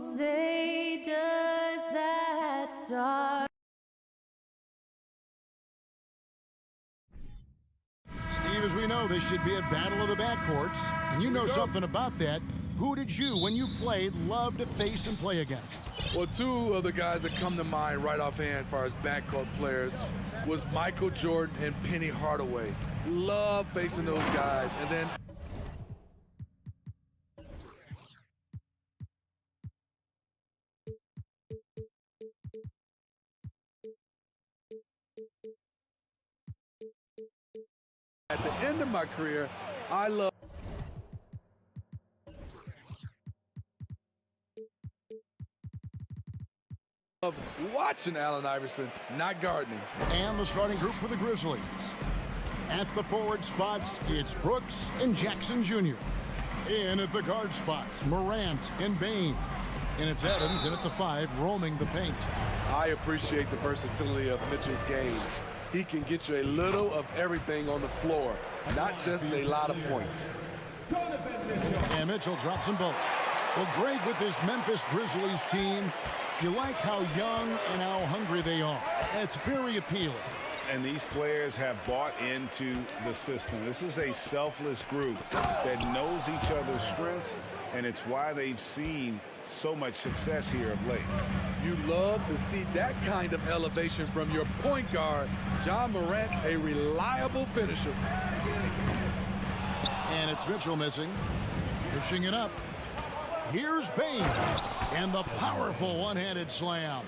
say does that start? Steve, as we know, this should be a battle of the backcourts. And you know something about that. Who did you, when you played, love to face and play against? Well, two of the guys that come to mind right offhand as far as backcourt players was Michael Jordan and Penny Hardaway. Love facing those guys. And then at the end of my career, I love watching Allen Iverson, not gardening. And the starting group for the Grizzlies. At the forward spots, it's Brooks and Jackson Jr. In at the guard spots, Morant and Bane. And it's Adams in at the 5, roaming the paint. I appreciate the versatility of Mitchell's game. He can get you a little of everything on the floor, not just a lot of points. And Mitchell drops them both. Well, Greg, with this Memphis Grizzlies team, you like how young and how hungry they are. It's very appealing. And these players have bought into the system. This is a selfless group that knows each other's strengths, and it's why they've seen so much success here of late. You love to see that kind of elevation from your point guard. John Morant, a reliable finisher. And it's Mitchell missing, pushing it up. Here's Bane, and the powerful one-handed slam.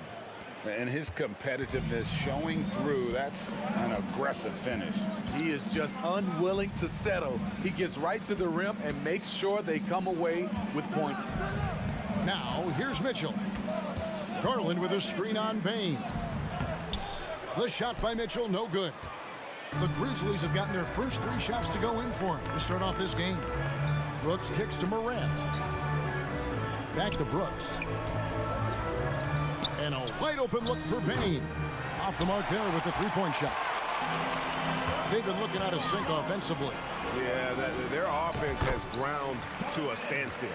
And his competitiveness showing through. That's an aggressive finish. He is just unwilling to settle. He gets right to the rim and makes sure they come away with points. Now, here's Mitchell. Garland with a screen on Bane. The shot by Mitchell, no good. The Grizzlies have gotten their first 3 shots to go in for him to start off this game. Brooks kicks to Morant. Back to Brooks. And a wide open look for Bane. Off the mark there with the 3-point shot. They've been looking out of sync offensively. Yeah, their offense has ground to a standstill.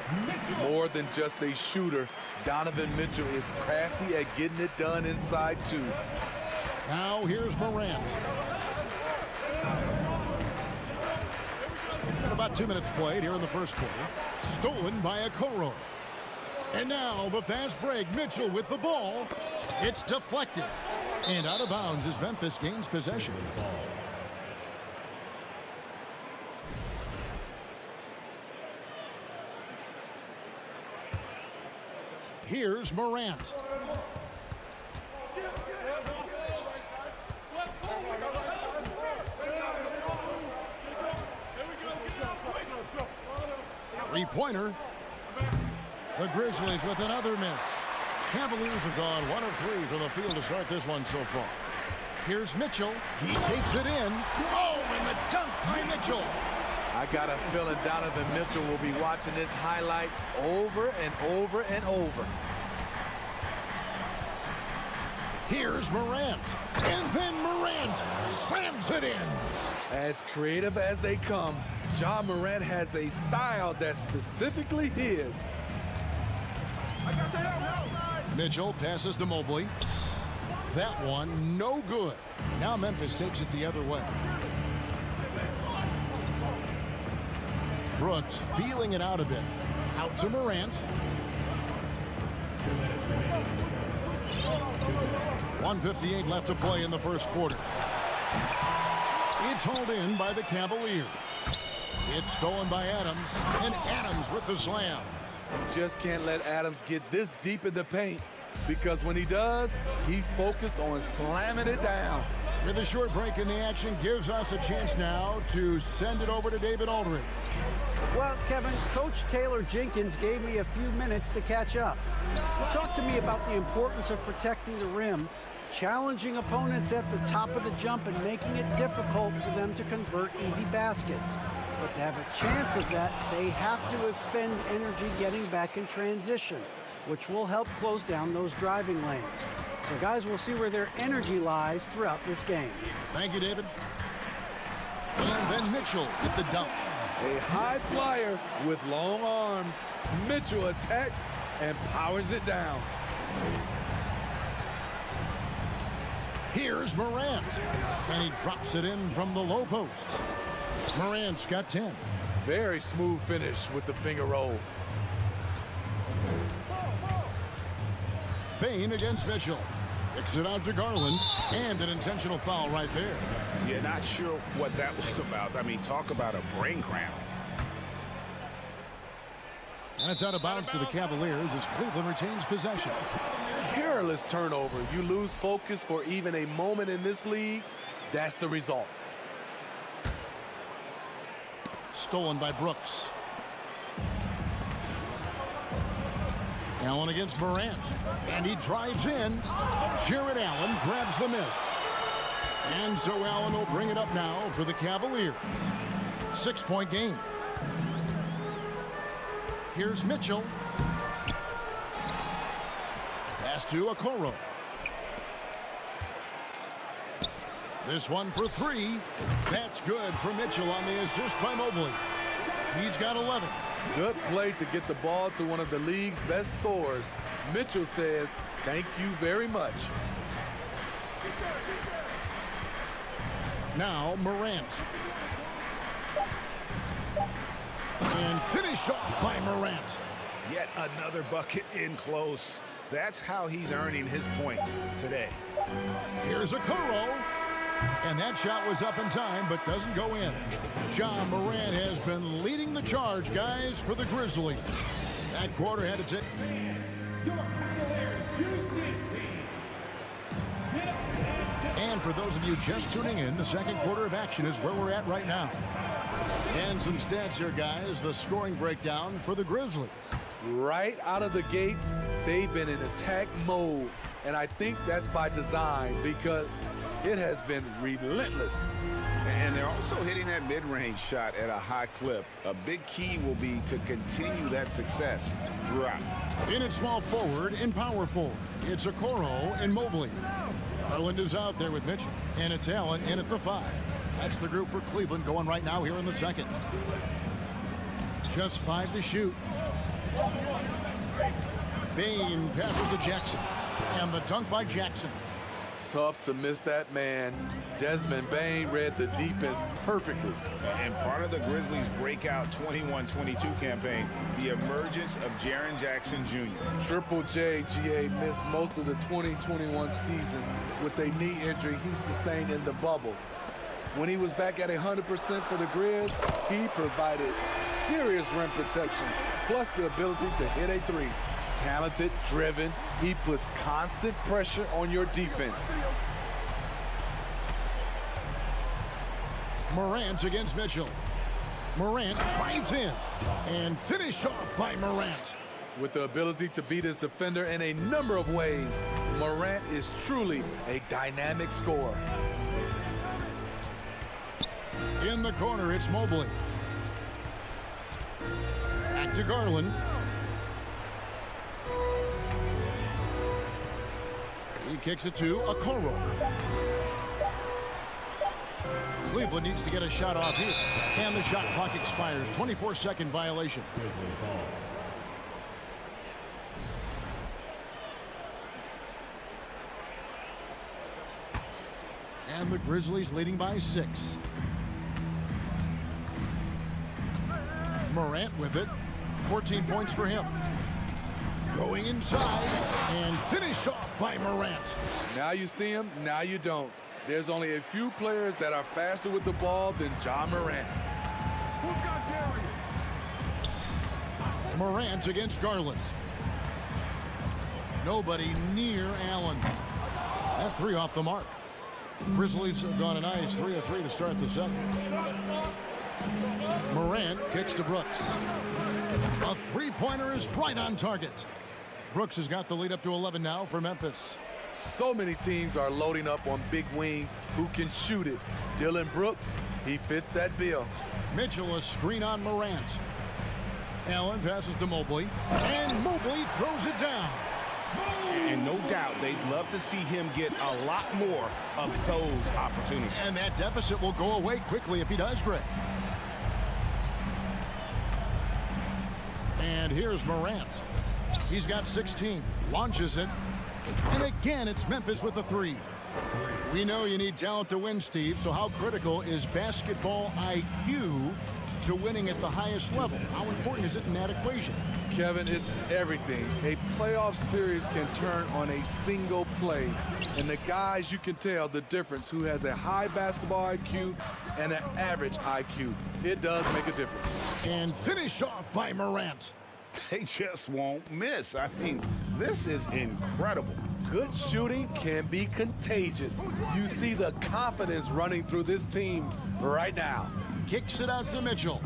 More than just a shooter, Donovan Mitchell is crafty at getting it done inside too. Now here's Morant. And about 2 minutes played here in the first quarter. Stolen by Okoro. And now the fast break. Mitchell with the ball. It's deflected. And out of bounds as Memphis gains possession. Here's Morant. Three-pointer. The Grizzlies with another miss. Cavaliers have gone 1 of 3 from the field to start this one so far. Here's Mitchell. He takes it in. Oh, and the dunk by Mitchell. I got a feeling Donovan Mitchell will be watching this highlight over and over and over. Here's Morant. And then Morant slams it in. As creative as they come, John Morant has a style that's specifically his. Mitchell passes to Mobley. That one, no good. Now Memphis takes it the other way. Brooks feeling it out a bit. Out to Morant. 1:58 left to play in the first quarter. It's hauled in by the Cavaliers. It's stolen by Adams, and Adams with the slam. Just can't let Adams get this deep in the paint, because when he does, he's focused on slamming it down. With a short break in the action, gives us a chance now to send it over to David Aldridge. Well, Kevin, Coach Taylor Jenkins gave me a few minutes to catch up. He talked to me about the importance of protecting the rim, challenging opponents at the top of the jump, and making it difficult for them to convert easy baskets. But to have a chance of that, they have to expend energy getting back in transition, which will help close down those driving lanes. So, guys, we'll see where their energy lies throughout this game. Thank you, David. And then Mitchell at the dunk. A high flyer with long arms. Mitchell attacks and powers it down. Here's Morant, and he drops it in from the low post. Morant's got 10. Very smooth finish with the finger roll. Bane against Mitchell. Kicks it out to Garland, and an intentional foul right there. You're not sure what that was about. I mean, talk about a brain cramp. And it's out of bounds to the Cavaliers as Cleveland retains possession. Careless turnover. You lose focus for even a moment in this league. That's the result. Stolen by Brooks. Allen against Morant, and he drives in. Jared Allen grabs the miss. And so Allen will bring it up now for the Cavaliers. 6-point game. Here's Mitchell. Pass to Okoro. This one for 3. That's good for Mitchell on the assist by Mobley. He's got 11. Good play to get the ball to one of the league's best scorers. Mitchell says, thank you very much. Now Morant. And finished off by Morant. Yet another bucket in close. That's how he's earning his points today. Here's Okoro. And that shot was up in time, but doesn't go in. John Morant has been leading the charge, guys, for the Grizzlies. That quarter had to take. And for those of you just tuning in, the second quarter of action is where we're at right now. And some stats here, guys. The scoring breakdown for the Grizzlies. Right out of the gates, they've been in attack mode. And I think that's by design because it has been relentless. And they're also hitting that mid-range shot at a high clip. A big key will be to continue that success throughout. In at small forward and power forward, it's Okoro and Mobley. Garland is out there with Mitchell, and it's Allen in at the 5. That's the group for Cleveland going right now here in the second. Just 5 to shoot. Bane passes to Jackson, and the dunk by Jackson. Tough to miss that man. Desmond Bane read the defense perfectly. And part of the Grizzlies' breakout 21-22 campaign, the emergence of Jaren Jackson Jr. Triple J, GA, missed most of the 2021 season with a knee injury he sustained in the bubble. When he was back at 100% for the Grizz, he provided serious rim protection, plus the ability to hit a 3. Talented, driven, he puts constant pressure on your defense. Morant against Mitchell. Morant drives in and finished off by Morant. With the ability to beat his defender in a number of ways, Morant is truly a dynamic scorer. In the corner, it's Mobley. Back to Garland. He kicks it to Okoro. Cleveland needs to get a shot off here. And the shot clock expires. 24-second violation. And the Grizzlies leading by 6. Morant with it. 14 points for him. Going inside and finished off by Morant. Now you see him, now you don't. There's only a few players that are faster with the ball than John Morant. Morant against Garland. Nobody near Allen. That 3 off the mark. Grizzlies have gone a nice 3 of 3 to start the second. Morant kicks to Brooks. A 3-pointer is right on target. Brooks has got the lead up to 11 now for Memphis. So many teams are loading up on big wings who can shoot it. Dylan Brooks, he fits that bill. Mitchell a screen on Morant. Allen passes to Mobley, and Mobley throws it down. And no doubt they'd love to see him get a lot more of those opportunities. And that deficit will go away quickly if he does, Greg. And here's Morant. He's got 16. Launches it. And again, it's Memphis with the three. We know you need talent to win, Steve, so how critical is basketball IQ to winning at the highest level? How important is it in that equation? Kevin, it's everything. A playoff series can turn on a single play. And the guys, you can tell the difference who has a high basketball IQ and an average IQ. It does make a difference. And finished off by Morant. They just won't miss. I mean, this is incredible. Good shooting can be contagious. You see the confidence running through this team right now. Kicks it out to Mitchell.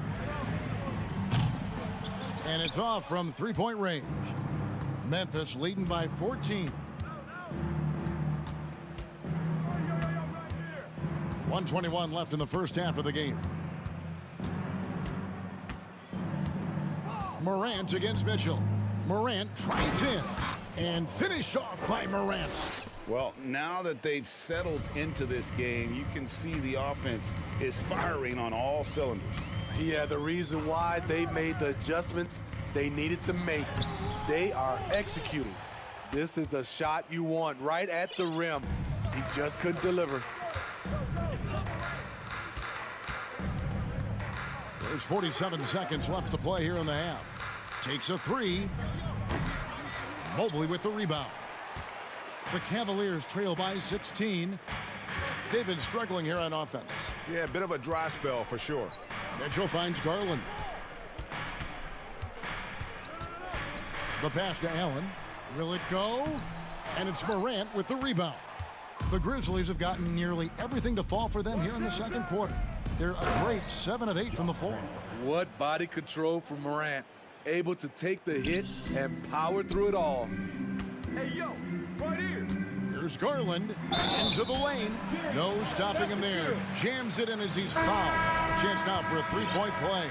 And it's off from three-point range. Memphis leading by 14. 1:21 left in the first half of the game. Morant against Mitchell. Morant drives in and finished off by Morant. Well, now that they've settled into this game, you can see the offense is firing on all cylinders. Yeah, the reason why they made the adjustments they needed to make. They are executing. This is the shot you want right at the rim. He just couldn't deliver. There's 47 seconds left to play here in the half. Takes a three. Mobley with the rebound. The Cavaliers trail by 16. They've been struggling here on offense. Yeah, a bit of a dry spell for sure. Mitchell finds Garland. The pass to Allen. Will it go? And it's Morant with the rebound. The Grizzlies have gotten nearly everything to fall for them here in the second quarter. They're a great 7 of 8 from the floor. What body control from Morant. Able to take the hit and power through it all. Hey, yo, right here. Here's Garland into the lane. No stopping him there. Jams it in as he's fouled. Chance now for a three-point play.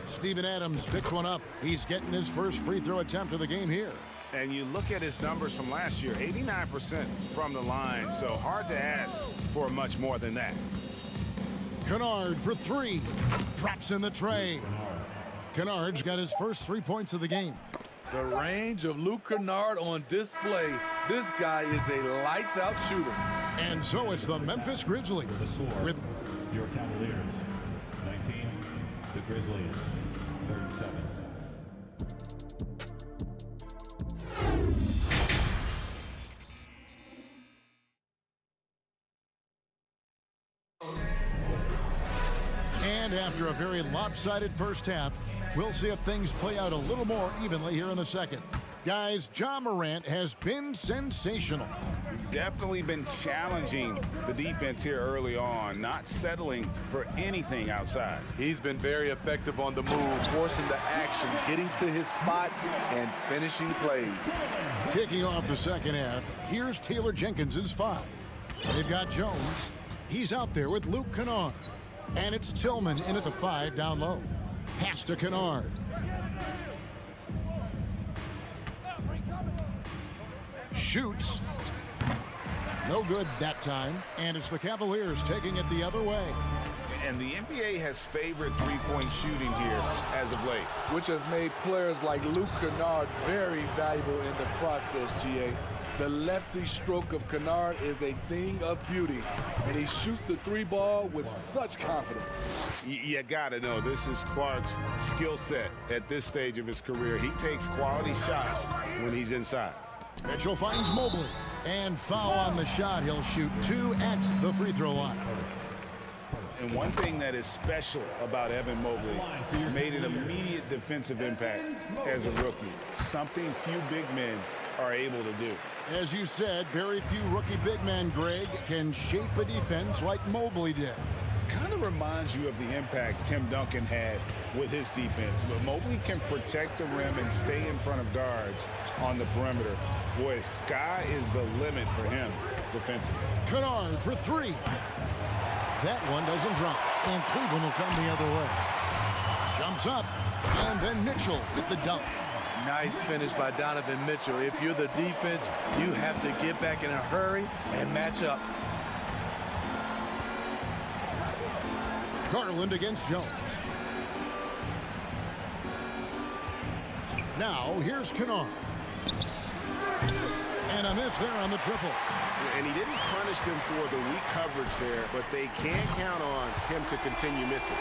Steven Adams picks one up. He's getting his first free throw attempt of the game here. And you look at his numbers from last year, 89% from the line, so hard to ask for much more than that. Kennard for three. Drops in the tray. Kennard's got his first 3 points of the game. The range of Luke Kennard on display. This guy is a lights-out shooter. And so it's the Memphis Grizzlies. With Your Cavaliers, 19. The Grizzlies, 37. And after a very lopsided first half, we'll see if things play out a little more evenly here in the second. Guys, Ja Morant has been sensational. Definitely been challenging the defense here early on, not settling for anything outside. He's been very effective on the move, forcing the action, getting to his spots, and finishing plays. Kicking off the second half, here's Taylor Jenkins's 5. They've got Jones. He's out there with Luke Kennard. And it's Tillman in at the 5 down low. Pass to Kennard. Shoots. No good that time. And it's the Cavaliers taking it the other way. And the NBA has favored three-point shooting here as of late. Which has made players like Luke Kennard very valuable in the process, GA. The lefty stroke of Kennard is a thing of beauty, and he shoots the three ball with such confidence. You gotta know, this is Clark's skill set at this stage of his career. He takes quality shots when he's inside. Mitchell finds Mobley. And foul on the shot. He'll shoot 2 at the free throw line. And one thing that is special about Evan Mobley, made an immediate defensive impact as a rookie. Something few big men are able to do. As you said, very few rookie big men, Greg, can shape a defense like Mobley did. Kind of reminds you of the impact Tim Duncan had with his defense. But Mobley can protect the rim and stay in front of guards on the perimeter. Boy, sky is the limit for him defensively. Kennard for 3. That one doesn't drop. And Cleveland will come the other way. Jumps up. And then Mitchell with the dunk. Nice finish by Donovan Mitchell. If you're the defense, you have to get back in a hurry and match up. Garland against Jones. Now, here's Kennard. And a miss there on the triple. And he didn't punish them for the weak coverage there, but they can count on him to continue missing.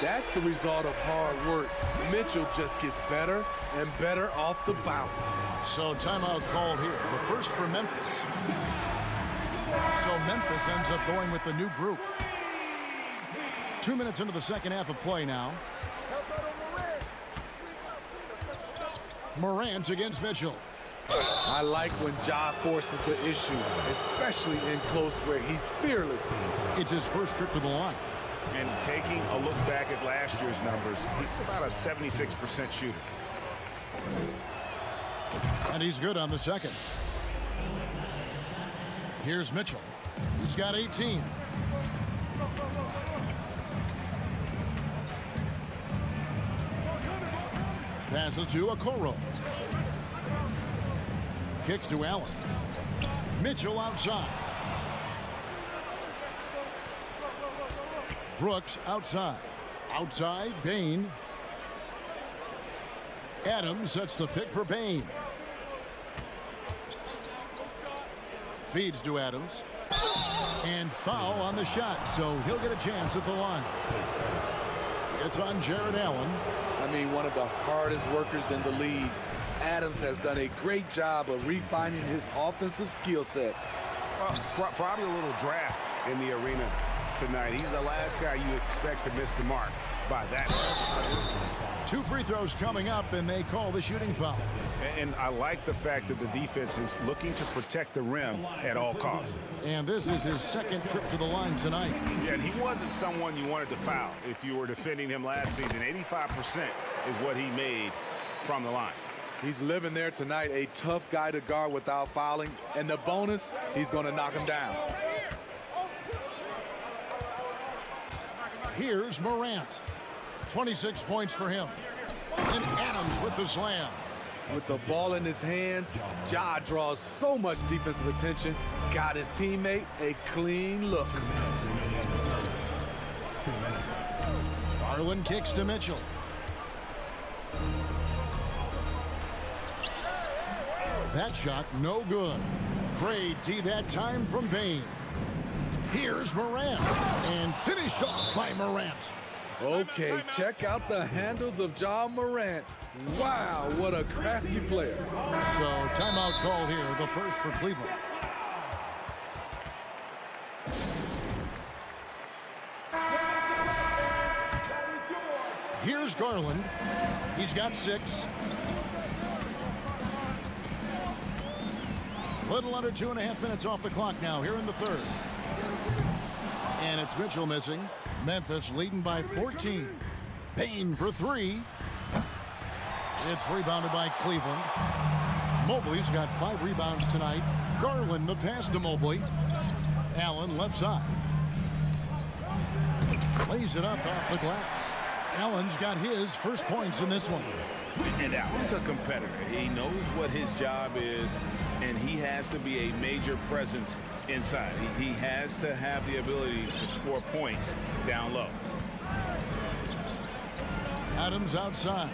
That's the result of hard work. Mitchell just gets better and better off the bounce. So timeout called here. The first for Memphis. So Memphis ends up going with the new group. 2 minutes into the second half of play now. Morant against Mitchell. I like when Ja forces the issue, especially in close where he's fearless. It's his first trip to the line. And taking a look back at last year's numbers, he's about a 76% shooter. And he's good on the second. Here's Mitchell. He's got 18. Passes to Okoro. Kicks to Allen. Mitchell outside. Brooks outside. Outside, Bain. Adams sets the pick for Bain. Feeds to Adams. And foul on the shot, so he'll get a chance at the line. It's on Jared Allen. I mean, one of the hardest workers in the league. Adams has done a great job of refining his offensive skill set. Well, probably a little draft in the arena tonight. He's the last guy you expect to miss the mark by that much. 2 free throws coming up, and they call the shooting foul. And I like the fact that the defense is looking to protect the rim at all costs. And this is his second trip to the line tonight. Yeah, and he wasn't someone you wanted to foul if you were defending him last season. 85% is what he made from the line. He's living there tonight, a tough guy to guard without fouling. And the bonus, he's going to knock him down. Here's Morant. 26 points for him. And Adams with the slam. With the ball in his hands, Ja draws so much defensive attention. Got his teammate a clean look. Garland kicks to Mitchell. That shot no good. Great D that time from Bain. Here's Morant. And finished off by Morant. Okay, check out the handles of Ja Morant. Wow, what a crafty player. So timeout called here, the first for Cleveland. Here's Garland. He's got 6. Little under 2.5 minutes off the clock now here in the third. And it's Mitchell missing. Memphis leading by 14. Bain for 3. It's rebounded by Cleveland. Mobley's got 5 rebounds tonight. Garland the pass to Mobley. Allen left side. Lays it up off the glass. Allen's got his first points in this one. And Allen's a competitor. He knows what his job is, and he has to be a major presence inside. He has to have the ability to score points down low. Adams outside.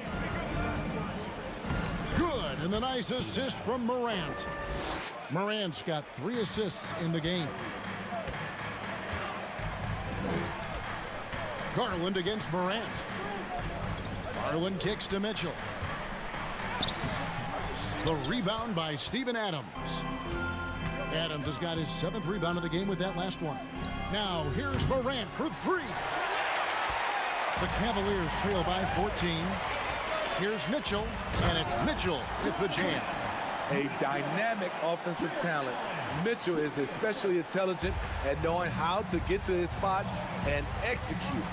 Good, and a nice assist from Morant. Morant's got 3 assists in the game. Garland against Morant. Garland kicks to Mitchell. The rebound by Steven Adams. Adams has got his 7th rebound of the game with that last one. Now here's Morant for 3. The Cavaliers trail by 14. Here's Mitchell, and it's Mitchell with the jam. A dynamic offensive talent. Mitchell is especially intelligent at knowing how to get to his spots and execute.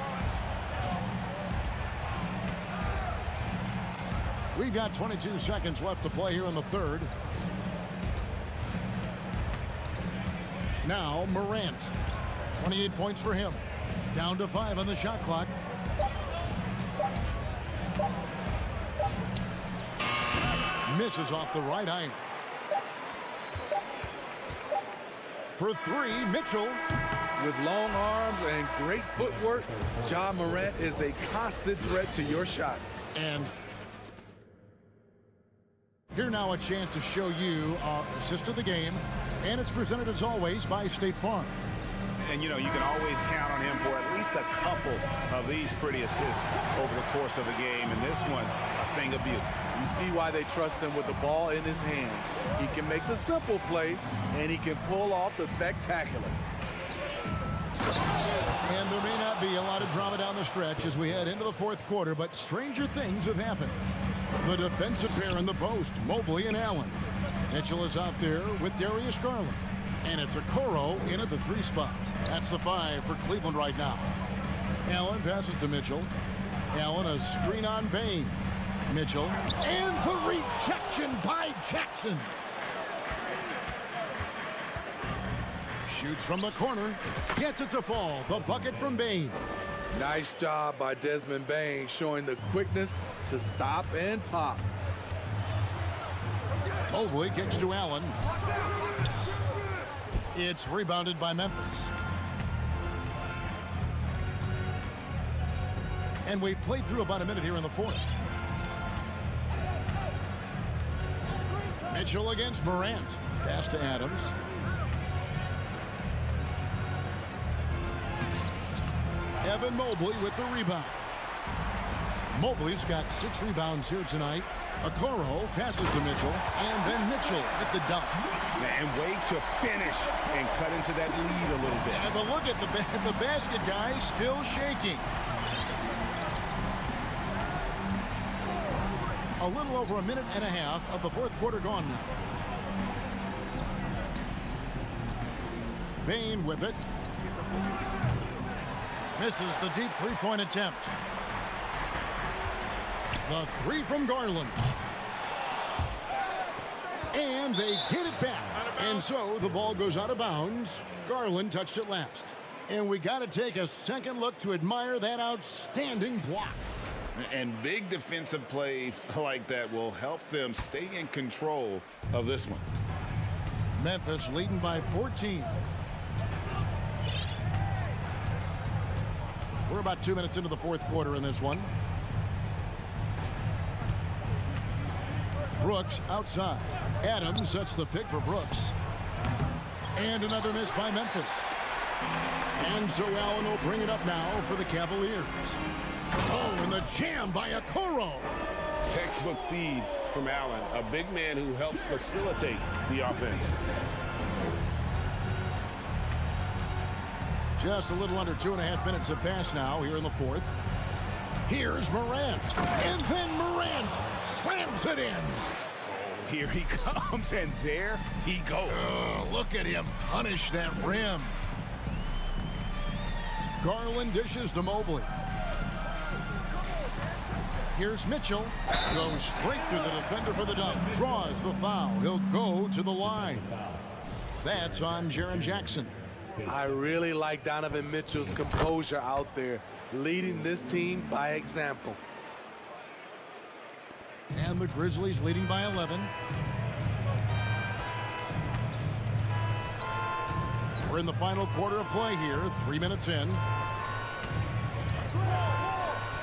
We've got 22 seconds left to play here in the third. Now Morant. 28 points for him. Down to 5 on the shot clock. Misses off the right iron. For 3, Mitchell. With long arms and great footwork, Ja Morant is a constant threat to your shot. And Here now a chance to show you our assist of the game, and it's presented as always by State Farm. And, you know, you can always count on him for at least a couple of these pretty assists over the course of a game. And this one, a thing of beauty. You see why they trust him with the ball in his hand. He can make the simple play, and he can pull off the spectacular. And there may not be a lot of drama down the stretch as we head into the fourth quarter, but stranger things have happened. The defensive pair in the post, Mobley and Allen. Mitchell is out there with Darius Garland. And it's Okoro in at the 3 spot. That's the 5 for Cleveland right now. Allen passes to Mitchell. Allen a screen on Bain. Mitchell. And the rejection by Jackson. Shoots from the corner. Gets it to fall. The bucket from Bain. Nice job by Desmond Bain, showing the quickness to stop and pop. Mobley kicks to Allen. It's rebounded by Memphis. And we've played through about a minute here in the fourth. Mitchell against Morant. Pass to Adams. Evan Mobley with the rebound. Mobley's got 6 rebounds here tonight. Okoro passes to Mitchell, and then Mitchell with the dunk. And way to finish and cut into that lead a little bit. And look at the basket guy still shaking. A little over a minute and a half of the fourth quarter gone now. Bain with it. Misses the deep three-point attempt. The 3 from Garland. And they get it back. And so the ball goes out of bounds. Garland touched it last. And we got to take a second look to admire that outstanding block. And big defensive plays like that will help them stay in control of this one. Memphis leading by 14. We're about 2 minutes into the fourth quarter in this one. Brooks outside. Adams sets the pick for Brooks. And another miss by Memphis. And so Allen will bring it up now for the Cavaliers. Oh, and the jam by Okoro. Textbook feed from Allen, a big man who helps facilitate the offense. Just a little under 2.5 minutes have passed now here in the fourth. Here's Morant. And then Morant slams it in. Here he comes, and there he goes. Oh, look at him punish that rim. Garland dishes to Mobley. Here's Mitchell. Goes straight through the defender for the dunk. Draws the foul. He'll go to the line. That's on Jaren Jackson. I really like Donovan Mitchell's composure out there, leading this team by example. And the Grizzlies leading by 11. We're in the final quarter of play here, 3 minutes in.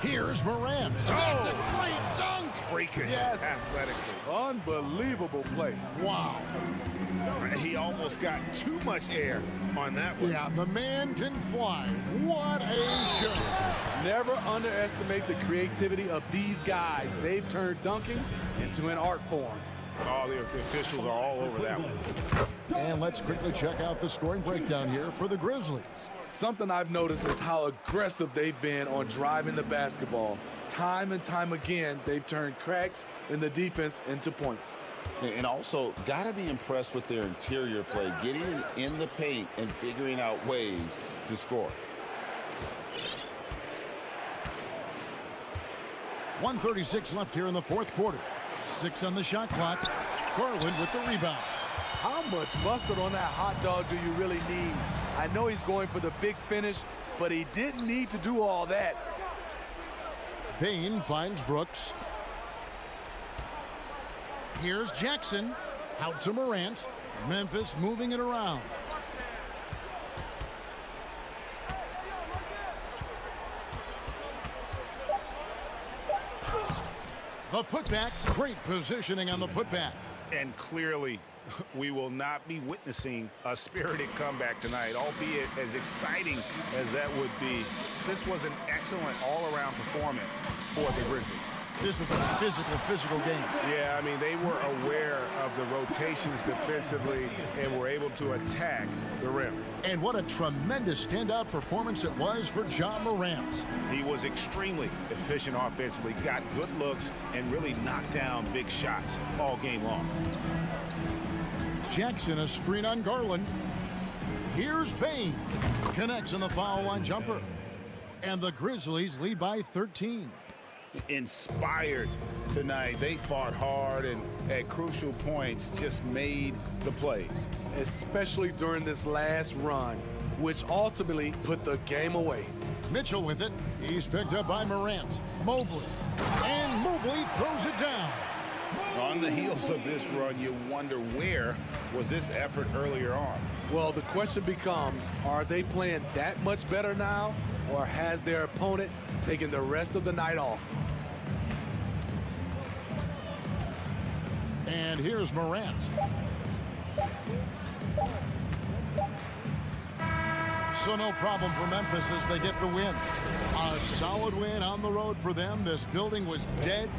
Here's Morant. That's a great dunk. Freakish, Yes. athletically. Unbelievable play. Wow. He almost got too much air on that one. Yeah, the man can fly. What a show. Never underestimate the creativity of these guys. They've turned dunking into an art form. Oh, the officials are all over that one. And let's quickly check out the scoring breakdown here for the Grizzlies. Something I've noticed is how aggressive they've been on driving the basketball. Time and time again, they've turned cracks in the defense into points. And also, got to be impressed with their interior play, getting in the paint and figuring out ways to score. 1:36 left here in the fourth quarter. 6 on the shot clock. Garland with the rebound. How much mustard on that hot dog do you really need? I know he's going for the big finish, but he didn't need to do all that. Bain finds Brooks. Here's Jackson. Out to Morant. Memphis moving it around. The putback, great positioning on the putback. And clearly, we will not be witnessing a spirited comeback tonight, albeit as exciting as that would be. This was an excellent all-around performance for the Grizzlies. This was a physical game. Yeah, I mean, they were aware of the rotations defensively and were able to attack the rim. And what a tremendous standout performance it was for Ja Morant. He was extremely efficient offensively, got good looks, and really knocked down big shots all game long. Jackson, a screen on Garland. Here's Bane. Connects on the foul line jumper. And the Grizzlies lead by 13. Inspired tonight. They fought hard and at crucial points just made the plays. Especially during this last run, which ultimately put the game away. Mitchell with it. He's picked up by Morant. Mobley. And Mobley throws it down. On the heels of this run, you wonder where was this effort earlier on? Well, the question becomes, are they playing that much better now, or has their opponent taken the rest of the night off? And here's Morant. So no problem for Memphis as they get the win. A solid win on the road for them. This building was dead.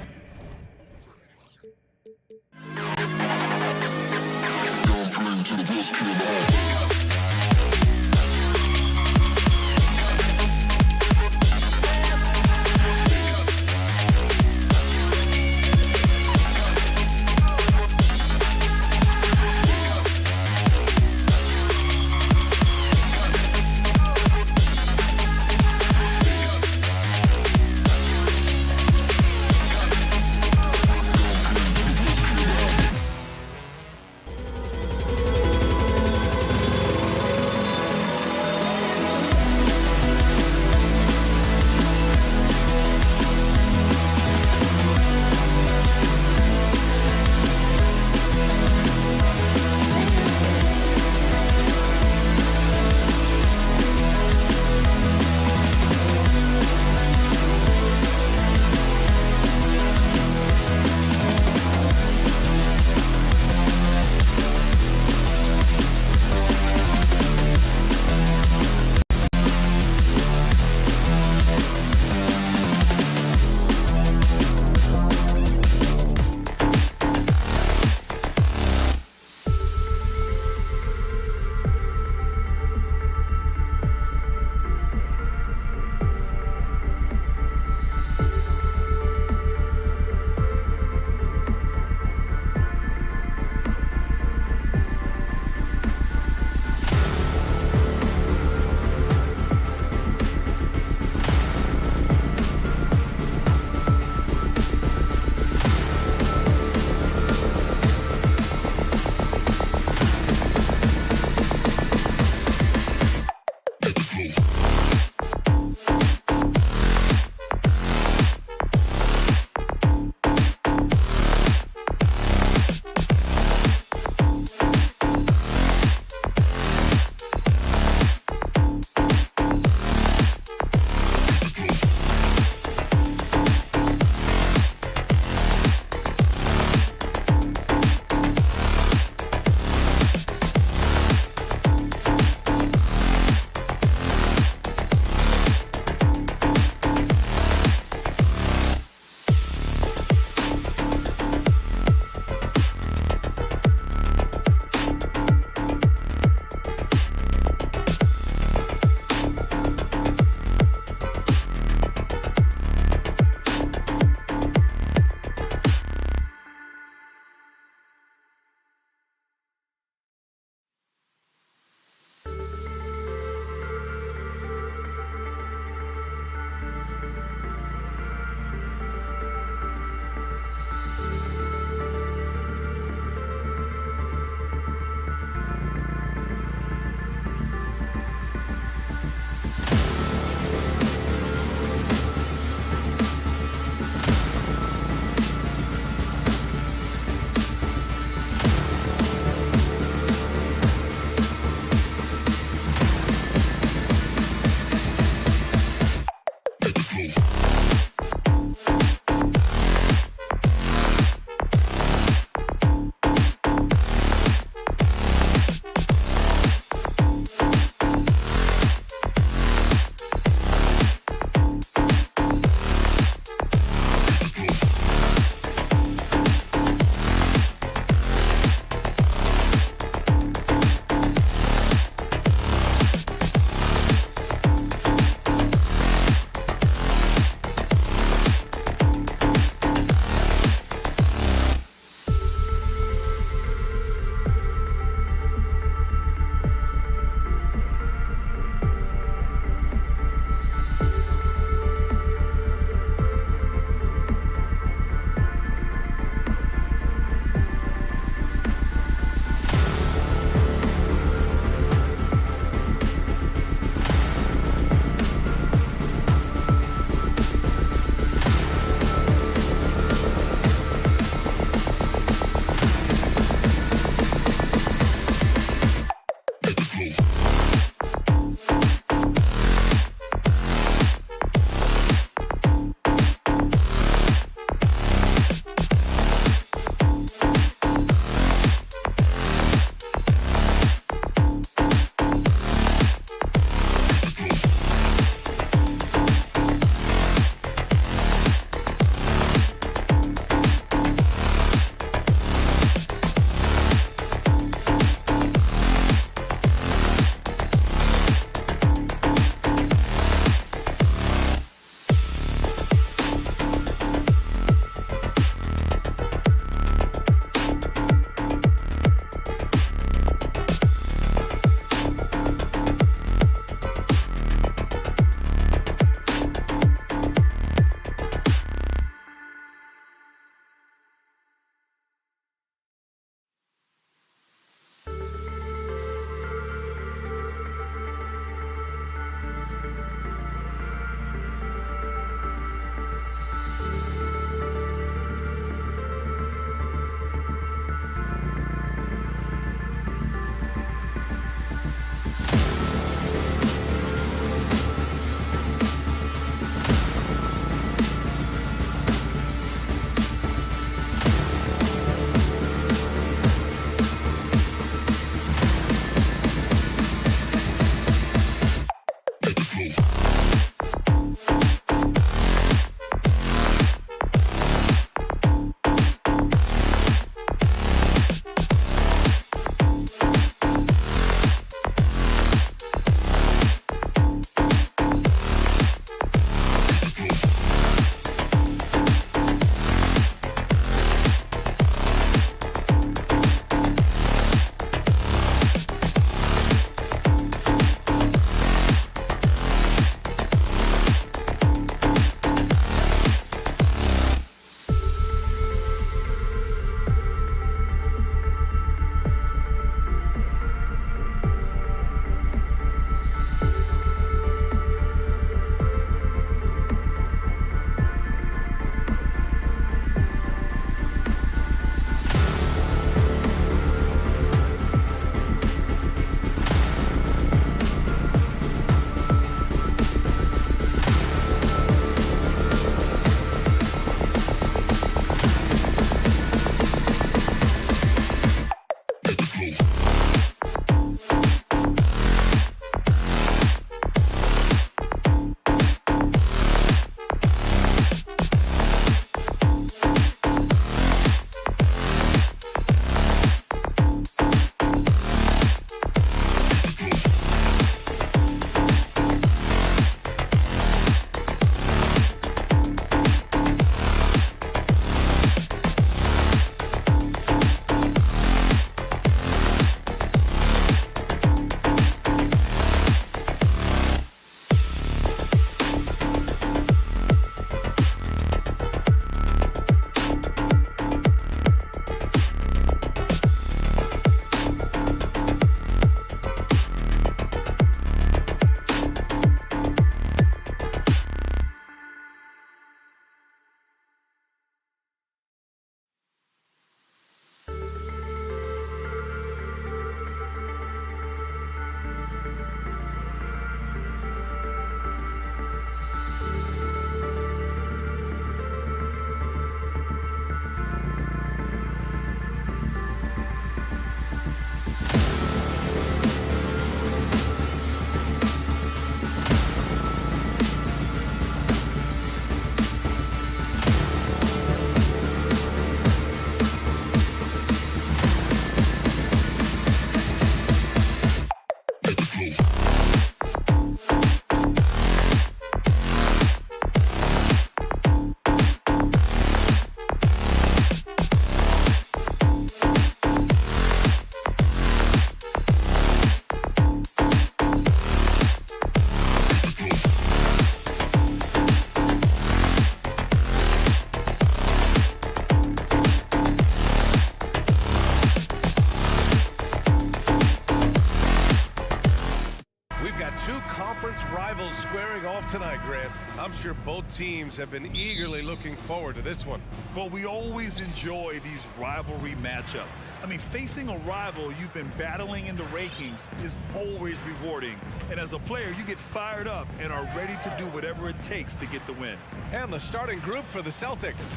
We've got two conference rivals squaring off tonight, Grant. I'm sure both teams have been eagerly looking forward to this one. Well, we always enjoy these rivalry matchups. I mean, facing a rival you've been battling in the rankings is always rewarding. And as a player, you get fired up and are ready to do whatever it takes to get the win. And the starting group for the Celtics.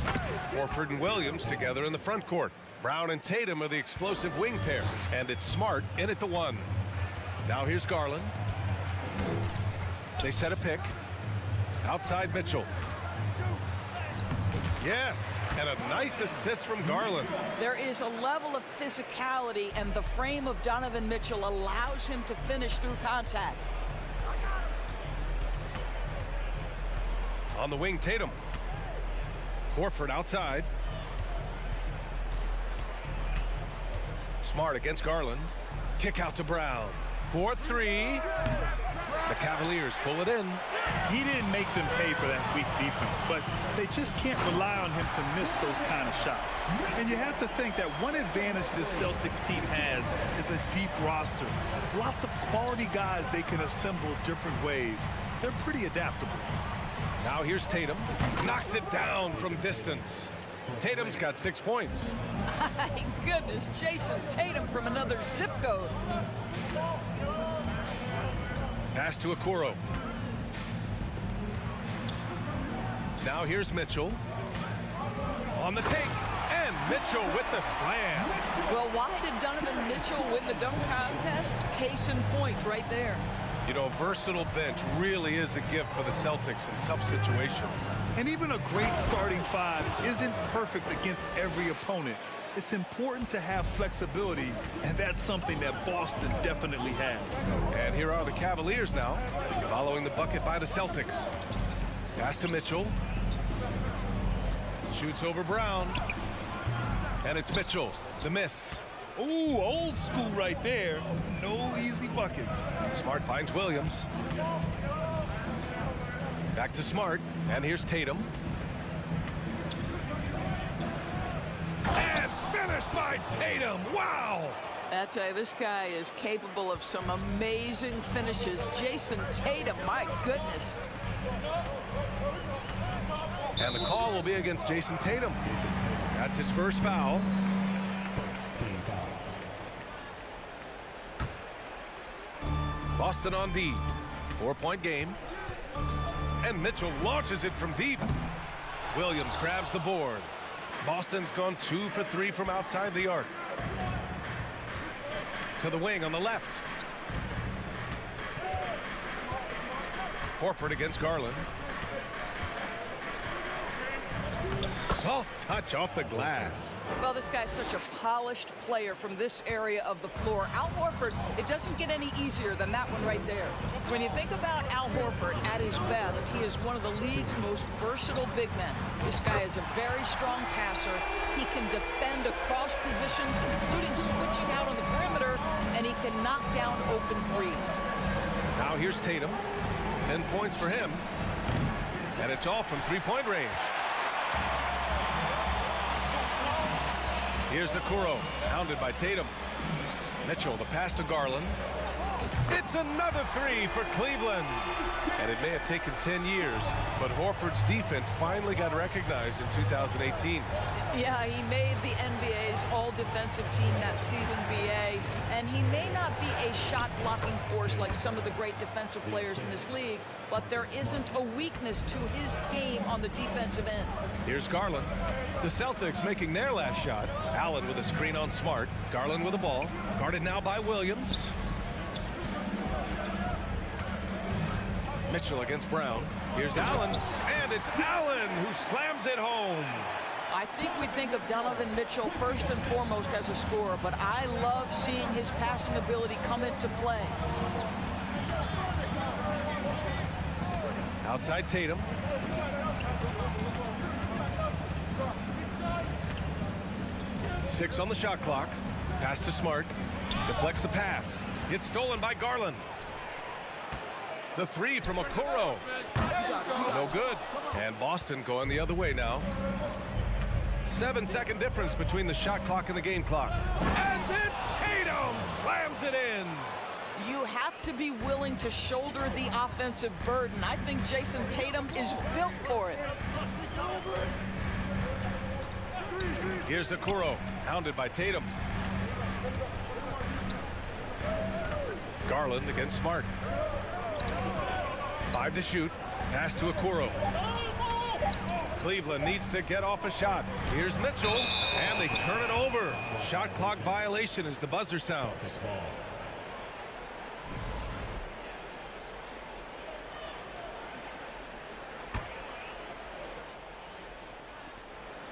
Horford and Williams together in the front court. Brown and Tatum are the explosive wing pair. And it's Smart in at the 1. Now here's Garland. They set a pick. Outside Mitchell. Yes, and a nice assist from Garland. There is a level of physicality, and the frame of Donovan Mitchell allows him to finish through contact. On the wing, Tatum. Horford outside. Smart against Garland. Kick out to Brown. 4-3. The Cavaliers pull it in. He didn't make them pay for that weak defense, but they just can't rely on him to miss those kind of shots. And you have to think that one advantage this Celtics team has is a deep roster. Lots of quality guys they can assemble different ways. They're pretty adaptable. Now here's Tatum. Knocks it down from distance. Tatum's got 6 points. My goodness, Jason Tatum from another zip code. Pass to Okoro. Now here's Mitchell. On the take. And Mitchell with the slam. Well, why did Donovan Mitchell win the dunk contest? Case in point right there. You know, a versatile bench really is a gift for the Celtics in tough situations. And even a great starting five isn't perfect against every opponent. It's important to have flexibility, and that's something that Boston definitely has. And here are the Cavaliers now, following the bucket by the Celtics. Pass to Mitchell. Shoots over Brown. And it's Mitchell, the miss. Ooh, old school right there. No easy buckets. Smart finds Williams. Back to Smart, and here's Tatum. And finished by Tatum. Wow! I tell you, this guy is capable of some amazing finishes. Jason Tatum, my goodness. And the call will be against Jason Tatum. That's his first foul. Boston on D. 4-point game. And Mitchell launches it from deep. Williams grabs the board. Boston's gone 2 for 3 from outside the arc. To the wing on the left. Horford against Garland. Soft touch off the glass. Well, this guy's such a polished player from this area of the floor. Al Horford, it doesn't get any easier than that one right there. When you think about Al Horford at his best, he is one of the league's most versatile big men. This guy is a very strong passer. He can defend across positions, including switching out on the perimeter, and he can knock down open threes. Now here's Tatum. 10 points for him. And it's all from three-point range. Here's Okoro, hounded by Tatum. Mitchell, the pass to Garland. It's another 3 for Cleveland. And it may have taken 10 years, but Horford's defense finally got recognized in 2018. Yeah, he made the NBA's all-defensive team that season, BA, and he may not be a shot-blocking force like some of the great defensive players in this league, but there isn't a weakness to his game on the defensive end. Here's Garland. The Celtics making their last shot. Allen with a screen on Smart. Garland with the ball. Guarded now by Williams. Mitchell against Brown. Here's Allen, and it's Allen who slams it home. I think we think of Donovan Mitchell first and foremost as a scorer, but I love seeing his passing ability come into play. Outside Tatum. Six on the shot clock. Pass to Smart. Deflects the pass. It's stolen by Garland. The 3 from Okoro. No good. And Boston going the other way now. 7-second difference between the shot clock and the game clock. And then Tatum slams it in. You have to be willing to shoulder the offensive burden. I think Jason Tatum is built for it. Here's Okoro, hounded by Tatum. Garland against Smart. 5 to shoot. Pass to Okoro. Cleveland needs to get off a shot. Here's Mitchell, and they turn it over. Shot clock violation as the buzzer sounds.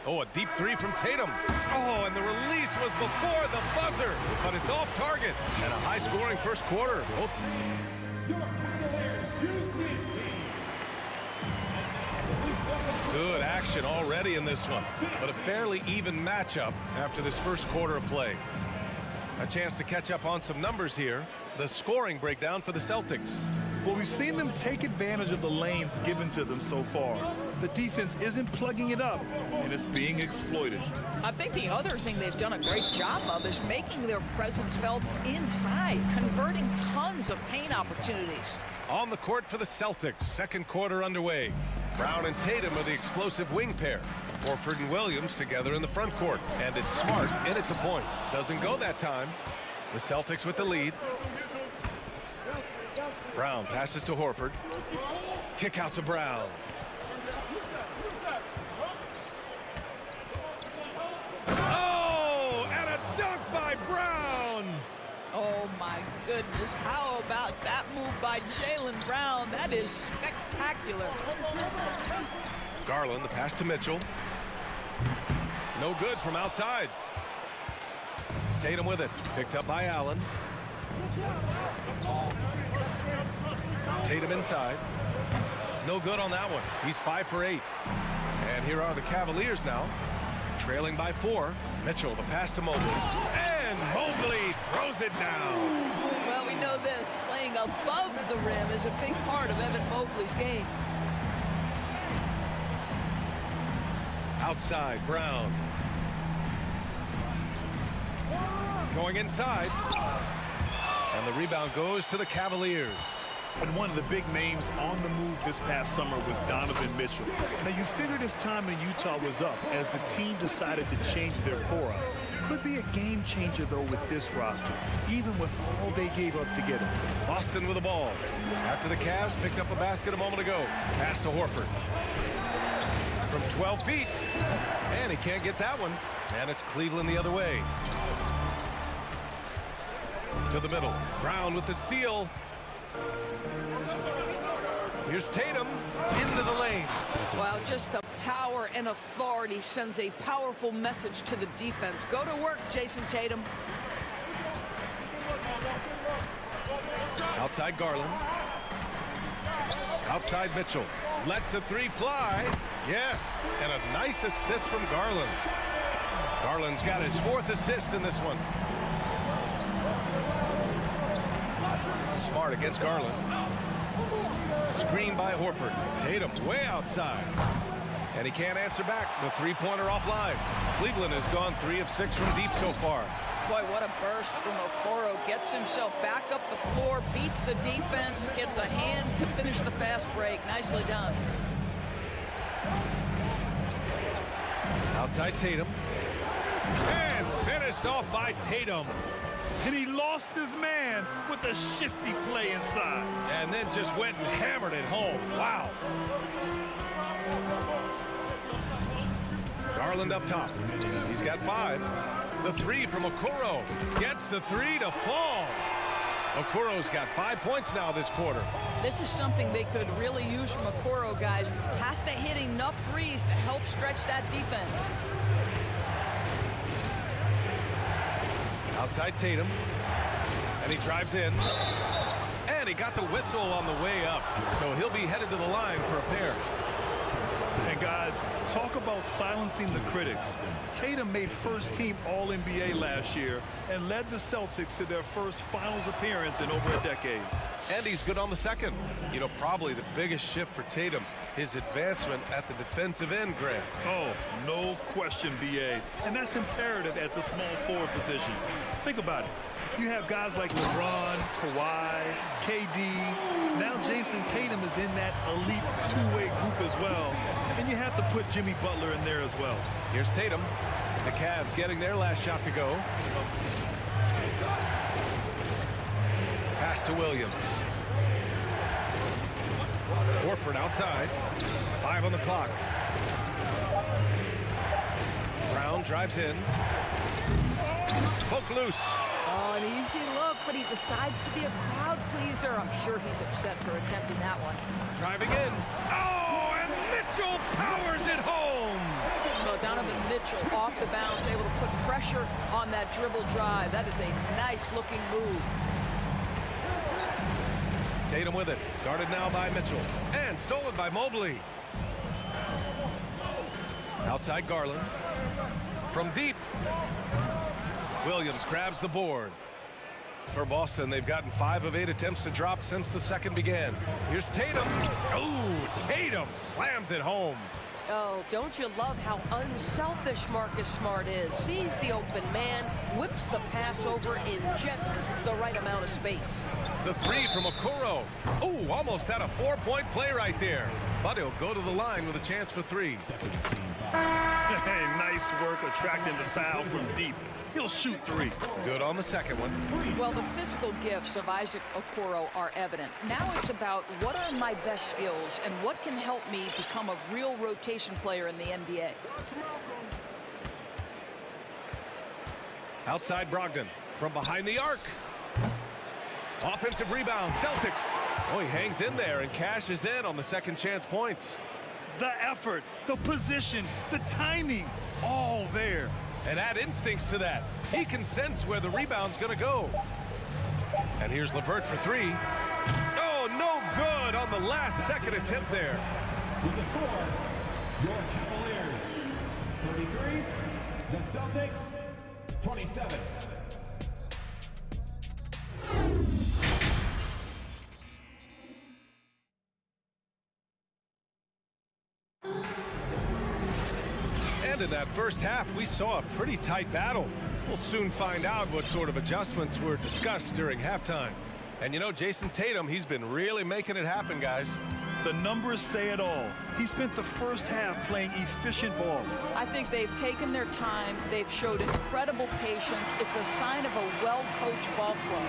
Oh, a deep three from Tatum. Oh, and the release was before the buzzer, but it's off target. And a high-scoring first quarter. Oh. Good action already in this one, but a fairly even matchup after this first quarter of play. A chance to catch up on some numbers here. The scoring breakdown for the Celtics. Well, we've seen them take advantage of the lanes given to them so far. The defense isn't plugging it up, and it's being exploited. I think the other thing they've done a great job of is making their presence felt inside, converting tons of paint opportunities. On the court for the Celtics, second quarter underway. Brown and Tatum are the explosive wing pair. Horford and Williams together in the front court. And it's Smart in at the point. Doesn't go that time. The Celtics with the lead. Brown passes to Horford. Kick out to Brown. Oh, and a dunk by Brown. Oh, my goodness. How about that move by Jaylen Brown? That is spectacular. Garland, the pass to Mitchell. No good from outside. Tatum with it. Picked up by Allen. Tatum inside. No good on that one. He's 5 for 8. And here are the Cavaliers now. Trailing by 4. Mitchell, the pass to Mobley. And Mobley throws it down. Well, we know this. Playing above the rim is a big part of Evan Mobley's game. Outside, Brown. Going inside. And the rebound goes to the Cavaliers. And one of the big names on the move this past summer was Donovan Mitchell. Now, you figured his time in Utah was up as the team decided to change their core up. Could be a game changer, though, with this roster, even with all they gave up to get him. Boston with the ball. After the Cavs picked up a basket a moment ago. Pass to Horford. From 12 feet. And he can't get that one. And it's Cleveland the other way. To the middle. Brown with the steal. Here's Tatum into the lane. Well, just the power and authority sends a powerful message to the defense. Go to work, Jason Tatum. Outside Garland. Outside Mitchell. Lets the three fly. Yes. And a nice assist from Garland. Garland's got his 4th assist in this one. Smart against Garland. Screen by Horford. Tatum way outside. And he can't answer back. The three-pointer offline. Cleveland has gone 3 of 6 from deep so far. Boy, what a burst from Okoro. Gets himself back up the floor, beats the defense, gets a hand to finish the fast break. Nicely done. Outside Tatum. And finished off by Tatum. And he lost his man with a shifty play inside. And then just went and hammered it home. Wow. Garland up top. He's got 5. The 3 from Okoro. Gets the 3 to fall. Okoro's got 5 points now this quarter. This is something they could really use from Okoro, guys. Has to hit enough threes to help stretch that defense. Outside Tatum. And he drives in. And he got the whistle on the way up. So he'll be headed to the line for a pair. And guys, talk about silencing the critics. Tatum made first-team All-NBA last year and led the Celtics to their first finals appearance in over a decade. And he's good on the second. You know, probably the biggest shift for Tatum, his advancement at the defensive end, Grant. Oh, no question, B.A. And that's imperative at the small forward position. Think about it. You have guys like LeBron, Kawhi, KD. Now Jason Tatum is in that elite two-way group as well. And you have to put Jimmy Butler in there as well. Here's Tatum. The Cavs getting their last shot to go. Pass to Williams. Horford outside. 5 on the clock. Brown drives in. Poke loose. Oh, an easy look, but he decides to be a crowd pleaser. I'm sure he's upset for attempting that one. Driving in. Oh, and Mitchell powers it home. So Donovan Mitchell off the bounce, able to put pressure on that dribble drive. That is a nice-looking move. Tatum with it. Guarded now by Mitchell. And stolen by Mobley. Outside Garland. From deep. Williams grabs the board. For Boston, they've gotten 5 of 8 attempts to drop since the second began. Here's Tatum. Oh, Tatum slams it home. Oh, don't you love how unselfish Marcus Smart is? Sees the open man, whips the pass over in just the right amount of space. The 3 from Okoro. Oh, almost had a 4-point play right there. But he'll go to the line with a chance for 3. Hey, nice work attracting the foul from deep. He'll shoot 3. Good on the second one. Well, the physical gifts of Isaac Okoro are evident. Now it's about what are my best skills and what can help me become a real rotation player in the NBA. Outside Brogdon from behind the arc. Offensive rebound, Celtics. Oh, he hangs in there and cashes in on the second chance points. The effort, the position, the timing, all there. And add instincts to that. He can sense where the rebound's going to go. And here's LeVert for 3. Oh, no good on the last second attempt there. With the score, your Cavaliers 33, the Celtics 27. In that first half, we saw a pretty tight battle. We'll soon find out what sort of adjustments were discussed during halftime. And you know, Jason Tatum, he's been really making it happen, guys. The numbers say it all. He spent the first half playing efficient ball. I think they've taken their time. They've showed incredible patience. It's a sign of a well-coached ball club.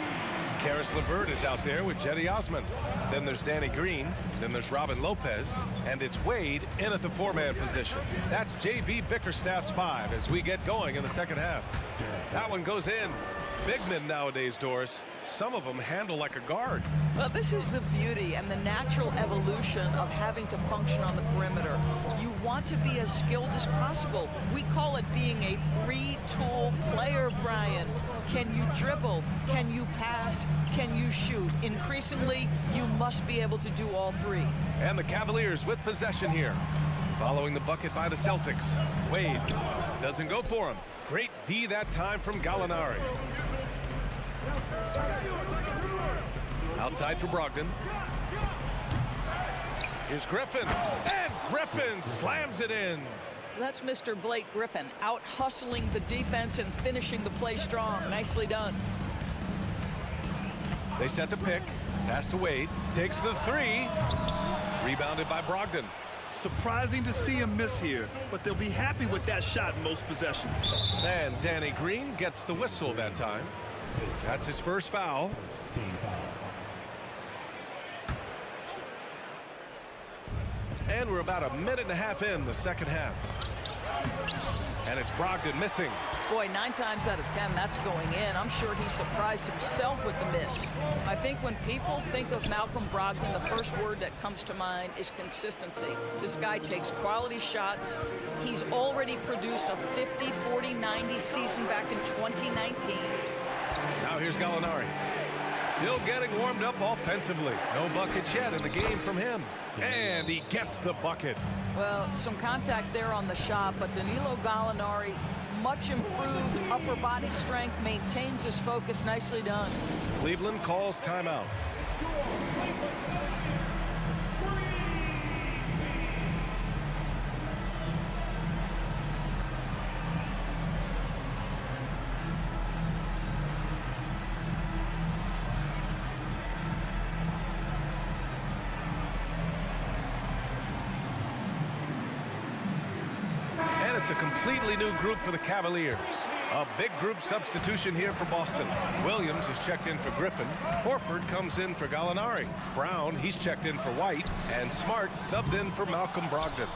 Karis LeVert is out there with Jetty Osman. Then there's Danny Green. Then there's Robin Lopez. And it's Wade in at the 4-man position. That's J.B. Bickerstaff's 5 as we get going in the second half. That one goes in. Big men nowadays, Doris. Some of them handle like a guard. Well, this is the beauty and the natural evolution of having to function on the perimeter. You want to be as skilled as possible. We call it being a three-tool player, Brian. Can you dribble? Can you pass? Can you shoot? Increasingly, you must be able to do all 3. And the Cavaliers with possession here. Following the bucket by the Celtics. Wade doesn't go for him. Great D that time from Gallinari. Outside for Brogdon. Here's Griffin. And Griffin slams it in. That's Mr. Blake Griffin out hustling the defense and finishing the play strong. Nicely done. They set the pick. Pass to Wade. Takes the 3. Rebounded by Brogdon. Surprising to see him miss here, but they'll be happy with that shot in most possessions. And Danny Green gets the whistle that time. That's his first foul. And we're about a minute and a half in the second half. And it's Brogdon missing. Boy, 9 times out of 10, that's going in. I'm sure he surprised himself with the miss. I think when people think of Malcolm Brogdon, the first word that comes to mind is consistency. This guy takes quality shots. He's already produced a 50, 40, 90 season back in 2019. Now here's Gallinari. Still getting warmed up offensively. No buckets yet in the game from him. And he gets the bucket. Well, some contact there on the shot, but Danilo Gallinari, much improved upper body strength, maintains his focus. Nicely done. Cleveland calls timeout. That's a completely new group for the Cavaliers. A big group substitution here for Boston. Williams is checked in for Griffin. Horford comes in for Gallinari. Brown, he's checked in for White. And Smart subbed in for Malcolm Brogdon.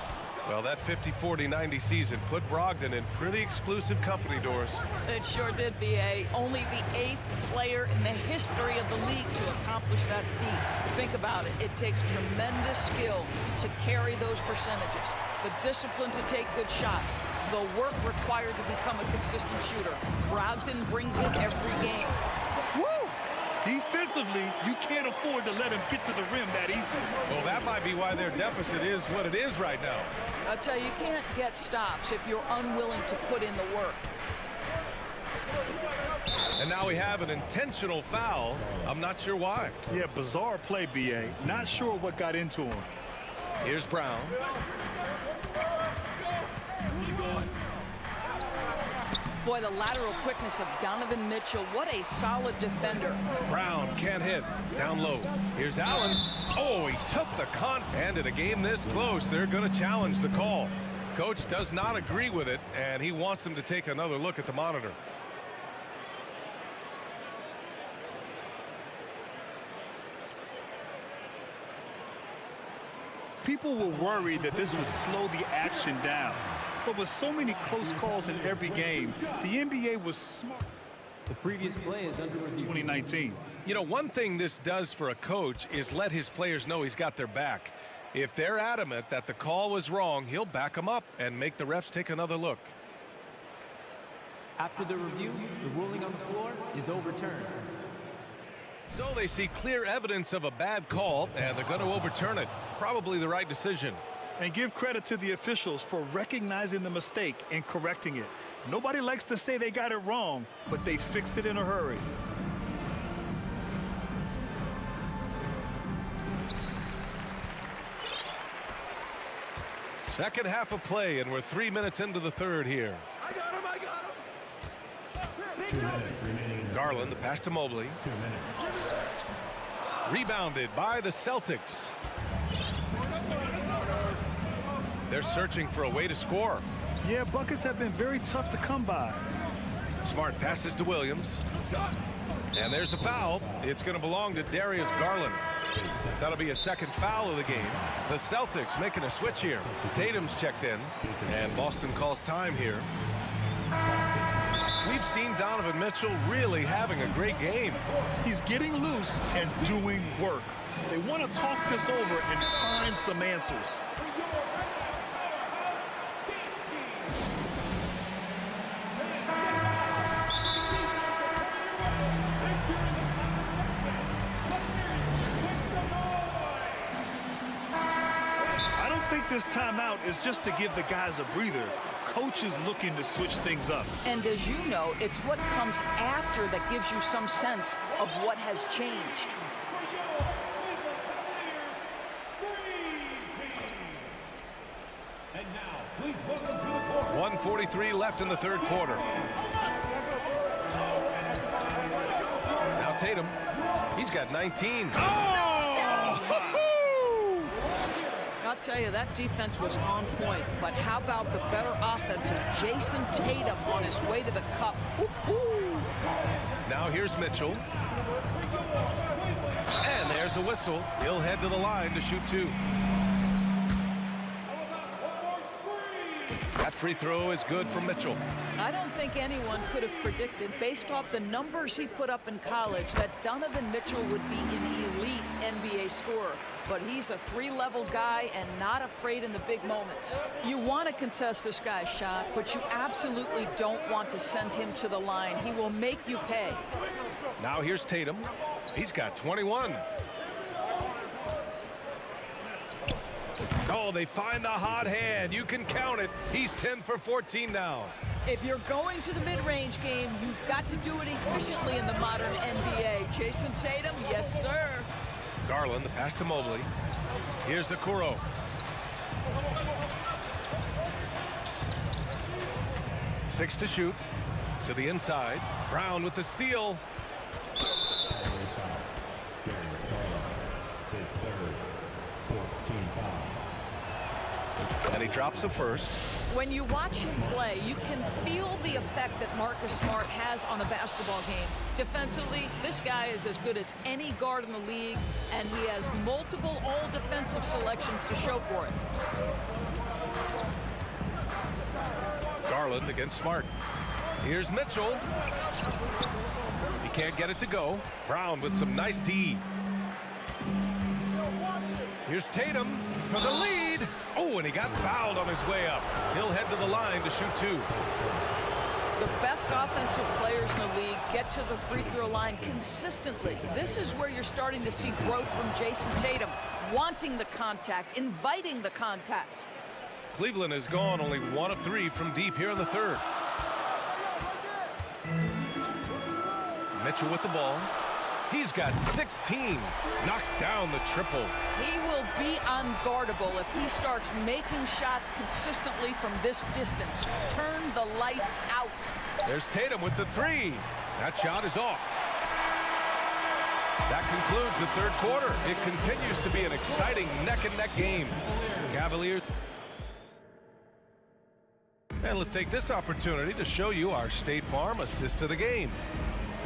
Well, that 50-40-90 season put Brogdon in pretty exclusive company, Doris. It sure did, B.A. Only the 8th player in the history of the league to accomplish that feat. Think about it. It takes tremendous skill to carry those percentages. The discipline to take good shots. The work required to become a consistent shooter. Brogdon brings it every game. Woo! Defensively, you can't afford to let him get to the rim that easy. Well, that might be why their deficit is what it is right now. I'll tell you, you can't get stops if you're unwilling to put in the work. And now we have an intentional foul. I'm not sure why. Yeah, bizarre play, B.A. Not sure what got into him. Here's Brown. Boy, the lateral quickness of Donovan Mitchell. What a solid defender. Brown can't hit. Down low. Here's Allen. Oh, he took the and in a game this close, they're going to challenge the call. Coach does not agree with it, and he wants him to take another look at the monitor. People were worried that this would slow the action down. But with so many close calls in every game, the NBA was smart. The previous play is under review. 2019. You know, one thing this does for a coach is let his players know he's got their back. If they're adamant that the call was wrong, he'll back them up and make the refs take another look. After the review, the ruling on the floor is overturned. So they see clear evidence of a bad call, and they're going to overturn it. Probably the right decision. And give credit to the officials for recognizing the mistake and correcting it. Nobody likes to say they got it wrong, but they fixed it in a hurry. Second half of play, and we're 3 minutes into the third here. I got him, I got him. 2 minutes remaining. Garland, the pass to Mobley. 2 minutes. Rebounded by the Celtics. They're searching for a way to score. Yeah, buckets have been very tough to come by. Smart passes to Williams. And there's the foul. It's going to belong to Darius Garland. That'll be a second foul of the game. The Celtics making a switch here. Tatum's checked in, and Boston calls time here. We've seen Donovan Mitchell really having a great game. He's getting loose and doing work. They want to talk this over and find some answers. This timeout is just to give the guys a breather. Coach is looking to switch things up. And as you know, it's what comes after that gives you some sense of what has changed. And now, please welcome to the court. 1:43 left in the third quarter. Now Tatum, he's got 19. I'll tell you, that defense was on point. But how about the better offense of Jason Tatum on his way to the cup? Ooh. Now here's Mitchell. And there's a whistle. He'll head to the line to shoot two. That free throw is good for Mitchell. I don't think anyone could have predicted, based off the numbers he put up in college, that Donovan Mitchell would be an elite NBA scorer. But he's a three-level guy and not afraid in the big moments. You want to contest this guy's shot, but you absolutely don't want to send him to the line. He will make you pay. Now here's Tatum. He's got 21. Oh, they find the hot hand. You can count it. He's 10 for 14 now. If you're going to the mid-range game, you've got to do it efficiently in the modern NBA. Jason Tatum, yes, sir. Garland, the pass to Mobley. Here's Okoro. Six to shoot. To the inside. Brown with the steal. His third, 14 foul. And he drops the first. When you watch him play, you can feel the effect that Marcus Smart has on a basketball game. Defensively, this guy is as good as any guard in the league, and he has multiple all-defensive selections to show for it. Garland against Smart. Here's Mitchell. He can't get it to go. Brown with some nice D. Here's Tatum for the lead. Oh, and he got fouled on his way up. He'll head to the line to shoot two. The best offensive players in the league get to the free throw line consistently. This is where you're starting to see growth from Jason Tatum, wanting the contact, inviting the contact. Cleveland has gone only 1 of 3 from deep here in the third. Mitchell with the ball. He's got 16. Knocks down the triple. He will be unguardable if he starts making shots consistently from this distance. Turn the lights out. There's Tatum with the 3. That shot is off. That concludes the third quarter. It continues to be an exciting neck-and-neck game. Cavaliers. And let's take this opportunity to show you our State Farm assist of the game.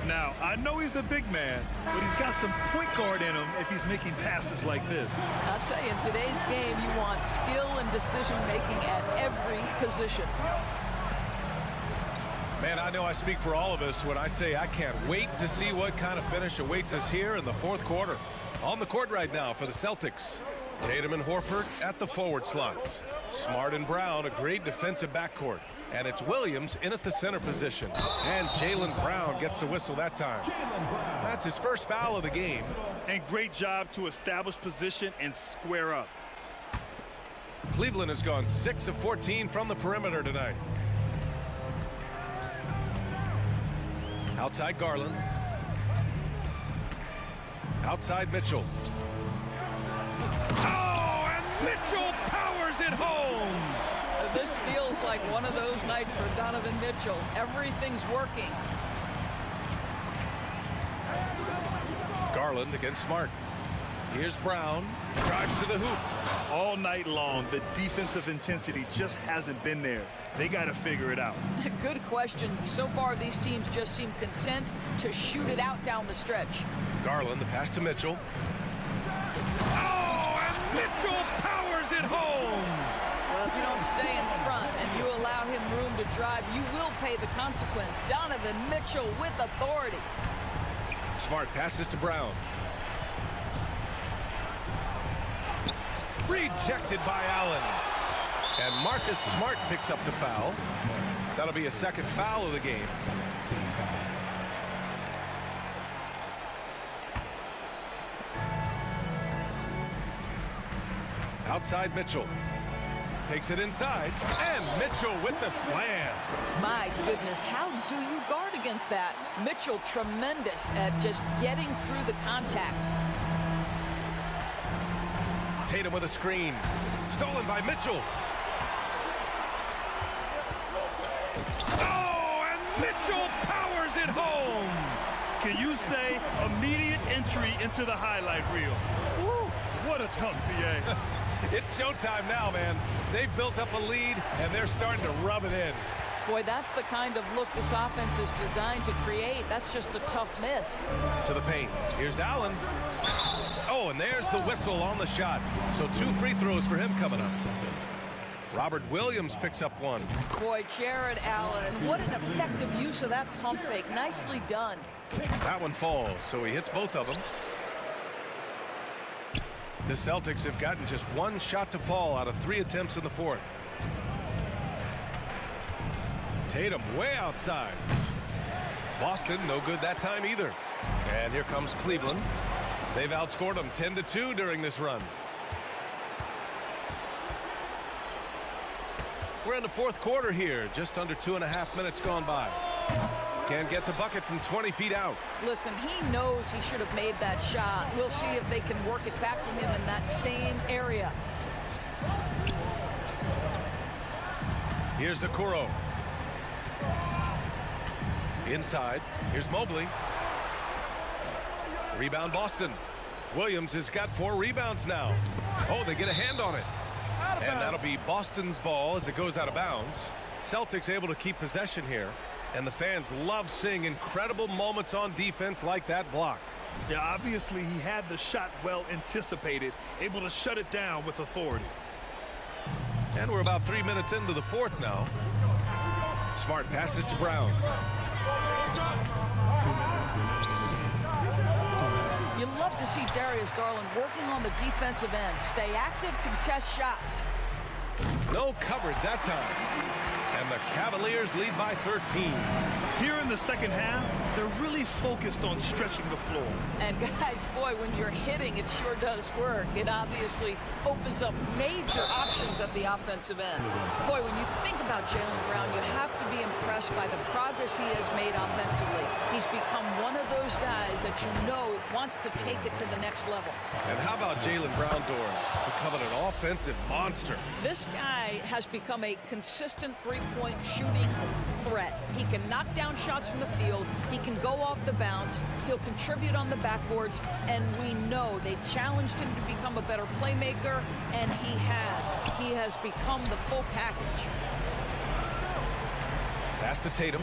Now, I know he's a big man, but he's got some point guard in him if he's making passes like this. I'll tell you, in today's game, you want skill and decision-making at every position. Man, I know I speak for all of us when I say I can't wait to see what kind of finish awaits us here in the fourth quarter. On the court right now for the Celtics, Tatum and Horford at the forward slots. Smart and Brown, a great defensive backcourt. And it's Williams in at the center position. And Jaylen Brown gets a whistle that time. That's his first foul of the game. And great job to establish position and square up. Cleveland has gone 6 of 14 from the perimeter tonight. Outside Garland. Outside Mitchell. Oh, and Mitchell powers it home. This feels like one of those nights for Donovan Mitchell. Everything's working. Garland against Smart. Here's Brown. Drives to the hoop. All night long, the defensive intensity just hasn't been there. They got to figure it out. Good question. So far, these teams just seem content to shoot it out down the stretch. Garland, the pass to Mitchell. Oh, and Mitchell powers it home. Well, if you don't stay in front and you allow him room to drive, you will pay the consequence. Donovan Mitchell with authority. Smart passes to Brown. Rejected by Allen. And Marcus Smart picks up the foul. That'll be a second foul of the game. Outside Mitchell. Takes it inside, and Mitchell with the slam. My goodness, how do you guard against that? Mitchell tremendous at just getting through the contact. Tatum with a screen. Stolen by Mitchell. Oh, and Mitchell powers it home. Can you say immediate entry into the highlight reel? Woo, what a tough PA. It's showtime now, man. They've built up a lead, and they're starting to rub it in. Boy, that's the kind of look this offense is designed to create. That's just a tough miss. To the paint. Here's Allen. Oh, and there's the whistle on the shot. So 2 free throws for him coming up. Robert Williams picks up one. Boy, Jared Allen, what an effective use of that pump fake. Nicely done. That one falls, so he hits both of them. The Celtics have gotten just 1 shot to fall out of 3 attempts in the fourth. Tatum way outside. Boston no good that time either. And here comes Cleveland. They've outscored them 10-2 during this run. We're in the fourth quarter here. Just under 2.5 minutes gone by. Can't get the bucket from 20 feet out. Listen, he knows he should have made that shot. We'll see if they can work it back to him in that same area. Here's Okoro. Inside. Here's Mobley. Rebound Boston. Williams has got 4 rebounds now. Oh, they get a hand on it. And that'll be Boston's ball as it goes out of bounds. Celtics able to keep possession here. And the fans love seeing incredible moments on defense like that block. Yeah, obviously he had the shot well anticipated, able to shut it down with authority. And we're about 3 minutes into the fourth now. Smart passes to Brown. You love to see Darius Garland working on the defensive end. Stay active, contest shots. No coverage that time. And the Cavaliers lead by 13. Here in the second half, they're really focused on stretching the floor. And guys, boy, when you're hitting, it sure does work. It obviously opens up major options at the offensive end. Boy, when you think about Jaylen Brown, you have to be impressed by the progress he has made offensively. He's become one of those guys that you know wants to take it to the next level. And how about Jaylen Brown doors becoming an offensive monster? This guy has become a consistent three-point shooting threat. He can knock down shots from the field. He can go off the bounce. He'll contribute on the backboards. And we know they challenged him to become a better playmaker, and he has. He has become the full package. Pass to Tatum.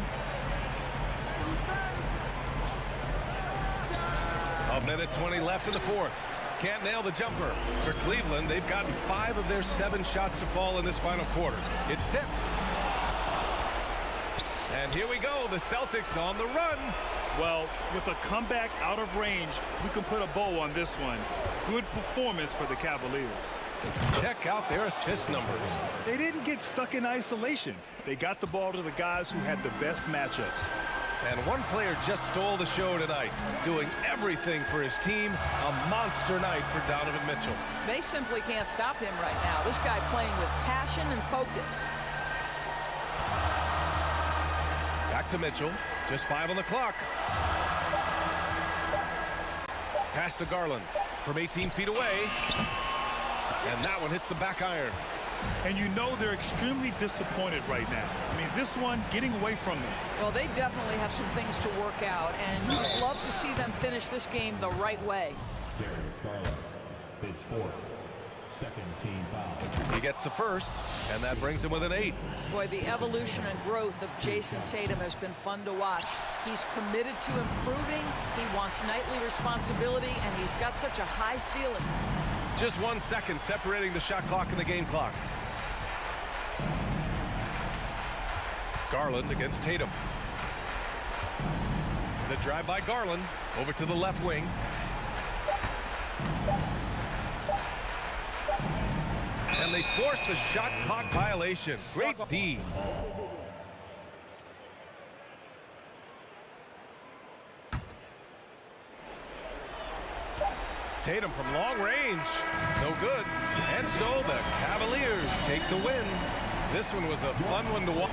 A minute 20 left in the fourth. Can't nail the jumper. For Cleveland, they've gotten 5 of their 7 shots to fall in this final quarter. It's tipped. And here we go, the Celtics on the run. Well, with a comeback out of range, we can put a bow on this one. Good performance for the Cavaliers. Check out their assist numbers. They didn't get stuck in isolation. They got the ball to the guys who had the best matchups. And one player just stole the show tonight, doing everything for his team. A monster night for Donovan Mitchell. They simply can't stop him right now. This guy playing with passion and focus. Back to Mitchell. Just 5 on the clock. Pass to Garland from 18 feet away. And that one hits the back iron. And you know they're extremely disappointed right now. I mean, this one getting away from them. Well, they definitely have some things to work out, and you'd love to see them finish this game the right way. Darius Garland, his 4th, second team foul. He gets the first, and that brings him with an 8. Boy, the evolution and growth of Jason Tatum has been fun to watch. He's committed to improving. He wants nightly responsibility, and he's got such a high ceiling. Just 1 second separating the shot clock and the game clock. Garland against Tatum. The drive by Garland over to the left wing. And they force the shot clock violation. Great D. Tatum from long range. No good. And so the Cavaliers take the win. This one was a fun one to watch.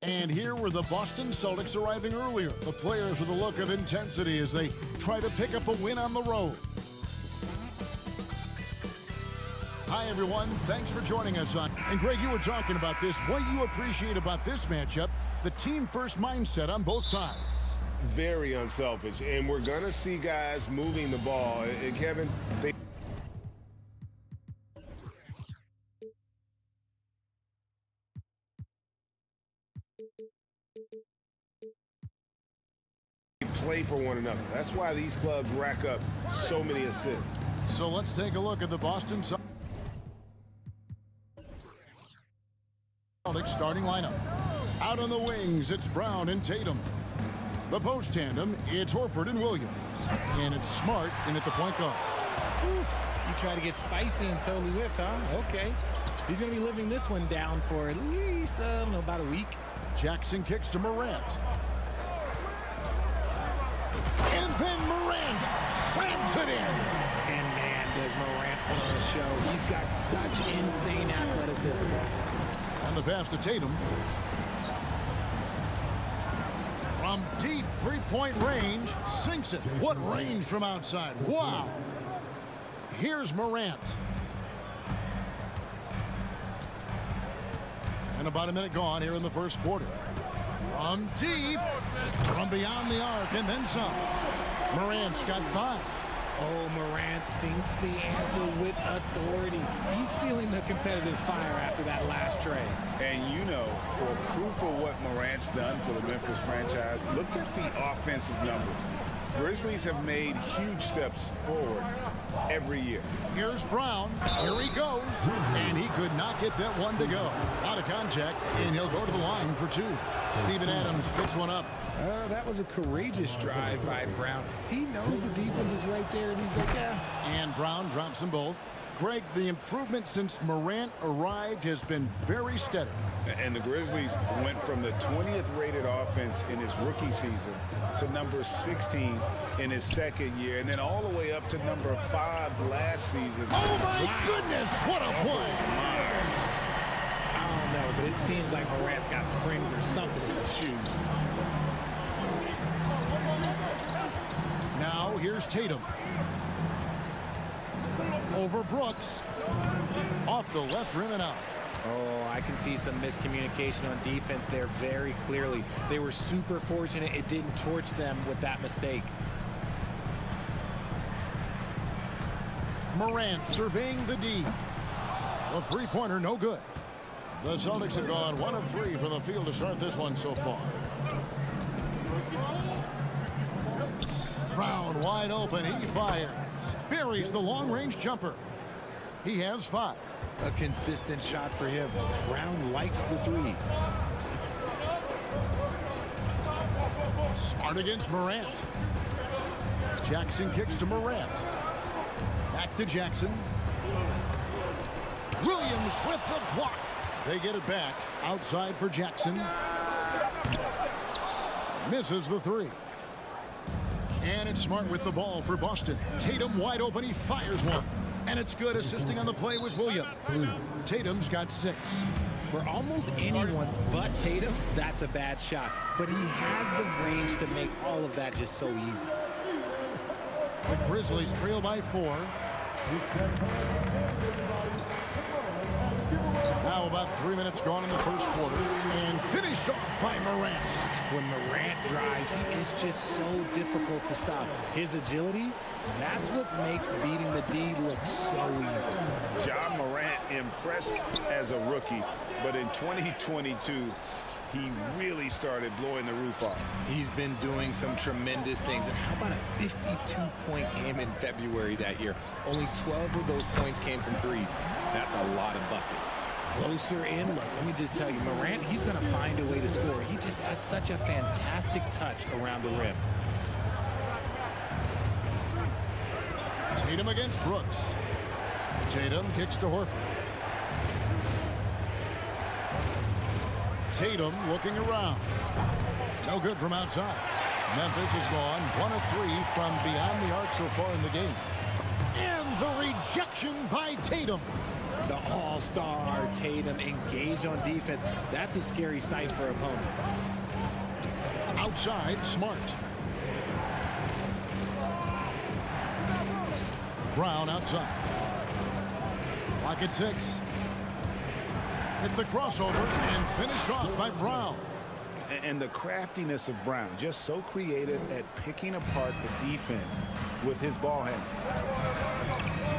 And here were the Boston Celtics arriving earlier. The players with a look of intensity as they try to pick up a win on the road. Hi, everyone. Thanks for joining us on. And Greg, you were talking about this. What you appreciate about this matchup, the team-first mindset on both sides. Very unselfish. And we're going to see guys moving the ball. And Kevin, they play for one another. That's why these clubs rack up so many assists. So let's take a look at the Boston Celtics starting lineup. Out on the wings, it's Brown and Tatum. The post tandem, it's Horford and Williams. And it's Smart in at the point guard. You try to get spicy and totally whipped, huh? Okay. He's going to be living this one down for at least, about a week. Jackson kicks to Morant. And then Morant slams it in. And man, does Morant put on a show. He's got such insane athleticism. And the pass to Tatum. From deep three-point range, sinks it. What range from outside. Wow. Here's Morant. And about a minute gone here in the first quarter. From deep, from beyond the arc, and then some. Morant's got 5. Oh, Morant sinks the answer with authority. He's feeling the competitive fire after that last tray. And you know, for proof of what Morant's done for the Memphis franchise, look at the offensive numbers. Grizzlies have made huge steps forward every year. Here's Brown. Here he goes. And he could not get that one to go. Out of contact, and he'll go to the line for two. Steven Adams picks one up. That was a courageous drive by Brown. He knows the defense is right there, and he's like, yeah. And Brown drops them both. Greg, the improvement since Morant arrived has been very steady. And the Grizzlies went from the 20th rated offense in his rookie season to number 16 in his second year, and then all the way up to number 5 last season. Oh, my goodness! What a play! I don't know, but it seems like Morant's got springs or something in his shoes. Now, here's Tatum. Over Brooks. Off the left rim and out. Oh, I can see some miscommunication on defense there very clearly. They were super fortunate it didn't torch them with that mistake. Morant surveying the D. The three-pointer, no good. The Celtics have gone 1 of 3 from the field to start this one so far. Brown wide open. He fires. Buries the long-range jumper. He has 5. A consistent shot for him. Brown likes the three. Smart against Morant. Jackson kicks to Morant. Back to Jackson. Williams with the block. They get it back. Outside for Jackson. Misses the three. And it's Smart with the ball for Boston. Tatum wide open. He fires one. And it's good. Assisting on the play was Williams. Tatum's got 6. For almost anyone but Tatum, that's a bad shot. But he has the range to make all of that just so easy. The Grizzlies trail by 4. Now about 3 minutes gone in the first quarter. And finished off by Morant. When Morant drives, he is just so difficult to stop. His agility, that's what makes beating the D look so easy. Ja Morant impressed as a rookie, but in 2022, he really started blowing the roof off. He's been doing some tremendous things. And how about a 52-point game in February that year? Only 12 of those points came from threes. That's a lot of buckets. Closer in, look, let me just tell you, Morant, he's going to find a way to score. He just has such a fantastic touch around the rim. Tatum against Brooks. Tatum kicks to Horford. Tatum looking around. No good from outside. Memphis has gone 1 of 3 from beyond the arc so far in the game. And the rejection by Tatum. The all-star Tatum engaged on defense. That's a scary sight for opponents. Outside, Smart. Brown outside. Clock at 6. Hit the crossover and finished off by Brown. And the craftiness of Brown, just so creative at picking apart the defense with his ball handling.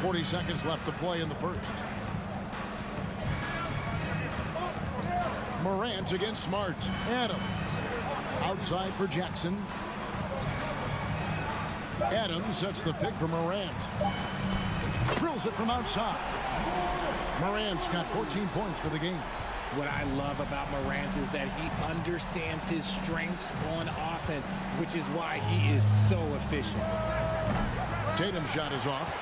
40 seconds left to play in the first. Morant against Smart. Adams. Outside for Jackson. Adams sets the pick for Morant. Drills it from outside. Morant's got 14 points for the game. What I love about Morant is that he understands his strengths on offense, which is why he is so efficient. Tatum's shot is off.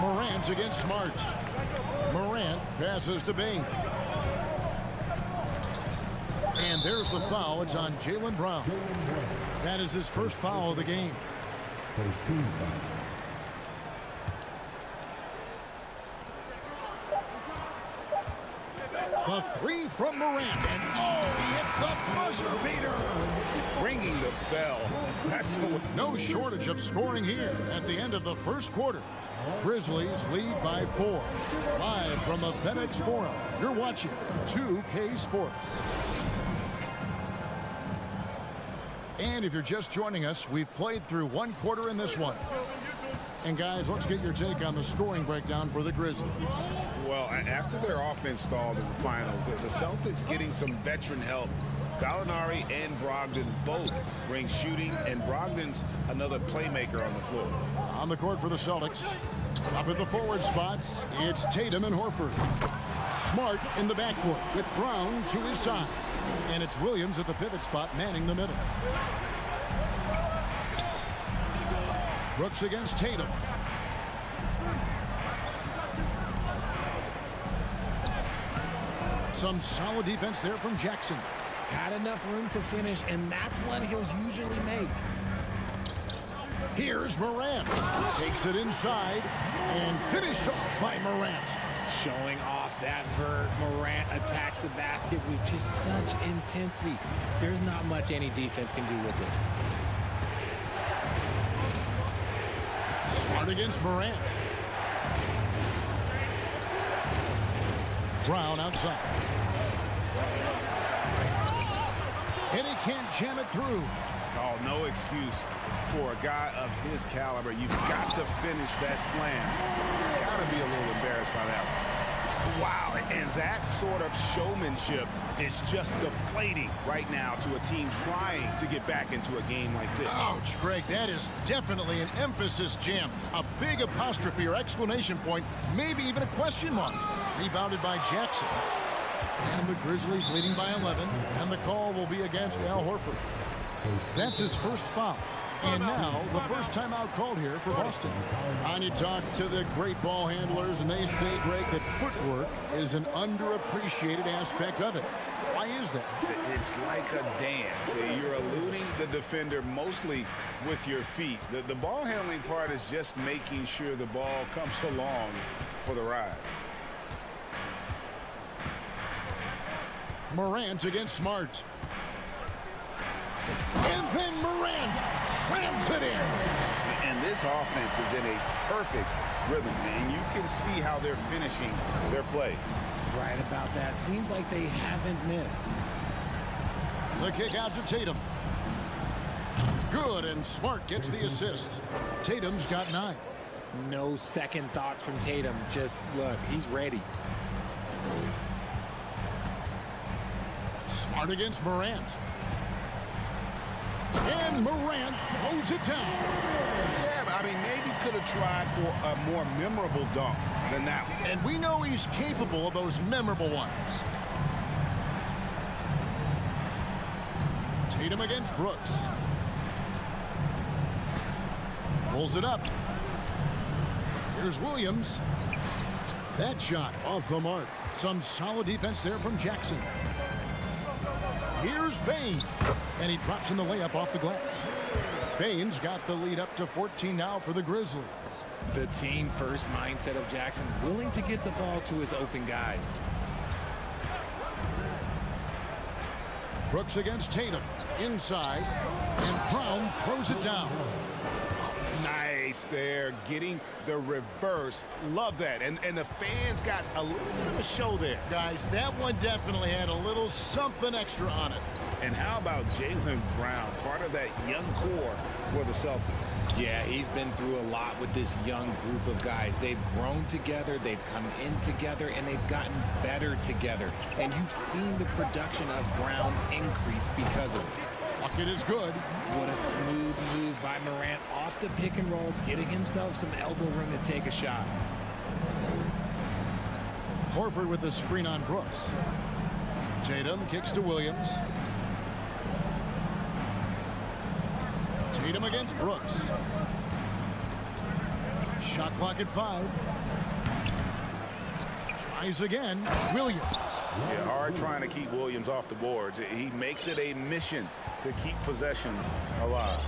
Morant against Smart. Morant passes to Bain. And there's the foul. It's on Jaylen Brown. That is his first foul of the game. First team foul. The three from Morant. And oh, he hits the buzzer beater. Ringing the bell. That's no shortage of scoring here at the end of the first quarter. Grizzlies lead by 4. Live from the FedEx Forum, you're watching 2K Sports. And if you're just joining us, we've played through one quarter in this one. And guys, let's get your take on the scoring breakdown for the Grizzlies. Well, after their offense stalled in the finals, the Celtics getting some veteran help. Gallinari and Brogdon both bring shooting, and Brogdon's another playmaker on the floor. On the court for the Celtics, up at the forward spots, it's Tatum and Horford. Smart in the backcourt with Brown to his side. And it's Williams at the pivot spot manning the middle. Brooks against Tatum. Some solid defense there from Jackson. Had enough room to finish, and that's one he'll usually make. Here's Morant. Takes it inside and finished off by Morant. Showing off that vert. Morant attacks the basket with just such intensity. There's not much any defense can do with it. Smart against Morant. Brown outside. And he can't jam it through. Oh, no excuse for a guy of his caliber. You've got to finish that slam. Got to be a little embarrassed by that one. Wow, and that sort of showmanship is just deflating right now to a team trying to get back into a game like this. Ouch, Greg, that is definitely an emphasis jam. A big apostrophe or exclamation point, maybe even a question mark. Rebounded by Jackson. And the Grizzlies leading by 11, and the call will be against Al Horford. That's his first foul. And now, the first timeout called here for Boston. And you talk to the great ball handlers, and they say, Greg, that footwork is an underappreciated aspect of it. Why is that? It's like a dance. You're eluding the defender mostly with your feet. The ball handling part is just making sure the ball comes along for the ride. Morant against Smart. And then Morant slams it in. And this offense is in a perfect rhythm, and you can see how they're finishing their plays. Right about that. Seems like they haven't missed. The kick out to Tatum. Good, and Smart gets the assist. Tatum's got 9. No second thoughts from Tatum. Just look, he's ready. Smart against Morant. And Morant throws it down. Yeah, but I mean, maybe could have tried for a more memorable dunk than that one. And we know he's capable of those memorable ones. Tatum against Brooks. Pulls it up. Here's Williams. That shot off the mark. Some solid defense there from Jackson. Here's Bain. And he drops in the layup off the glass. Bain's got the lead up to 14 now for the Grizzlies. The team first mindset of Jackson, willing to get the ball to his open guys. Brooks against Tatum. Inside. And Brown throws it down. Nice there, getting the reverse. Love that. And the fans got a little bit of a show there. Guys, that one definitely had a little something extra on it. And how about Jaylen Brown, part of that young core for the Celtics? Yeah, he's been through a lot with this young group of guys. They've grown together, they've come in together, and they've gotten better together. And you've seen the production of Brown increase because of it. Bucket is good. What a smooth move by Morant off the pick and roll, getting himself some elbow room to take a shot. Horford with the screen on Brooks. Tatum kicks to Williams. Tatum against Brooks. Shot clock at 5. Tries again. Williams. Yeah, hard trying to keep Williams off the boards. He makes it a mission to keep possessions alive.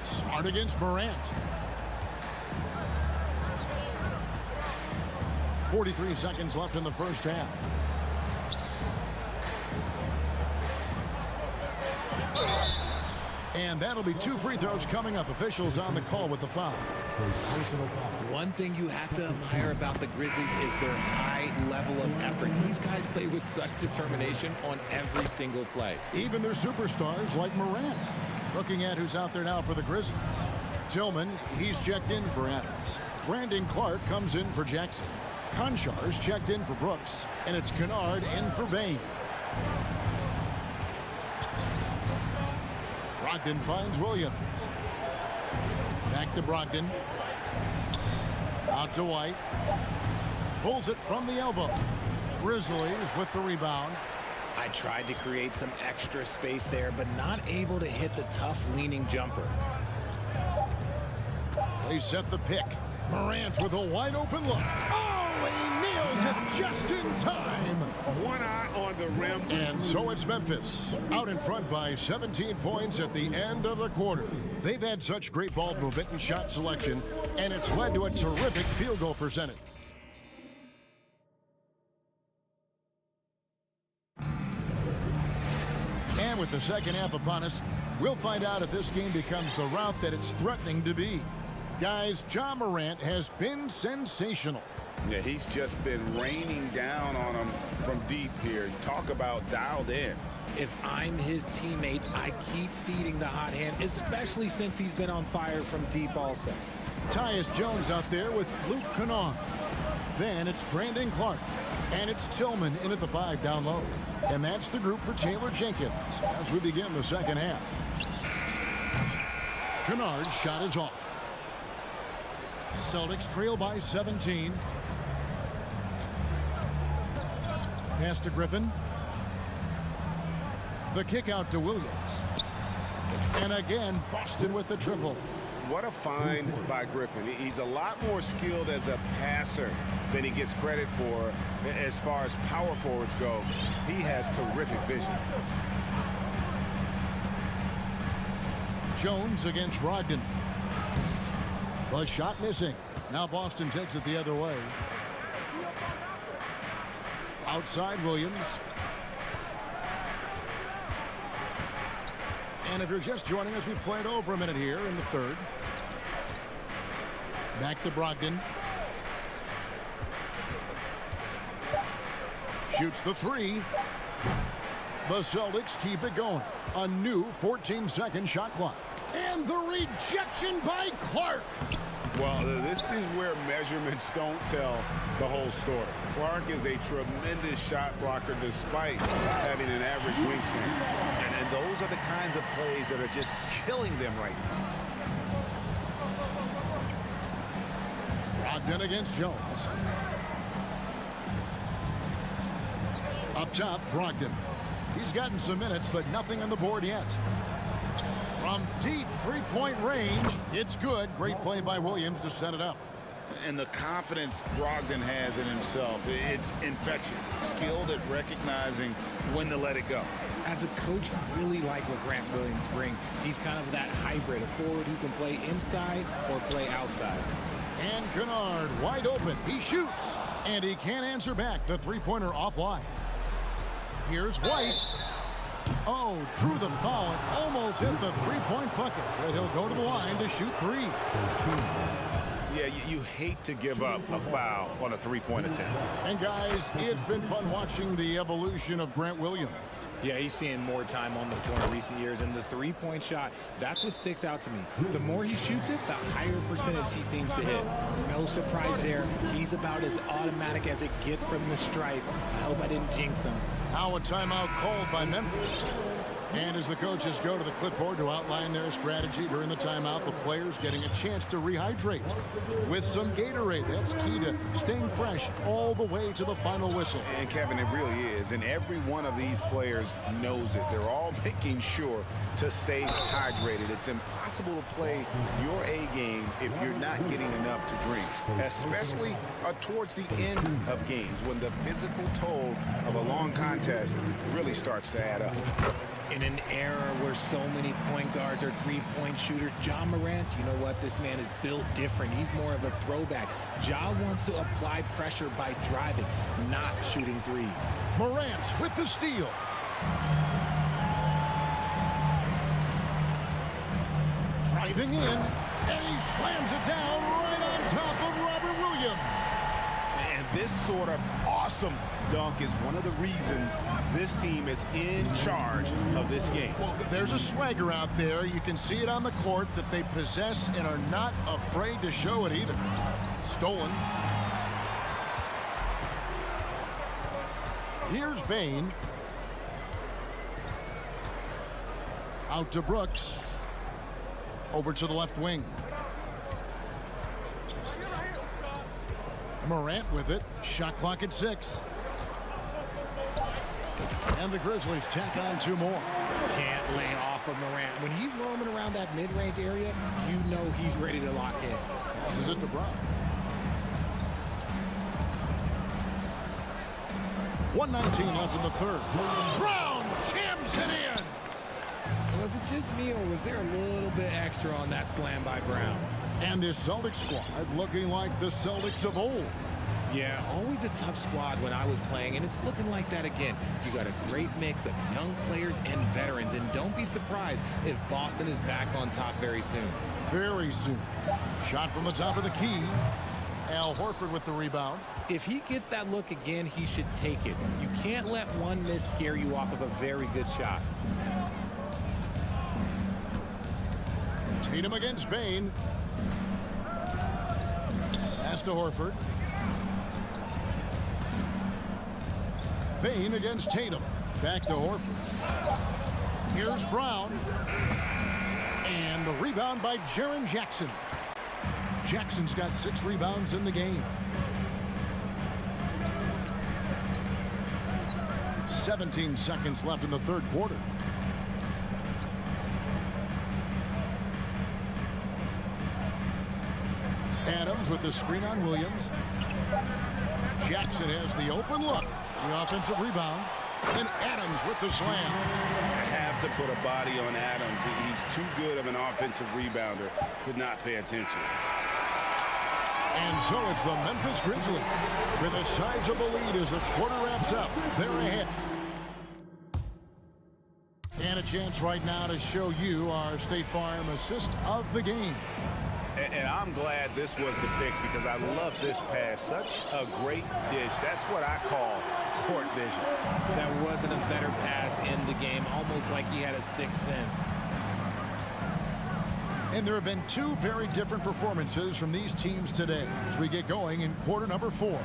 Smart against Morant. 43 seconds left in the first half. And that'll be 2 free throws coming up. Officials on the call with the foul. One thing you have to admire about the Grizzlies is their high level of effort. These guys play with such determination on every single play. Even their superstars like Morant. Looking at who's out there now for the Grizzlies. Tillman, he's checked in for Adams. Brandon Clark comes in for Jackson. Conchar's checked in for Brooks. And it's Kennard in for Bain. Brogdon finds Williams. Back to Brogdon. Out to White. Pulls it from the elbow. Grizzlies with the rebound. I tried to create some extra space there, but not able to hit the tough leaning jumper. They set the pick. Morant with a wide open look. Oh, he nails it just in time. One eye on the rim. And so it's Memphis, out in front by 17 points at the end of the quarter. They've had such great ball movement and shot selection, and it's led to a terrific field goal percentage. And with the second half upon us, we'll find out if this game becomes the route that it's threatening to be. Guys, Ja Morant has been sensational. Yeah, he's just been raining down on him from deep here. Talk about dialed in. If I'm his teammate, I keep feeding the hot hand, especially since he's been on fire from deep also. Tyus Jones out there with Luke Kennard. Then it's Brandon Clark. And it's Tillman in at the 5 down low. And that's the group for Taylor Jenkins as we begin the second half. Kennard's shot is off. Celtics trail by 17. Pass to Griffin. The kick out to Williams. And again, Boston with the triple. What a find by Griffin. He's a lot more skilled as a passer than he gets credit for as far as power forwards go. He has terrific vision. Jones against Brogdon. The shot missing. Now Boston takes it the other way. Outside Williams. And if you're just joining us, we played over a minute here in the third. Back to Brogdon. Shoots the 3. The Celtics keep it going. A new 14-second shot clock. And the rejection by Clark. Well, this is where measurements don't tell the whole story. Clark is a tremendous shot blocker despite having an average wingspan. And those are the kinds of plays that are just killing them right now. Brogdon against Jones. Up top, Brogdon. He's gotten some minutes, but nothing on the board yet. From deep three-point range, it's good. Great play by Williams to set it up. And the confidence Brogdon has in himself, it's infectious. Skilled at recognizing when to let it go. As a coach, I really like what Grant Williams brings. He's kind of that hybrid, a forward who can play inside or play outside. And Kennard wide open. He shoots. And he can't answer back. The three-pointer offline. Here's White. Oh, drew the foul and almost hit the three-point bucket. But he'll go to the line to shoot 3. Yeah, you hate to give up a foul on a three-point attempt. And guys, it's been fun watching the evolution of Grant Williams. Yeah, he's seeing more time on the floor in recent years, and the three-point shot, that's what sticks out to me. The more he shoots it, the higher percentage he seems to hit. No surprise there. He's about as automatic as it gets from the stripe. I hope I didn't jinx him. Now a timeout called by Memphis. And as the coaches go to the clipboard to outline their strategy during the timeout, the players getting a chance to rehydrate with some Gatorade. That's key to staying fresh all the way to the final whistle. And Kevin, it really is. And every one of these players knows it. They're all making sure to stay hydrated. It's impossible to play your A game if you're not getting enough to drink, especially towards the end of games when the physical toll of a long contest really starts to add up. In an era where so many point guards are three-point shooters, Ja Morant, you know what? This man is built different. He's more of a throwback. Ja wants to apply pressure by driving, not shooting threes. Morant with the steal. Driving in, and he slams it down right on top of Robert Williams. And this sort of awesome dunk is one of the reasons this team is in charge of this game. Well, there's a swagger out there. You can see it on the court that they possess and are not afraid to show it either. Stolen. Here's Bane. Out to Brooks. Over to the left wing. Morant with it. Shot clock at 6. And the Grizzlies tack on 2 more. Can't lay off of Morant. When he's roaming around that mid-range area, you know he's ready to lock in. Passes it to Brown. 1:19 left in the third. Brown jams it in. Was it just me, or was there a little bit extra on that slam by Brown? And this Celtics squad looking like the Celtics of old. Yeah, always a tough squad when I was playing, and it's looking like that again. You got a great mix of young players and veterans, and don't be surprised if Boston is back on top very soon. Very soon. Shot from the top of the key. Al Horford with the rebound. If he gets that look again, he should take it. You can't let one miss scare you off of a very good shot. Tatum against Bane. Pass to Horford. Bane against Tatum. Back to Horford. Here's Brown. And the rebound by Jaren Jackson. Jackson's got 6 rebounds in the game. 17 seconds left in the third quarter. Adams with the screen on Williams. Jackson has the open look. The offensive rebound. And Adams with the slam. I have to put a body on Adams. He's too good of an offensive rebounder to not pay attention. And so it's the Memphis Grizzlies with a sizable lead as the quarter wraps up. They're ahead. And a chance right now to show you our State Farm assist of the game. And I'm glad this was the pick because I love this pass. Such a great dish. That's what I call court vision. That wasn't a better pass in the game, almost like he had a sixth sense. And there have been 2 very different performances from these teams today as we get going in quarter number 4.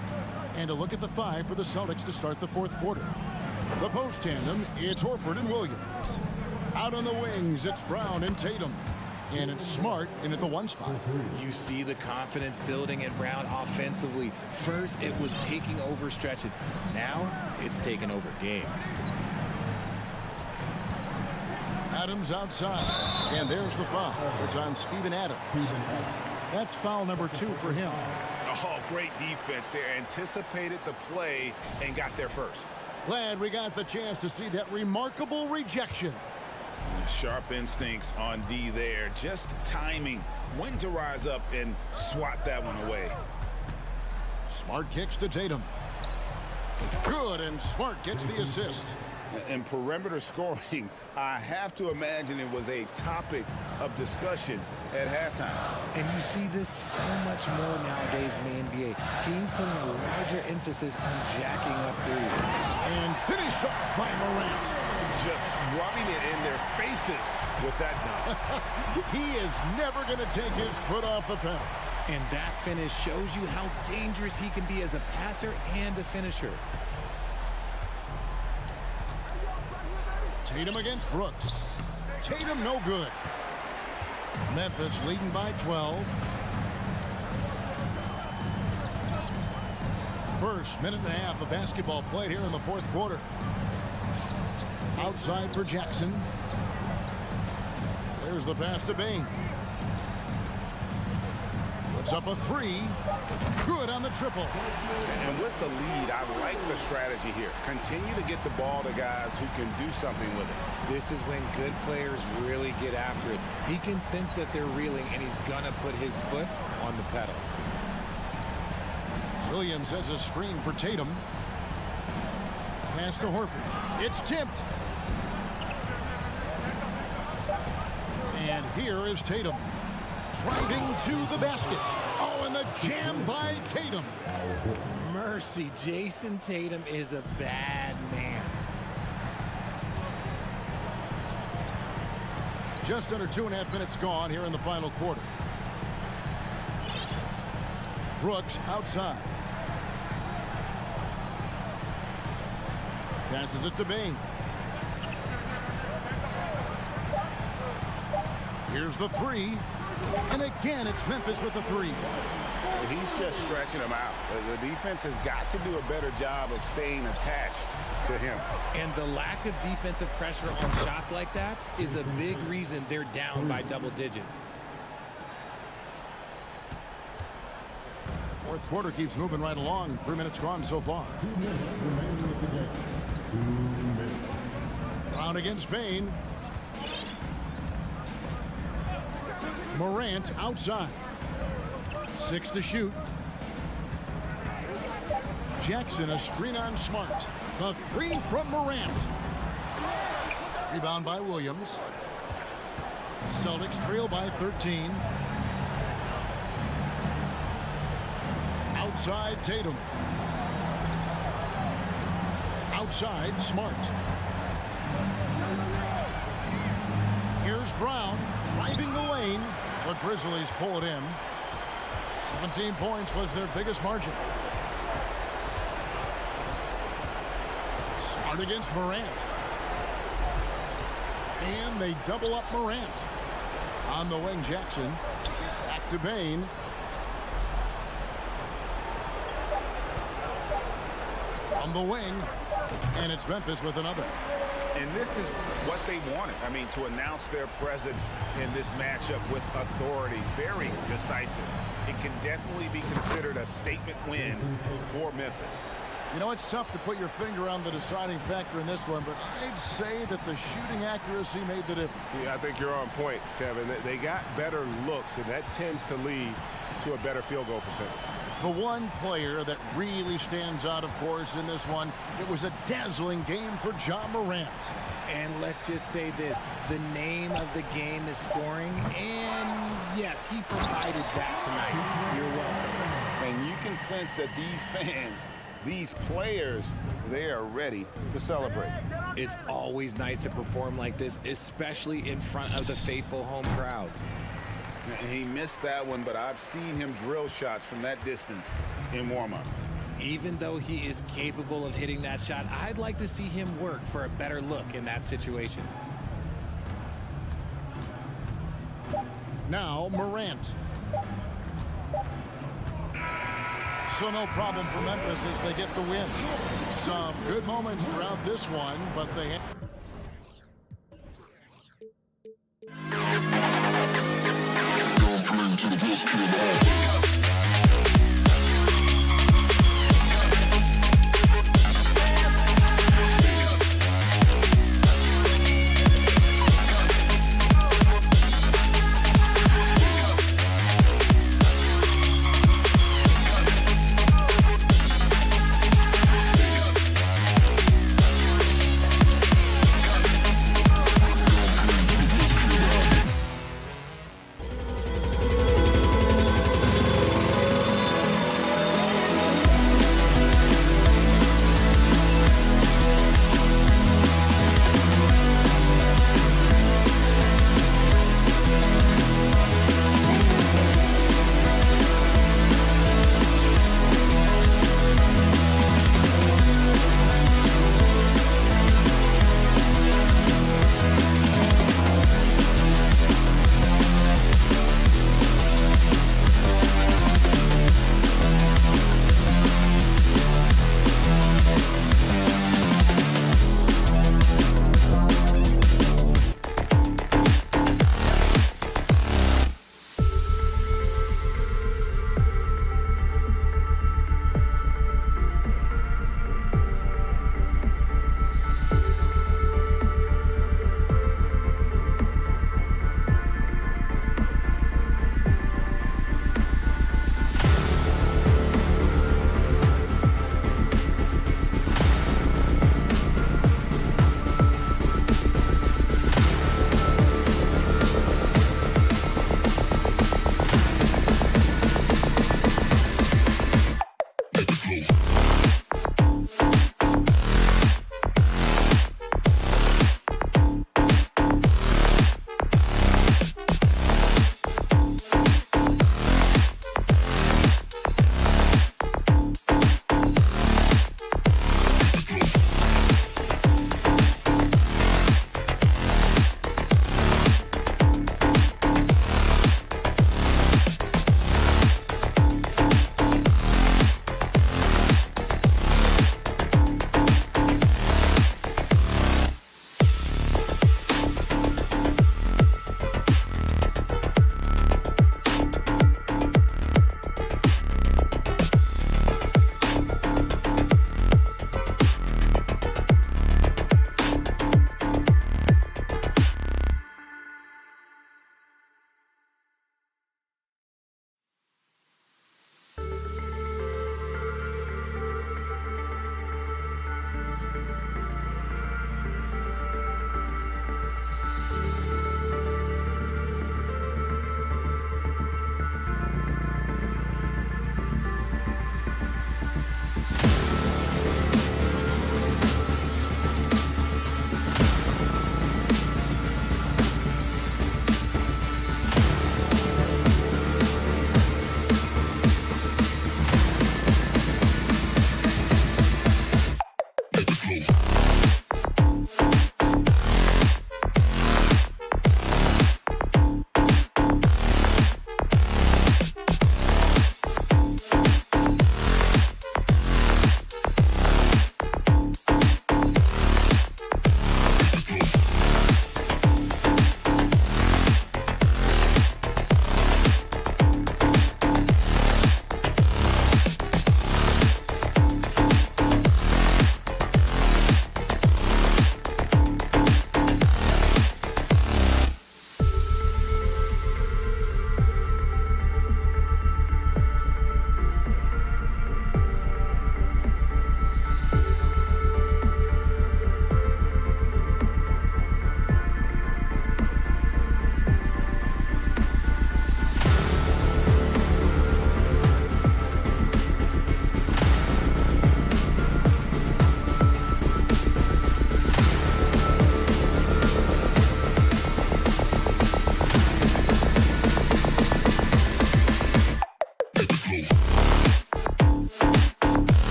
And a look at the 5 for the Celtics to start the 4th quarter. The post tandem, it's Horford and Williams. Out on the wings, it's Brown and Tatum. And it's Smart in at the 1 spot. You see the confidence building in Brown offensively. First, it was taking over stretches. Now, it's taking over games. Adams outside. And there's the foul. It's on Steven Adams. That's foul number 2 for him. Oh, great defense. They anticipated the play and got there first. Glad we got the chance to see that remarkable rejection. Sharp instincts on D there. Just timing. When to rise up and swat that one away. Smart kicks to Tatum. Good, and Smart gets the assist. And perimeter scoring, I have to imagine it was a topic of discussion at halftime. And you see this so much more nowadays in the NBA. Teams putting a larger emphasis on jacking up threes. And finished off by Morant. Just rubbing it in their faces with that dunk. He is never going to take his foot off the pedal. And that finish shows you how dangerous he can be as a passer and a finisher. Tatum against Brooks. Tatum no good. Memphis leading by 12. First minute and a half of basketball played here in the 4th quarter. Outside for Jackson. There's the pass to Bane. Puts up a 3. Good on the triple. And with the lead, I like the strategy here. Continue to get the ball to guys who can do something with it. This is when good players really get after it. He can sense that they're reeling, and he's going to put his foot on the pedal. Williams has a screen for Tatum. Pass to Horford. It's tipped. And Here is Tatum. Driving to the basket. Oh, and the jam by Tatum. Mercy, Jason Tatum is a bad man. Just under 2.5 minutes gone here in the final quarter. Brooks outside. Passes it to Bain. Here's the three. And again, it's Memphis with the three. He's just stretching them out. The defense has got to do a better job of staying attached to him. And the lack of defensive pressure on shots like that is a big reason they're down by double digits. Fourth quarter keeps moving right along. 3 minutes gone so far. Brown against Bain. Morant outside. 6 to shoot. Jackson a screen on Smart. The three from Morant. Rebound by Williams. Celtics trail by 13. Outside Tatum. Outside Smart. Here's Brown driving the lane. The Grizzlies pull it in. 17 points was their biggest margin. Smart against Morant. And they double up Morant. On the wing, Jackson. Back to Bain. On the wing. And it's Memphis with another. And this is what they wanted. I mean, to announce their presence in this matchup with authority. Very decisive. It can definitely be considered a statement win for Memphis. You know, it's tough to put your finger on the deciding factor in this one, but I'd say that the shooting accuracy made the difference. Yeah, I think you're on point, Kevin. They got better looks, and that tends to lead to a better field goal percentage. The one player that really stands out, of course, in this one, it was a dazzling game for Ja Morant. And let's just say this, the name of the game is scoring, and yes, he provided that tonight. You're welcome. And you can sense that these fans, these players, they are ready to celebrate. It's always nice to perform like this, especially in front of the faithful home crowd. And he missed that one, but I've seen him drill shots from that distance in warm-up. Even though he is capable of hitting that shot, I'd like to see him work for a better look in that situation. Now Morant. So no problem for Memphis as they get the win. Some good moments throughout this one, but they... to the best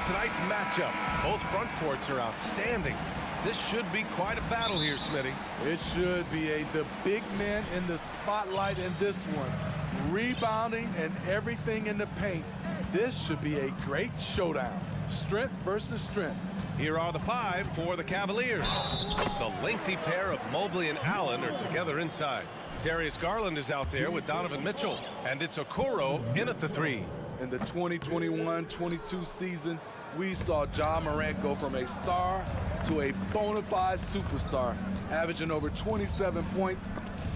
tonight's matchup. Both front courts are outstanding. This should be quite a battle here, Smitty. It should be the big men in the spotlight in this one. Rebounding and everything in the paint. This should be a great showdown. Strength versus strength. Here are the five for the Cavaliers. The lengthy pair of Mobley and Allen are together inside. Darius Garland is out there with Donovan Mitchell. And it's Okoro in at the three. In the 2021-22 season, we saw Ja Morant go from a star to a bona fide superstar, averaging over 27 points,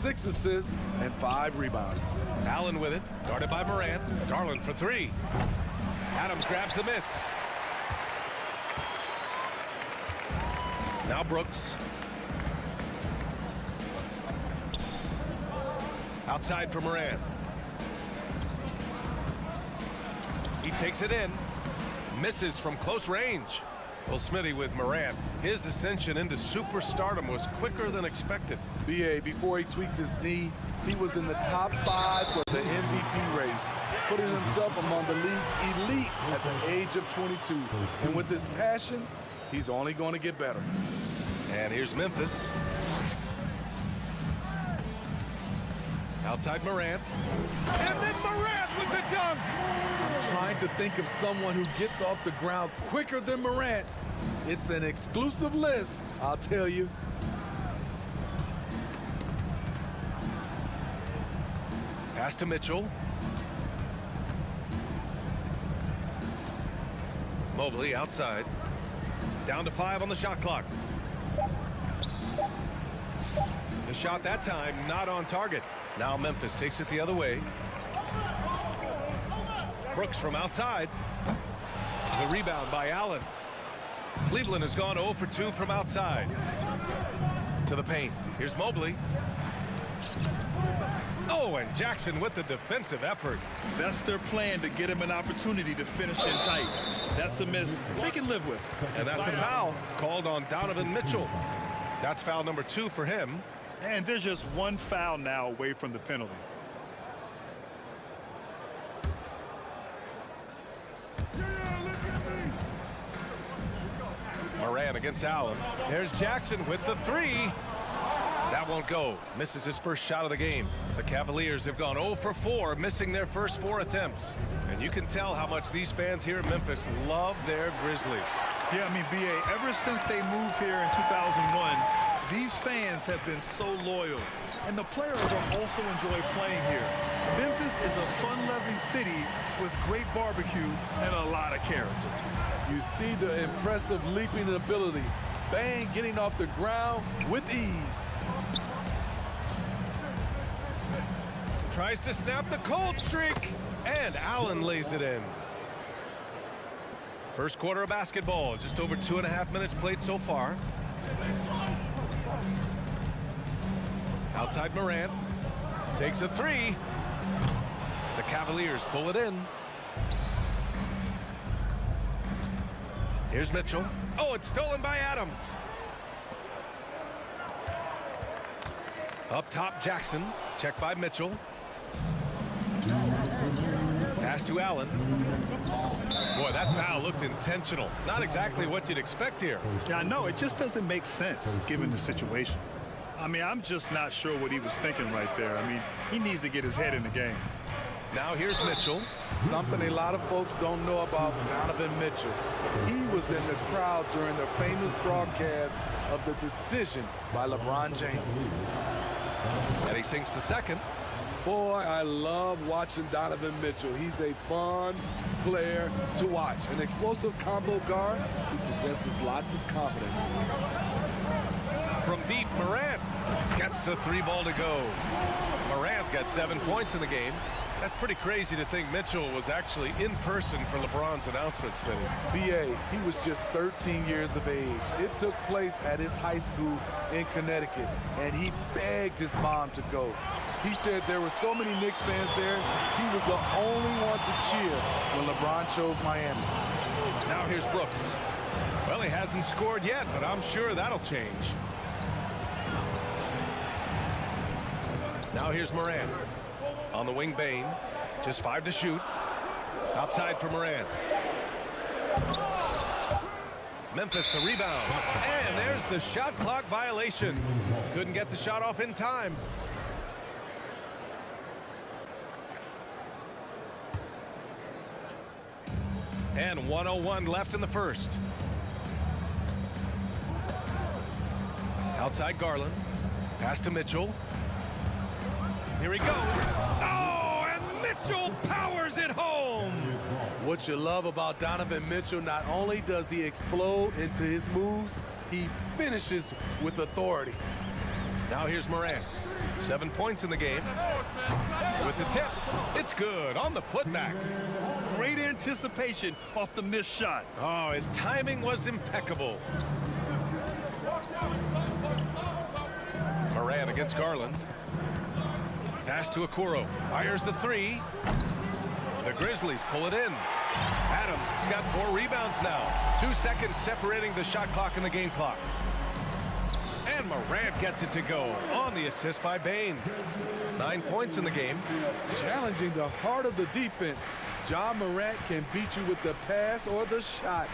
6 assists, and 5 rebounds. Allen with it, guarded by Morant. Garland for three. Adams grabs the miss. Now Brooks. Outside for Morant. He takes it in. Misses from close range. Well, Smitty, with Morant, his ascension into superstardom was quicker than expected. BA, before he tweaks his knee, he was in the top 5 for the MVP race, putting himself among the league's elite at the age of 22. And with his passion, he's only going to get better. And here's Memphis. Outside Morant. And then Morant with the dunk. I'm trying to think of someone who gets off the ground quicker than Morant. It's an exclusive list, I'll tell you. Pass to Mitchell. Mobley outside. Down to 5 on the shot clock. The shot that time not on target. Now Memphis takes it the other way. Brooks from outside. The rebound by Allen. Cleveland has gone 0 for 2 from outside. To the paint. Here's Mobley. Oh, and Jackson with the defensive effort. That's their plan, to get him an opportunity to finish in tight. That's a miss they can live with. And that's a foul called on Donovan Mitchell. That's foul number 2 for him. And there's just one foul now away from the penalty. Morant against Allen. There's Jackson with the three. That won't go. Misses his first shot of the game. The Cavaliers have gone 0 for 4, missing their first 4 attempts. And you can tell how much these fans here in Memphis love their Grizzlies. Yeah, I mean, BA, ever since they moved here in 2001, these fans have been so loyal. And the players are also enjoy playing here. Memphis is a fun-loving city with great barbecue and a lot of character. You see the impressive leaping ability. Bang, getting off the ground with ease. Tries to snap the cold streak, and Allen lays it in. First quarter of basketball, just over 2.5 minutes played so far. Outside Morant, takes a three. The Cavaliers pull it in. Here's Mitchell. Oh, it's stolen by Adams. Up top, Jackson. Checked by Mitchell. Pass to Allen. Boy, that foul looked intentional. Not exactly what you'd expect here. Yeah, I know. It just doesn't make sense given the situation. I mean, I'm just not sure what he was thinking right there. I mean, he needs to get his head in the game. Now here's Mitchell. Something a lot of folks don't know about Donovan Mitchell. He was in the crowd during the famous broadcast of the decision by LeBron James. And he sinks the second. Boy, I love watching Donovan Mitchell. He's a fun player to watch. An explosive combo guard who possesses lots of confidence. From deep, Morant gets the 3 ball to go. Morant's got 7 points in the game. That's pretty crazy to think Mitchell was actually in person for LeBron's announcement, Smitty. BA, he was just 13 years of age. It took place at his high school in Connecticut, and he begged his mom to go. He said there were so many Knicks fans there, he was the only one to cheer when LeBron chose Miami. Now here's Brooks. Well, he hasn't scored yet, but I'm sure that'll change. Now here's Morant. On the wing, Bane. Just 5 to shoot. Outside for Morant. Memphis the rebound. And there's the shot clock violation. Couldn't get the shot off in time. And 1:01 left in the first. Outside Garland. Pass to Mitchell. Here he goes. Oh, and Mitchell powers it home. What you love about Donovan Mitchell, not only does he explode into his moves, he finishes with authority. Now here's Morant. 7 points in the game. With the tip, it's good on the putback. Great anticipation off the missed shot. Oh, his timing was impeccable. Morant against Garland. Pass to Okoro. Fires the three. The Grizzlies pull it in. Adams has got 4 rebounds now. 2 seconds separating the shot clock and the game clock. And Morant gets it to go on the assist by Bane. 9 points in the game. Challenging the heart of the defense. John Morant can beat you with the pass or the shot.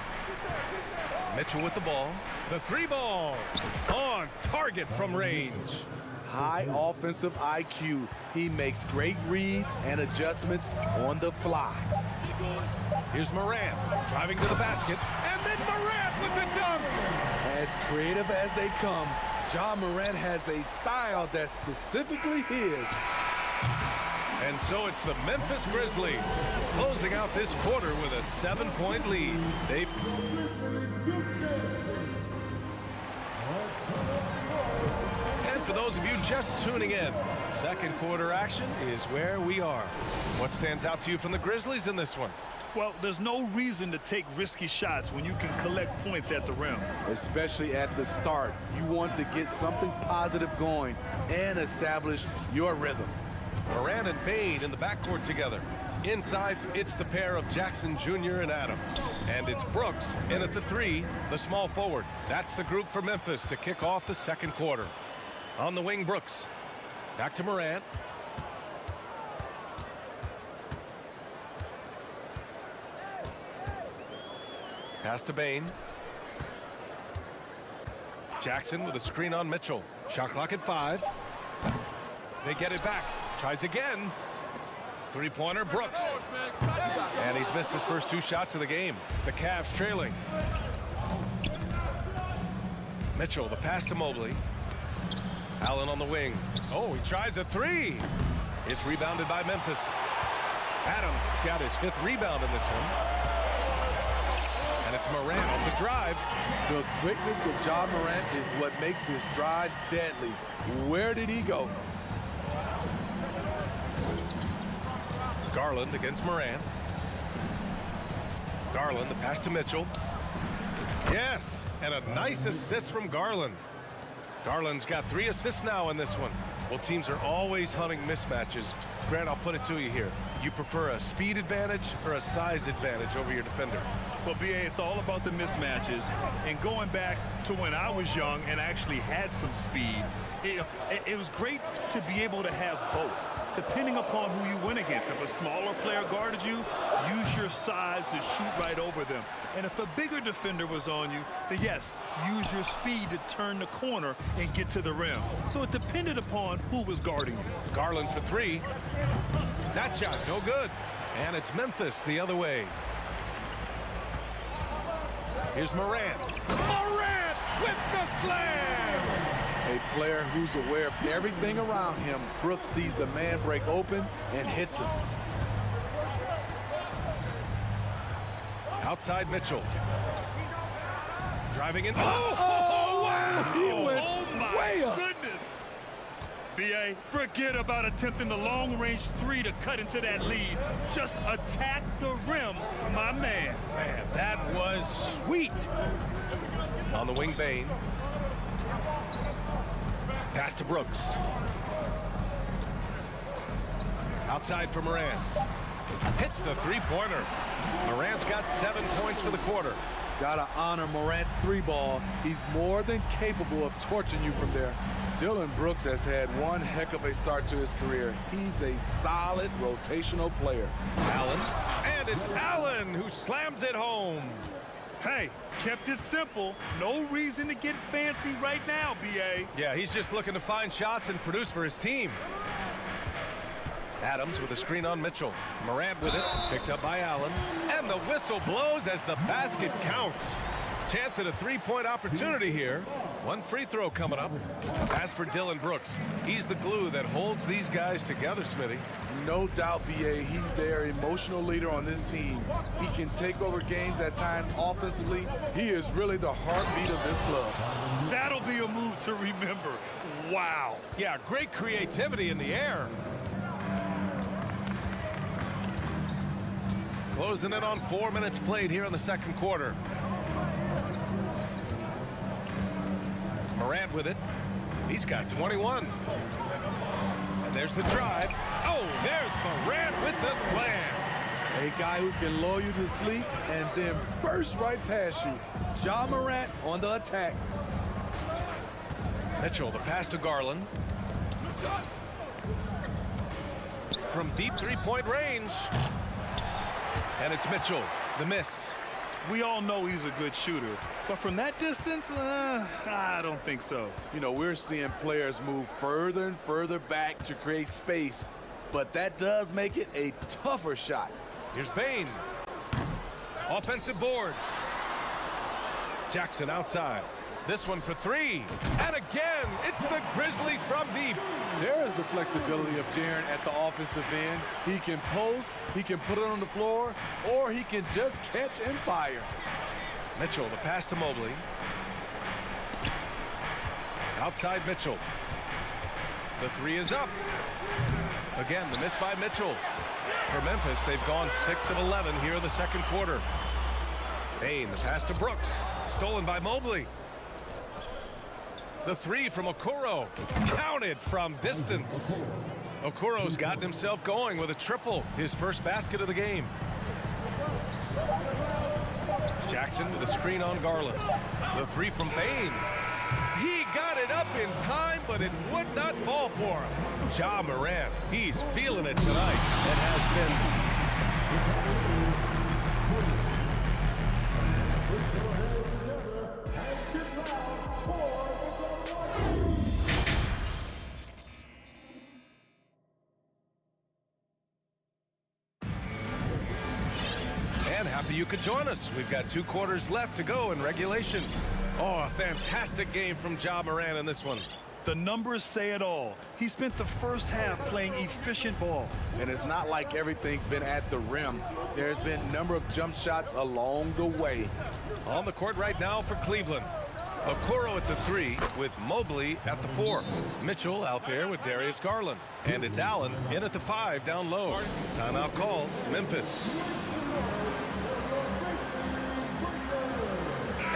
Mitchell with the ball. The 3 ball. On target from range. High offensive IQ. He makes great reads and adjustments on the fly. Here's Morant driving to the basket. And then Morant with the dunk. As creative as they come, John Morant has a style that's specifically his. And so it's the Memphis Grizzlies closing out this quarter with a 7-point lead. And for those of you just tuning in, second quarter action is where we are. What stands out to you from the Grizzlies in this one? Well, there's no reason to take risky shots when you can collect points at the rim. Especially at the start. You want to get something positive going and establish your rhythm. Morant and Bane in the backcourt together. Inside, it's the pair of Jackson Jr. and Adams. And it's Brooks in at the 3, the small forward. That's the group for Memphis to kick off the second quarter. On the wing, Brooks. Back to Morant. Pass to Bane. Jackson with a screen on Mitchell. Shot clock at 5. They get it back. Tries again. 3-pointer, Brooks. And he's missed his first 2 shots of the game. The Cavs trailing. Mitchell, the pass to Mobley. Allen on the wing. Oh, he tries a 3. It's rebounded by Memphis. Adams has got his 5th rebound in this one. And it's Morant on the drive. The quickness of John Morant is what makes his drives deadly. Where did he go? Garland against Morant. Garland, the pass to Mitchell. Yes, and a nice assist from Garland. Garland's got 3 assists now in this one. Well, teams are always hunting mismatches. Grant, I'll put it to you here. You prefer a speed advantage or a size advantage over your defender? Well, BA, it's all about the mismatches. And going back to when I was young and actually had some speed, it was great to be able to have both, depending upon who you went against. If a smaller player guarded you, use your size to shoot right over them. And if a bigger defender was on you, then yes, use your speed to turn the corner and get to the rim. So it depended upon who was guarding you. Garland for 3. That shot, no good. And it's Memphis the other way. Here's Morant. Morant with the slam! A player who's aware of everything around him. Brooks sees the man break open and hits him. Outside Mitchell. Driving in. Oh, wow! He went way up. Goodness. BA, forget about attempting the long-range 3 to cut into that lead. Just attack the rim, my man. Man, that was sweet. On the wing, Bane. Pass to Brooks. Outside for Morant. Hits the 3-pointer. Morant's got 7 points for the quarter. Gotta honor Morant's 3-ball. He's more than capable of torching you from there. Dillon Brooks has had one heck of a start to his career. He's a solid rotational player. Allen. And it's Allen who slams it home. Hey, kept it simple. No reason to get fancy right now, B.A. Yeah, he's just looking to find shots and produce for his team. Adams with a screen on Mitchell. Morant with it, picked up by Allen. And the whistle blows as the basket counts. Chance at a three-point opportunity here. One free throw coming up. As for Dylan Brooks, he's the glue that holds these guys together, Smitty. No doubt, B.A., he's their emotional leader on this team. He can take over games at times offensively. He is really the heartbeat of this club. That'll be a move to remember. Wow. Yeah, great creativity in the air. Closing in on 4 minutes played here in the second quarter. Morant with it. He's got 21. And there's the drive. Oh, there's Morant with the slam. A guy who can lull you to sleep and then burst right past you. Ja Morant on the attack. Mitchell, the pass to Garland. From deep three-point range. And it's Mitchell, the miss. We all know he's a good shooter, but from that distance, I don't think so. You know, we're seeing players move further and further back to create space, but that does make it a tougher shot. Here's Bane. Offensive board. Jackson outside. This one for three. And again, it's the Grizzlies from deep. There is the flexibility of Jaren at the offensive end. He can post, he can put it on the floor, or he can just catch and fire. Mitchell, the pass to Mobley. Outside Mitchell. The three is up. Again, the miss by Mitchell. For Memphis, they've gone 6 of 11 here in the second quarter. Bane, the pass to Brooks. Stolen by Mobley. The three from Okoro. Counted from distance. Okoro's gotten himself going with a triple. His first basket of the game. Jackson with a screen on Garland. The three from Bane. He got it up in time, but it would not fall for him. Ja Morant, he's feeling it tonight and has And happy you could join us. We've got 2 quarters left to go in regulation. Oh, a fantastic game from Ja Morant in this one. The numbers say it all. He spent the first half playing efficient ball. And it's not like everything's been at the rim. There's been a number of jump shots along the way. On the court right now for Cleveland. Okoro at the 3 with Mobley at the 4. Mitchell out there with Darius Garland. And it's Allen in at the 5 down low. Timeout call, Memphis.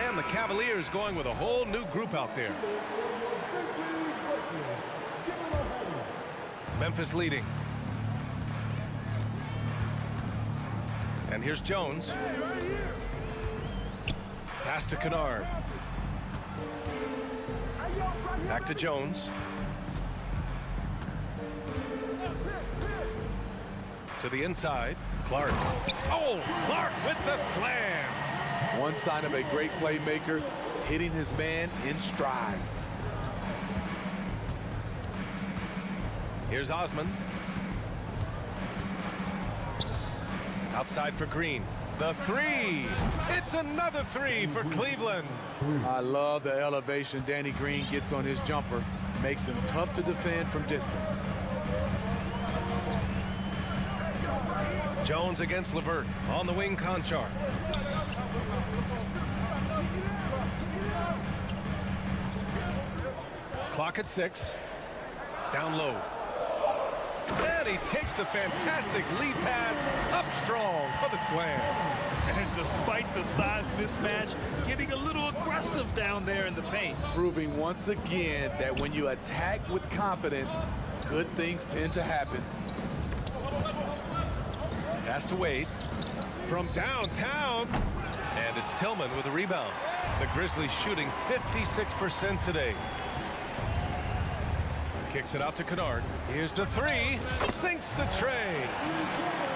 And the Cavaliers going with a whole new group out there. Memphis leading. And here's Jones. Pass to Kennard. Back to Jones. To the inside. Clark. Oh, Clark with the slam. One sign of a great playmaker, hitting his man in stride. Here's Osman. Outside for Green. The 3. It's another 3 for Cleveland. I love the elevation Danny Green gets on his jumper. Makes him tough to defend from distance. Jones against LeVert. On the wing, Conchar. Clock at 6. Down low. And he takes the fantastic lead pass up strong for the slam. And despite the size mismatch, getting a little aggressive down there in the paint. Proving once again that when you attack with confidence, good things tend to happen. Pass to Wade from downtown. And it's Tillman with a rebound. The Grizzlies shooting 56% today. Kicks it out to Kennard. Here's the 3. Sinks the tray.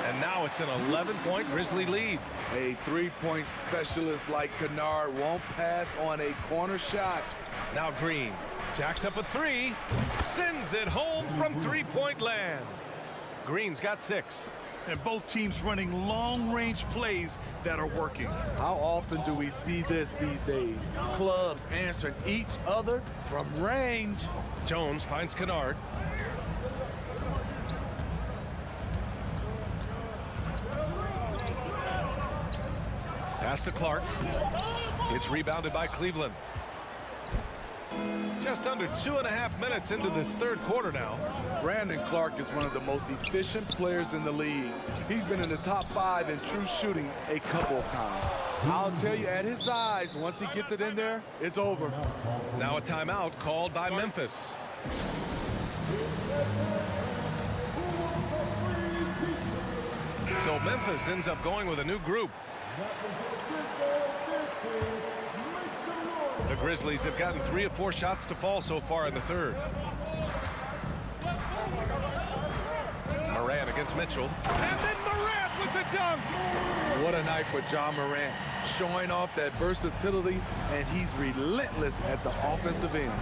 And now it's an 11-point Grizzly lead. A three-point specialist like Kennard won't pass on a corner shot. Now Green jacks up a three, sends it home from three-point land. Green's got 6. And both teams running long-range plays that are working. How often do we see this these days? Clubs answering each other from range. Jones finds Kennard. Pass to Clark. It's rebounded by Cleveland. Just under 2.5 minutes into this third quarter now. Brandon Clark is one of the most efficient players in the league. He's been in the top 5 in true shooting a couple of times. I'll tell you, at his size, once he gets it in there, it's over. Now a timeout called by Memphis. So Memphis ends up going with a new group. The Grizzlies have gotten 3 of 4 shots to fall so far in the third. Morant against Mitchell. And then Morant with the dunk. What a night for John Morant, showing off that versatility, and he's relentless at the offensive end.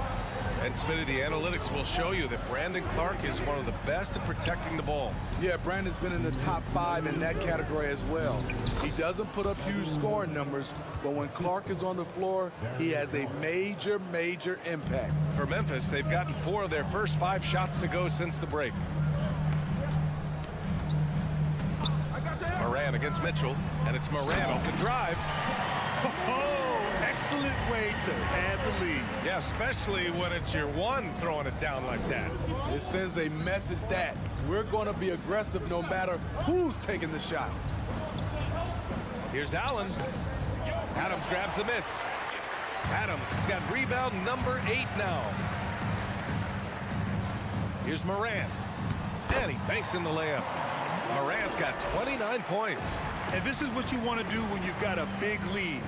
And Smitty, the analytics will show you that Brandon Clark is one of the best at protecting the ball. Yeah, Brandon's been in the top 5 in that category as well. He doesn't put up huge scoring numbers, but when Clark is on the floor, he has a major, major impact. For Memphis, they've gotten 4 of their first 5 shots to go since the break. Morant against Mitchell, and it's Morant off the drive. Excellent way to add the lead. Yeah, especially when it's your one throwing it down like that. It sends a message that we're going to be aggressive no matter who's taking the shot. Here's Allen. Adams grabs the miss. Adams has got rebound number 8 now. Here's Morant. And he banks in the layup. Morant's got 29 points. And this is what you want to do when you've got a big lead.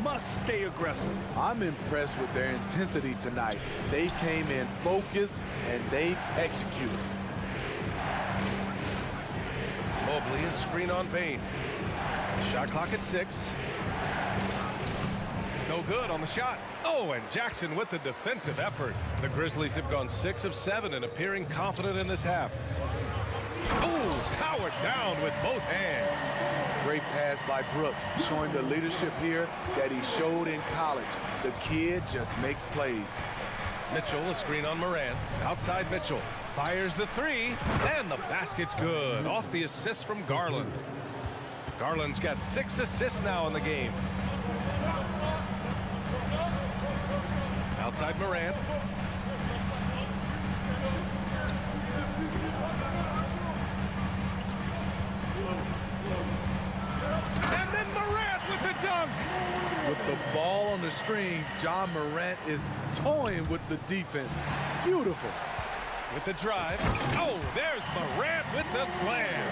Must stay aggressive. I'm impressed with their intensity tonight. They came in focused and they executed. Mobley and screen on Bain. Shot clock at 6. No good on the shot. Oh, and Jackson with the defensive effort. The Grizzlies have gone 6 of 7 and appearing confident in this half. Oh, powered down with both hands. Great pass by Brooks, showing the leadership here that he showed in college. The kid just makes plays. Mitchell, a screen on Morant. Outside Mitchell. Fires the 3, and the basket's good. Off the assist from Garland. Garland's got 6 assists now in the game. Outside Morant. And then Morant with the dunk. With the ball on the string, John Morant is toying with the defense. Beautiful. With the drive. Oh, there's Morant with the slam.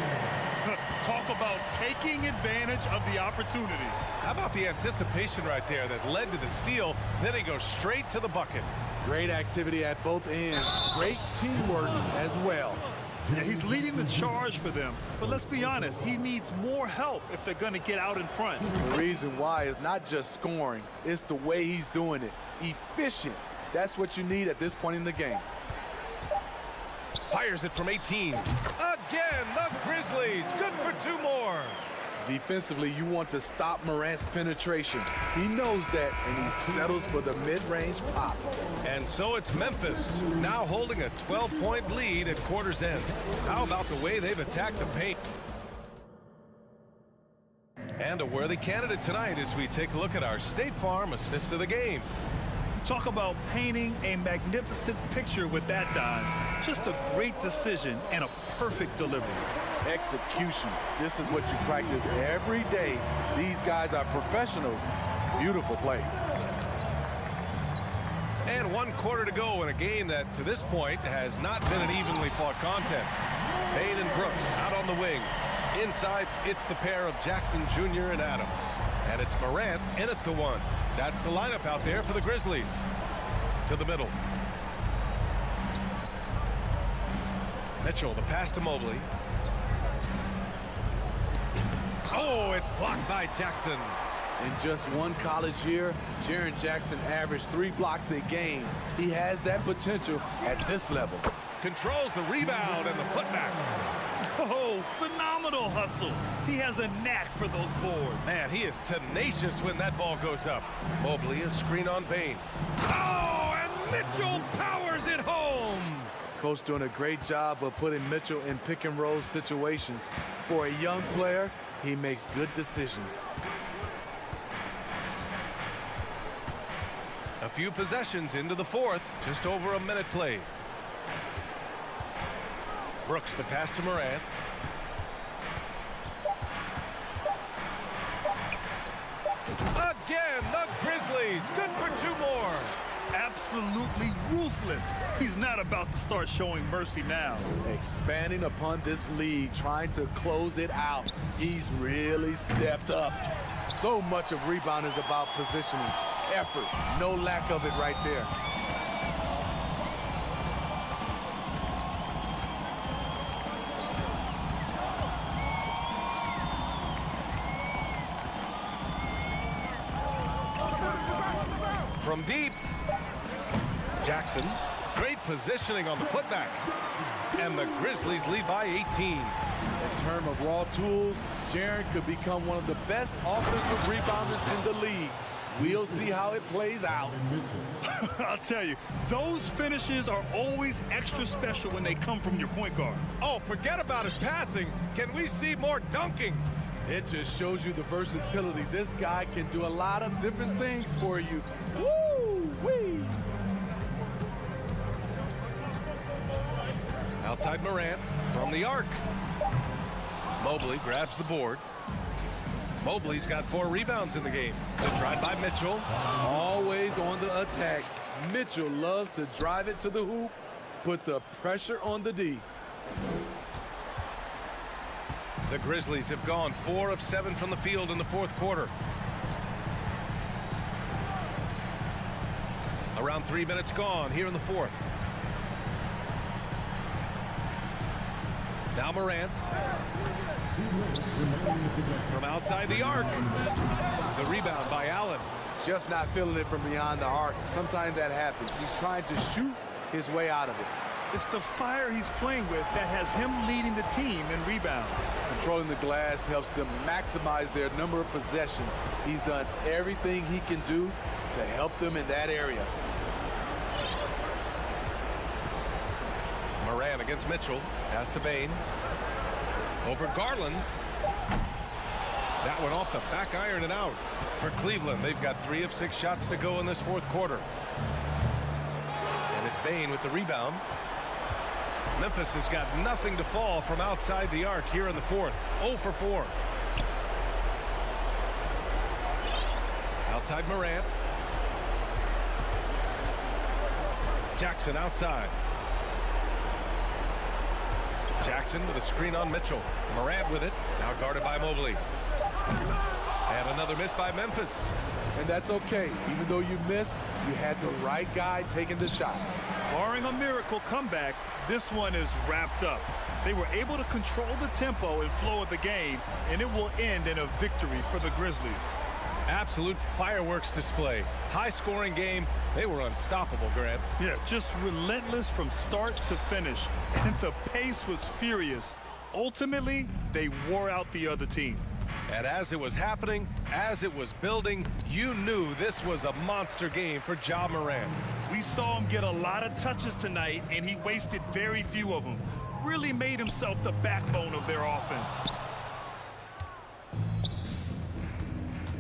Talk about taking advantage of the opportunity. How about the anticipation right there that led to the steal? Then he goes straight to the bucket. Great activity at both ends. Great teamwork as well. Yeah, he's leading the charge for them. But let's be honest, he needs more help if they're going to get out in front. The reason why is not just scoring. It's the way he's doing it. Efficient. That's what you need at this point in the game. Fires it from 18. Again, the Grizzlies. Good for 2 more. Defensively, you want to stop Morant's penetration. He knows that, and he settles for the mid-range pop. And so it's Memphis, now holding a 12-point lead at quarter's end. How about the way they've attacked the paint? And a worthy candidate tonight as we take a look at our State Farm assist of the game. Talk about painting a magnificent picture with that dive. Just a great decision and a perfect delivery. Execution. This is what you practice every day. These guys are professionals. Beautiful play. And 1 quarter to go in a game that, to this point, has not been an evenly fought contest. Payne and Brooks out on the wing. Inside, it's the pair of Jackson Jr. and Adams. And it's Morant in at the 1. That's the lineup out there for the Grizzlies. To the middle. Mitchell, the pass to Mobley. Oh, it's blocked by Jackson. In just one college year, Jaren Jackson averaged 3 blocks a game. He has that potential at this level. Controls the rebound and the putback. Oh, phenomenal hustle. He has a knack for those boards. Man, he is tenacious when that ball goes up. Mobley, a screen on Bane. Oh, and Mitchell powers it home. Coach doing a great job of putting Mitchell in pick-and-roll situations. For a young player, he makes good decisions. A few possessions into the fourth, just over a minute played. Brooks, the pass to Morant. Again, the Grizzlies, good for 2 more. Absolutely ruthless. He's not about to start showing mercy now. Expanding upon this lead, trying to close it out. He's really stepped up. So much of rebound is about positioning. Effort, no lack of it right there. From deep, Jackson, great positioning on the putback. And the Grizzlies lead by 18. In terms of raw tools, Jaren could become one of the best offensive rebounders in the league. We'll see how it plays out. I'll tell you, those finishes are always extra special when they come from your point guard. Oh, forget about his passing. Can we see more dunking? It just shows you the versatility. This guy can do a lot of different things for you. Woo-wee! Outside Morant from the arc. Mobley grabs the board. Mobley's got 4 rebounds in the game. It's a drive by Mitchell. Always on the attack. Mitchell loves to drive it to the hoop, put the pressure on the D. The Grizzlies have gone 4 of 7 from the field in the fourth quarter. Around 3 minutes gone here in the fourth. Now Morant. From outside the arc. The rebound by Allen. Just not feeling it from beyond the arc. Sometimes that happens. He's trying to shoot his way out of it. It's the fire he's playing with that has him leading the team in rebounds. Controlling the glass helps them maximize their number of possessions. He's done everything he can do to help them in that area. Morant against Mitchell. Pass to Bane. Over Garland. That one off the back iron and out. For Cleveland, they've got 3 of 6 shots to go in this fourth quarter. And it's Bane with the rebound. Memphis has got nothing to fall from outside the arc here in the fourth. 0 for 4. Outside Morant. Jackson outside. Jackson with a screen on Mitchell. Morant with it. Now guarded by Mobley. And another miss by Memphis. And that's okay. Even though you missed, you had the right guy taking the shot. Barring a miracle comeback, this one is wrapped up. They were able to control the tempo and flow of the game, and it will end in a victory for the Grizzlies. Absolute fireworks display. High-scoring game. They were unstoppable, Grant. Yeah, just relentless from start to finish. And the pace was furious. Ultimately, they wore out the other team. And as it was happening, as it was building, you knew this was a monster game for Ja Morant. We saw him get a lot of touches tonight, and he wasted very few of them. Really made himself the backbone of their offense.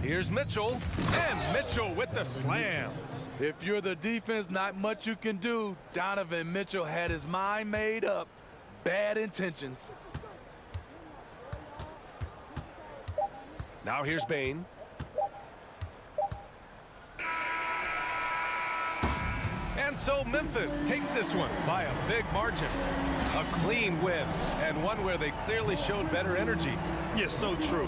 Here's Mitchell, and Mitchell with the slam. If you're the defense, not much you can do. Donovan Mitchell had his mind made up. Bad intentions. Now here's Bane. And so Memphis takes this one by a big margin. A clean win, and one where they clearly showed better energy. Yes, so true.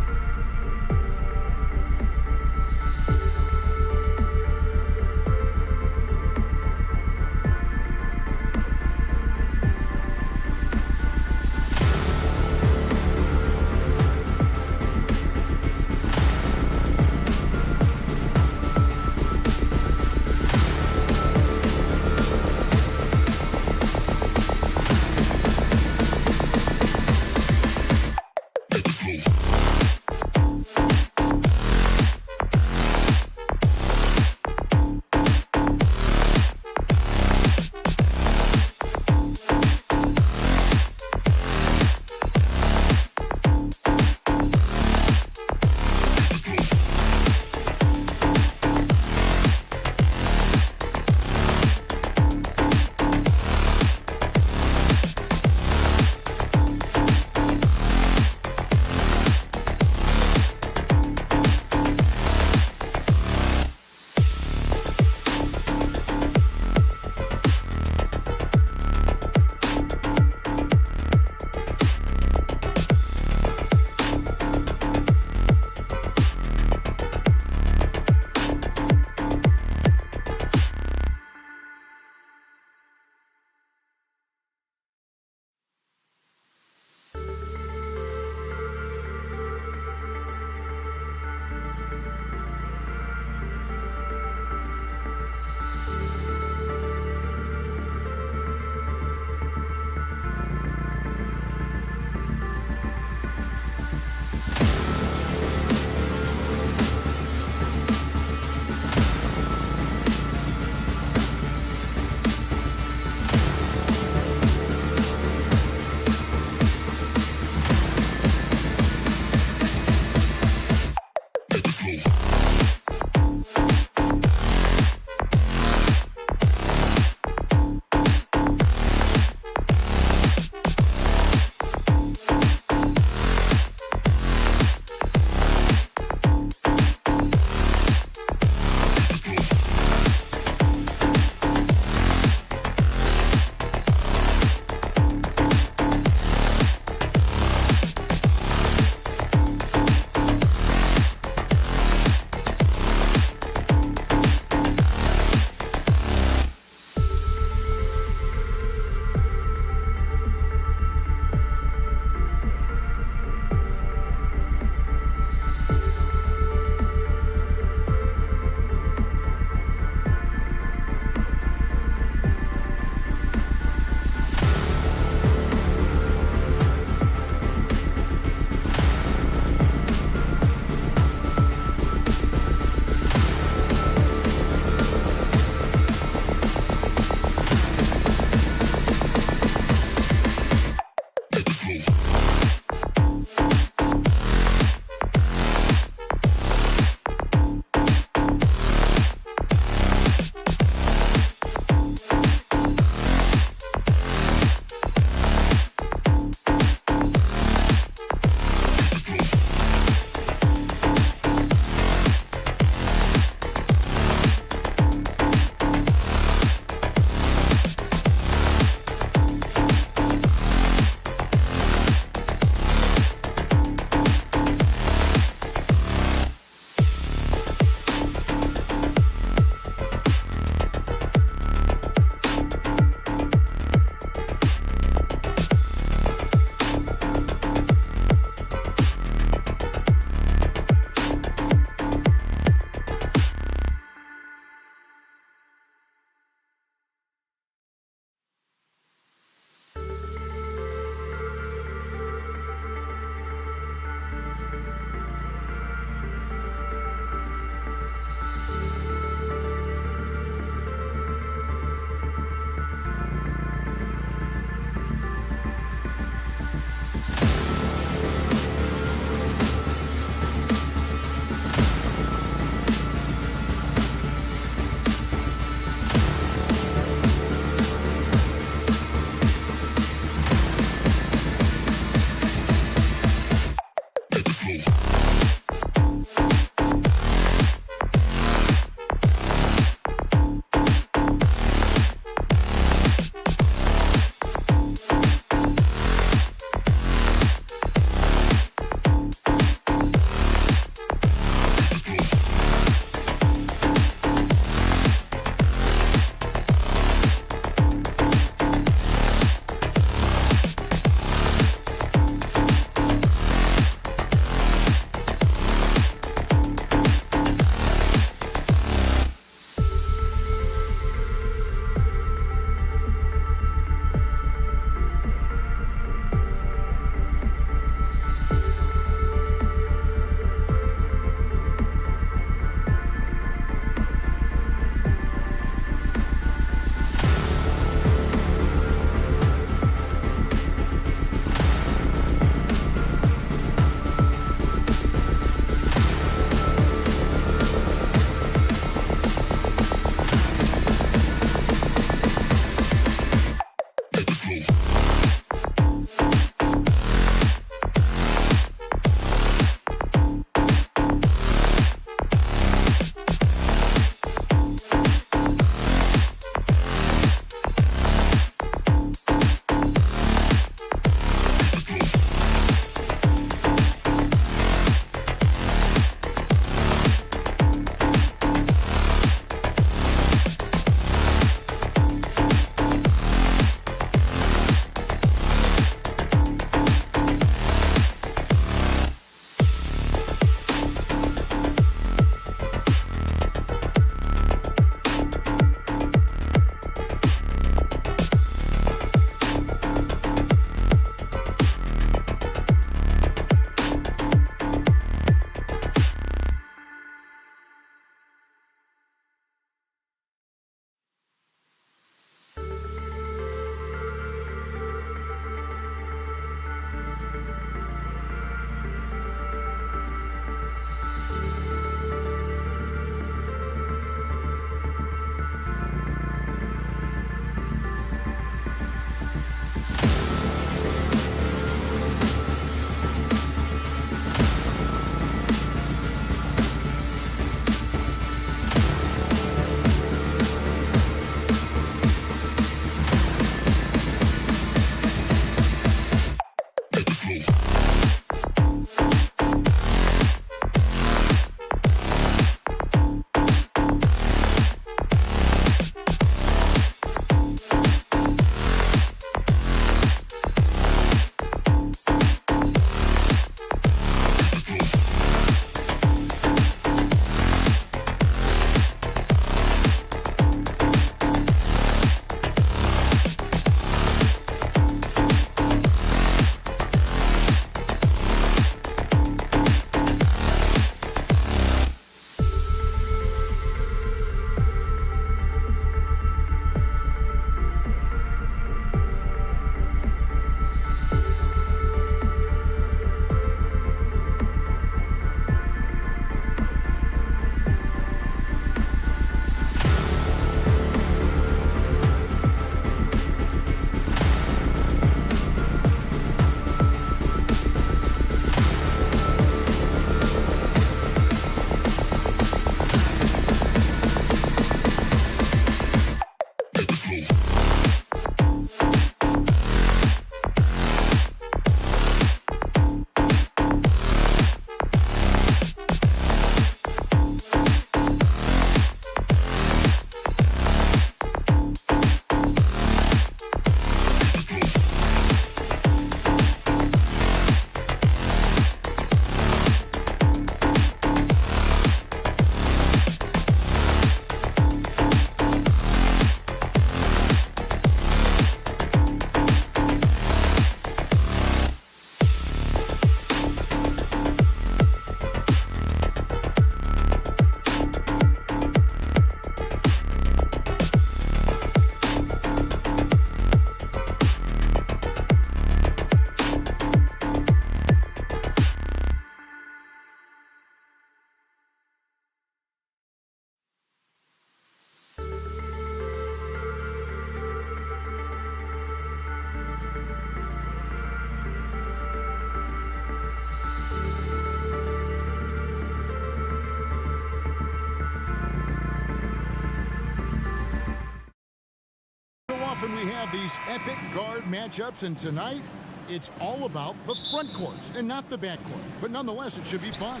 Often we have these epic guard matchups, and tonight it's all about the front courts and not the back court. But nonetheless, it should be fun.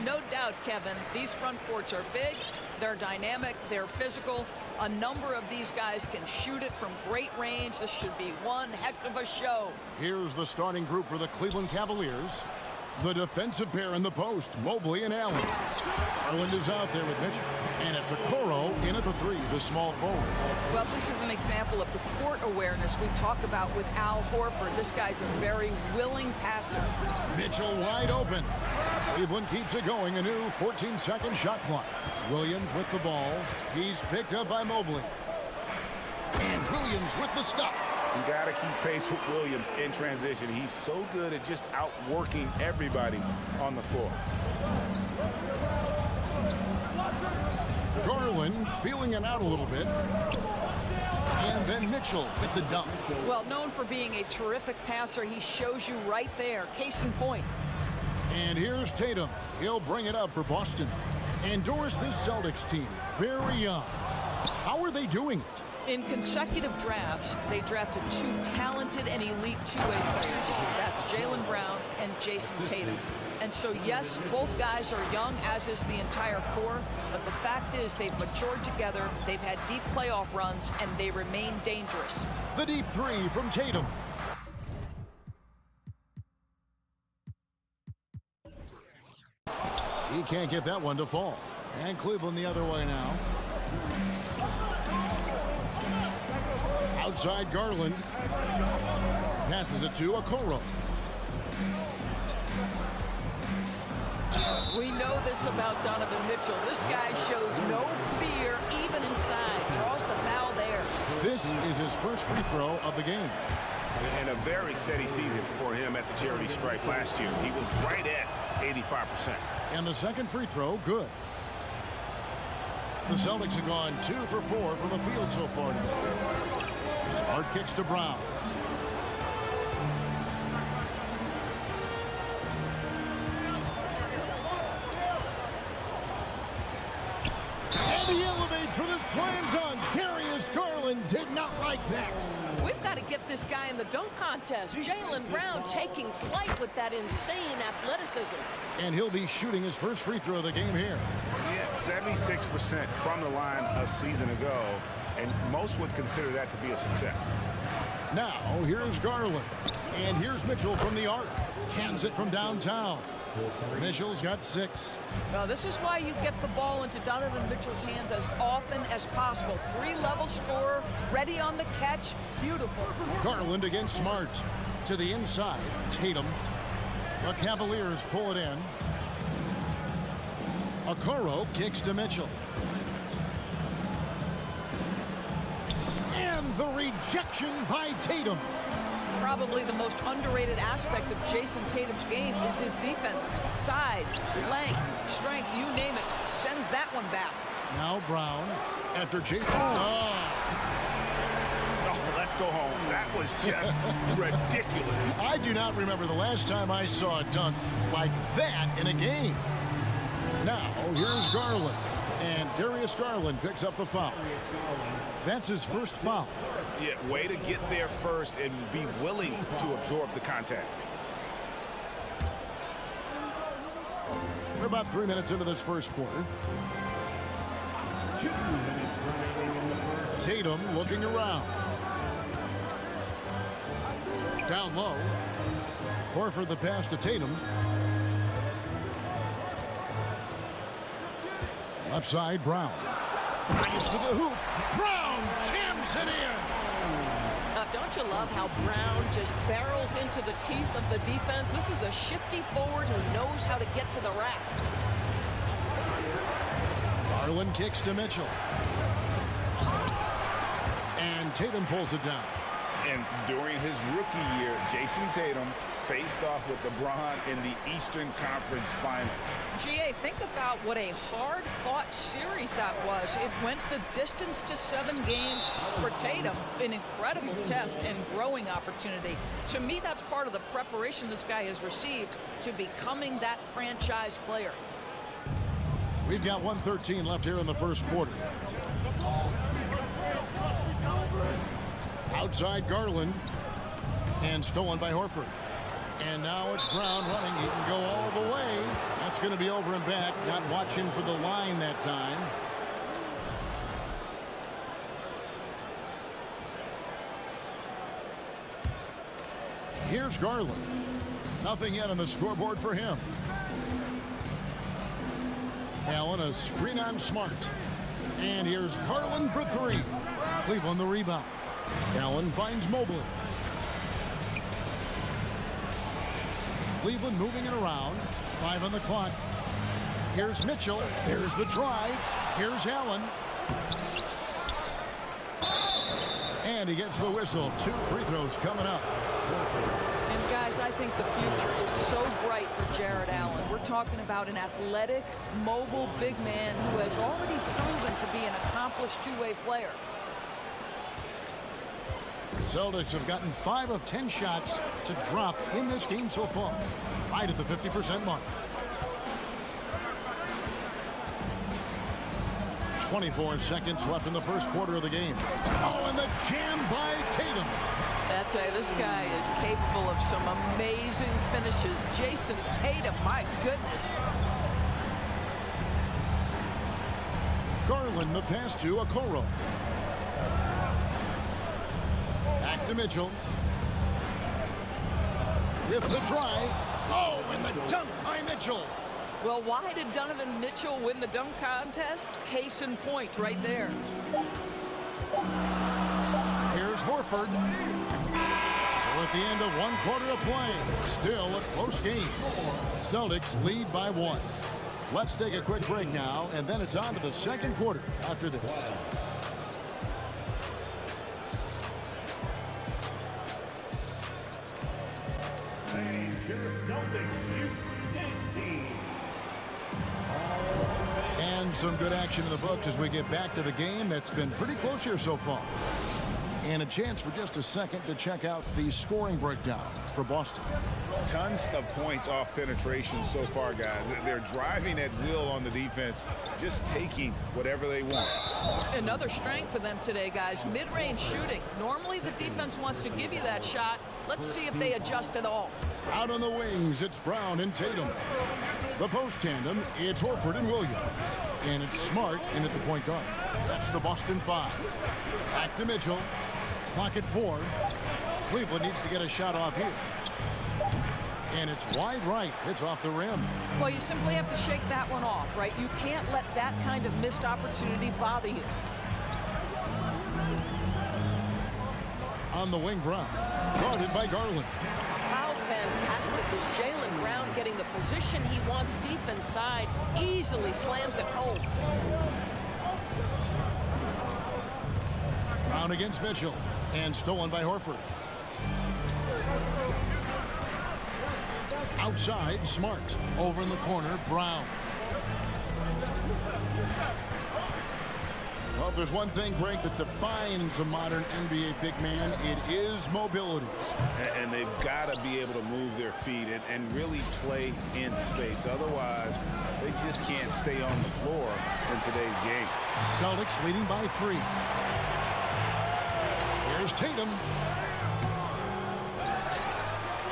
No doubt, Kevin. These front courts are big, they're dynamic, they're physical. A number of these guys can shoot it from great range. This should be one heck of a show. Here's the starting group for the Cleveland Cavaliers. The defensive pair in the post, Mobley and Allen. Garland is out there with Mitchell. And it's Okoro in at the three, the small forward. Well, this is an example of the court awareness we talked about with Al Horford. This guy's a very willing passer. Mitchell wide open. Cleveland keeps it going, a new 14-second shot clock. Williams with the ball. He's picked up by Mobley. And Williams with the stuff. You got to keep pace with Williams in transition. He's so good at just outworking everybody on the floor. Garland feeling it out a little bit. And then Mitchell with the dunk. Well, known for being a terrific passer, he shows you right there. Case in point. And here's Tatum. He'll bring it up for Boston. And Doris, this Celtics team, very young. How are they doing it? In consecutive drafts, they drafted two talented and elite two-way players. That's Jaylen Brown and Jason Tatum. And so, yes, both guys are young, as is the entire core. But the fact is they've matured together, they've had deep playoff runs, and they remain dangerous. The deep three from Tatum. He can't get that one to fall. And Cleveland the other way now. Outside Garland. Passes it to Okoro. We know this about Donovan Mitchell. This guy shows no fear, even inside. Draws the foul there. This is his first free throw of the game. And a very steady season for him at the charity stripe last year. He was right at 85%. And the second free throw, good. The Celtics have gone 2 for 4 from the field so far today. Smart kicks to Brown. And he elevates for the slam dunk. Darius Garland did not like that. We've got to get this guy in the dunk contest. Jaylen Brown taking flight with that insane athleticism. And he'll be shooting his first free throw of the game here. He had 76% from the line a season ago, and most would consider that to be a success. Now, here's Garland. And here's Mitchell from the arc. Cans it from downtown. Mitchell's got 6. Now, this is why you get the ball into Donovan Mitchell's hands as often as possible. 3-level scorer, ready on the catch. Beautiful. Garland against Smart. To the inside, Tatum. The Cavaliers pull it in. Okoro kicks to Mitchell. And the rejection by Tatum. Probably the most underrated aspect of Jason Tatum's game is his defense. Size, length, strength, you name it, sends that one back. Now Brown after Jason. Oh, let's go home. That was just ridiculous. I do not remember the last time I saw a dunk like that in a game. Now, here's Garland. And Darius Garland picks up the foul. That's his first foul. Yeah, way to get there first and be willing to absorb the contact. We're about 3 minutes into this first quarter. Tatum looking around. Down low. Horford the pass to Tatum. Left side, Brown. Brings to the hoop. Brown jams it in. Don't you love how Brown just barrels into the teeth of the defense? This is a shifty forward who knows how to get to the rack. Garland kicks to Mitchell. And Tatum pulls it down. And during his rookie year, Jason Tatum faced off with LeBron in the Eastern Conference Finals. GA, think about what a hard-fought series that was. It went the distance to 7 games for Tatum. An incredible test and growing opportunity. To me, that's part of the preparation this guy has received to becoming that franchise player. We've got 1:13 left here in the first quarter. Outside Garland. And stolen by Horford. And now it's Brown running. He can go all the way. That's going to be over and back. Not watching for the line that time. Here's Garland. Nothing yet on the scoreboard for him. Allen a screen on Smart. And here's Garland for 3. Cleveland the rebound. Allen finds Mobley. Cleveland moving it around. 5 on the clock. Here's Mitchell. Here's the drive. Here's Allen. And he gets the whistle. 2 free throws coming up. And guys, I think the future is so bright for Jared Allen. We're talking about an athletic, mobile big man who has already proven to be an accomplished two-way player. The Celtics have gotten 5 of 10 shots to drop in this game so far. Right at the 50% mark. 24 seconds left in the first quarter of the game. Oh, and the jam by Tatum. I tell you, this guy is capable of some amazing finishes. Jason Tatum, my goodness. Garland the pass to Okoro. Back to Mitchell. With the drive. Oh, and the dunk by Mitchell. Well, why did Donovan Mitchell win the dunk contest? Case in point right there. Here's Horford. So at the end of 1 quarter of play, still a close game. Celtics lead by 1. Let's take a quick break now, and then it's on to the second quarter after this. And some good action in the books as we get back to the game that's been pretty close here so far. And a chance for just a second to check out the scoring breakdown for Boston. Tons of points off penetration so far, guys. They're driving at will on the defense, just taking whatever they want. Another strength for them today, guys. Mid-range shooting. Normally the defense wants to give you that shot. Let's see if they adjust at all. Out on the wings, it's Brown and Tatum. The post tandem, it's Horford and Williams. And it's Smart in at the point guard. That's the Boston 5. Back to Mitchell. Clock at 4. Cleveland needs to get a shot off here. And it's wide right. It's off the rim. Well, you simply have to shake that one off, right? You can't let that kind of missed opportunity bother you. On the wing, Brown. Guarded by Garland. How fantastic is Jaylen Brown getting the position he wants deep inside. Easily slams it home. Brown against Mitchell. And stolen by Horford. Outside, Smart. Over in the corner, Brown. Well, if there's one thing, Greg, that defines a modern NBA big man, it is mobility. And they've got to be able to move their feet and really play in space. Otherwise, they just can't stay on the floor in today's game. Celtics leading by 3. Here's Tatum.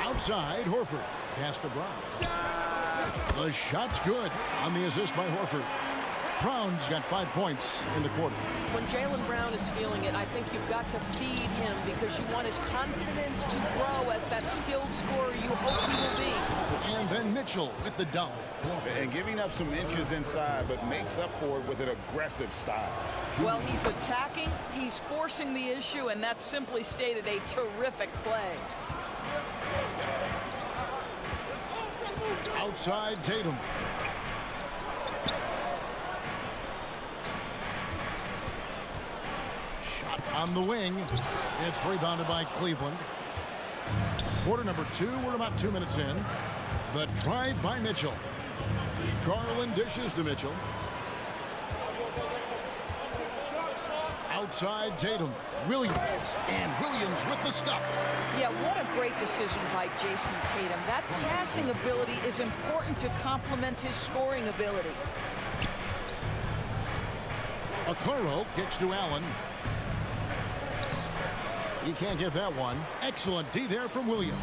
Outside, Horford. Pass to Brown. The shot's good on the assist by Horford. Brown's got 5 points in the quarter. When Jaylen Brown is feeling it, I think you've got to feed him because you want his confidence to grow as that skilled scorer you hope he will be. And then Mitchell with the dunk. And giving up some inches inside, but makes up for it with an aggressive style. Well, he's attacking, he's forcing the issue, and that's simply stated a terrific play. Outside, Tatum. Shot on the wing. It's rebounded by Cleveland. Quarter number 2. We're about 2 minutes in. The drive by Mitchell. Garland dishes to Mitchell. Outside, Tatum. Williams. And Williams with the stuff. Yeah, what a great decision by Jason Tatum. That passing ability is important to complement his scoring ability. Okoro kicks to Allen. He can't get that one. Excellent D there from Williams.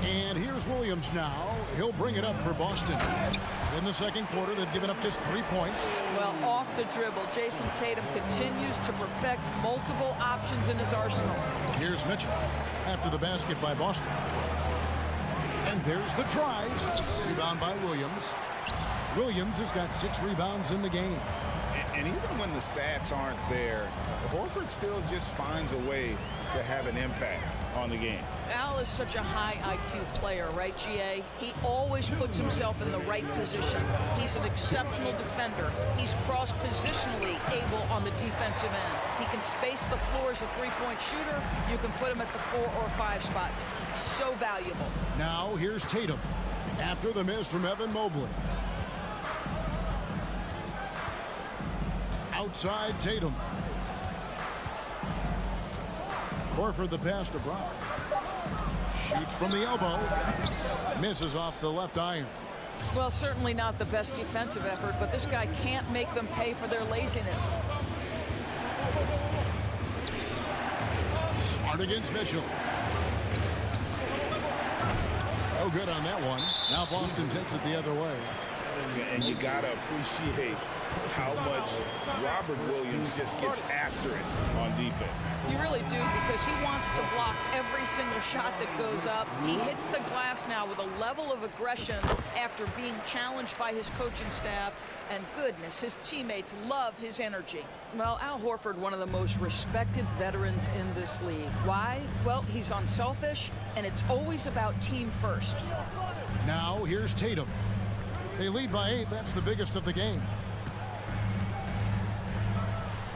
And here's Williams now. He'll bring it up for Boston. In the second quarter, they've given up just 3 points. Well, off the dribble, Jason Tatum continues to perfect multiple options in his arsenal. Here's Mitchell after the basket by Boston. And there's the drive. Rebound by Williams. Williams has got 6 rebounds in the game. And even when the stats aren't there, Horford still just finds a way to have an impact on the game. Al is such a high IQ player, right, GA? He always puts himself in the right position. He's an exceptional defender. He's cross-positionally able on the defensive end. He can space the floor as a three-point shooter. You can put him at the 4 or 5 spots. So valuable. Now here's Tatum after the miss from Evan Mobley. Outside, Tatum. Horford the pass to Brown. Shoots from the elbow. Misses off the left iron. Well, certainly not the best defensive effort, but this guy can't make them pay for their laziness. Smart against Mitchell. Oh, good on that one. Now Boston takes it the other way. And you got to appreciate how much Robert Williams just gets after it on defense. You really do, because he wants to block every single shot that goes up. He hits the glass now with a level of aggression after being challenged by his coaching staff. And goodness, his teammates love his energy. Well, Al Horford, one of the most respected veterans in this league. Why? Well, he's unselfish, and it's always about team first. Now here's Tatum. They lead by 8. That's the biggest of the game.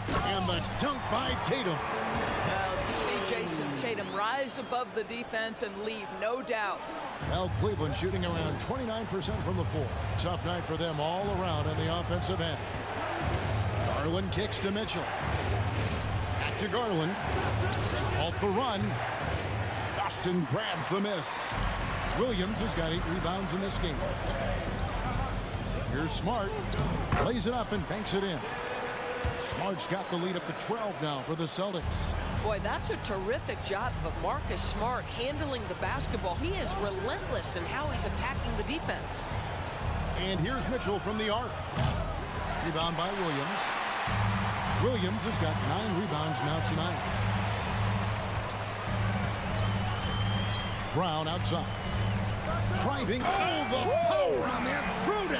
And the dunk by Tatum. Well, you see Jason Tatum rise above the defense and lead, no doubt. Well, Cleveland shooting around 29% from the floor. Tough night for them all around on the offensive end. Garland kicks to Mitchell. Back to Garland. Off the run. Boston grabs the miss. Williams has got 8 rebounds in this game. Here's Smart. Plays it up and banks it in. Smart's got the lead up to 12 now for the Celtics. Boy, that's a terrific job of Marcus Smart handling the basketball. He is relentless in how he's attacking the defense. And here's Mitchell from the arc. Rebound by Williams. Williams has got 9 rebounds now tonight. Brown outside. Driving. Oh, the power on that fruit.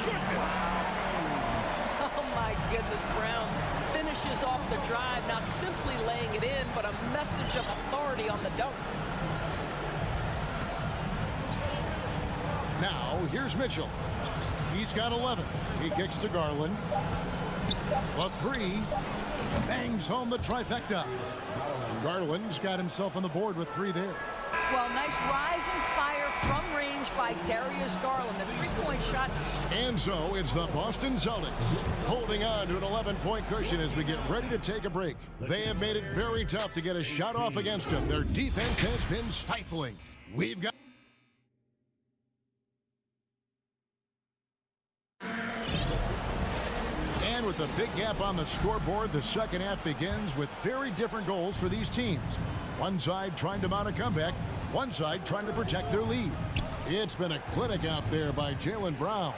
Oh, my goodness, Brown finishes off the drive, not simply laying it in, but a message of authority on the dunk. Now, here's Mitchell. He's got 11. He kicks to Garland. The 3. Bangs home the trifecta. Garland's got himself on the board with 3 there. Well, nice rise and fire from range by Darius Garland. The three-point shot. And so it's the Boston Celtics holding on to an 11-point cushion as we get ready to take a break. They have made it very tough to get a shot off against them. Their defense has been stifling. We've got... And with a big gap on the scoreboard, the second half begins with very different goals for these teams. One side trying to mount a comeback, one side trying to protect their lead. It's been a clinic out there by Jaylen Brown.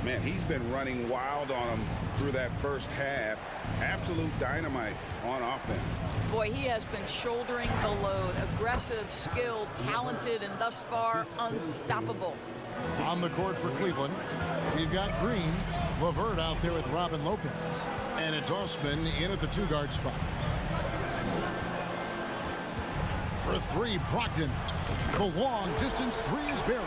Man, he's been running wild on him through that first half. Absolute dynamite on offense. Boy, he has been shouldering the load. Aggressive, skilled, talented, and thus far unstoppable. On the court for Cleveland, we've got Green, LeVert out there with Robin Lopez. And it's Osman in at the two-guard spot. For three, Brogdon. The long-distance three is buried.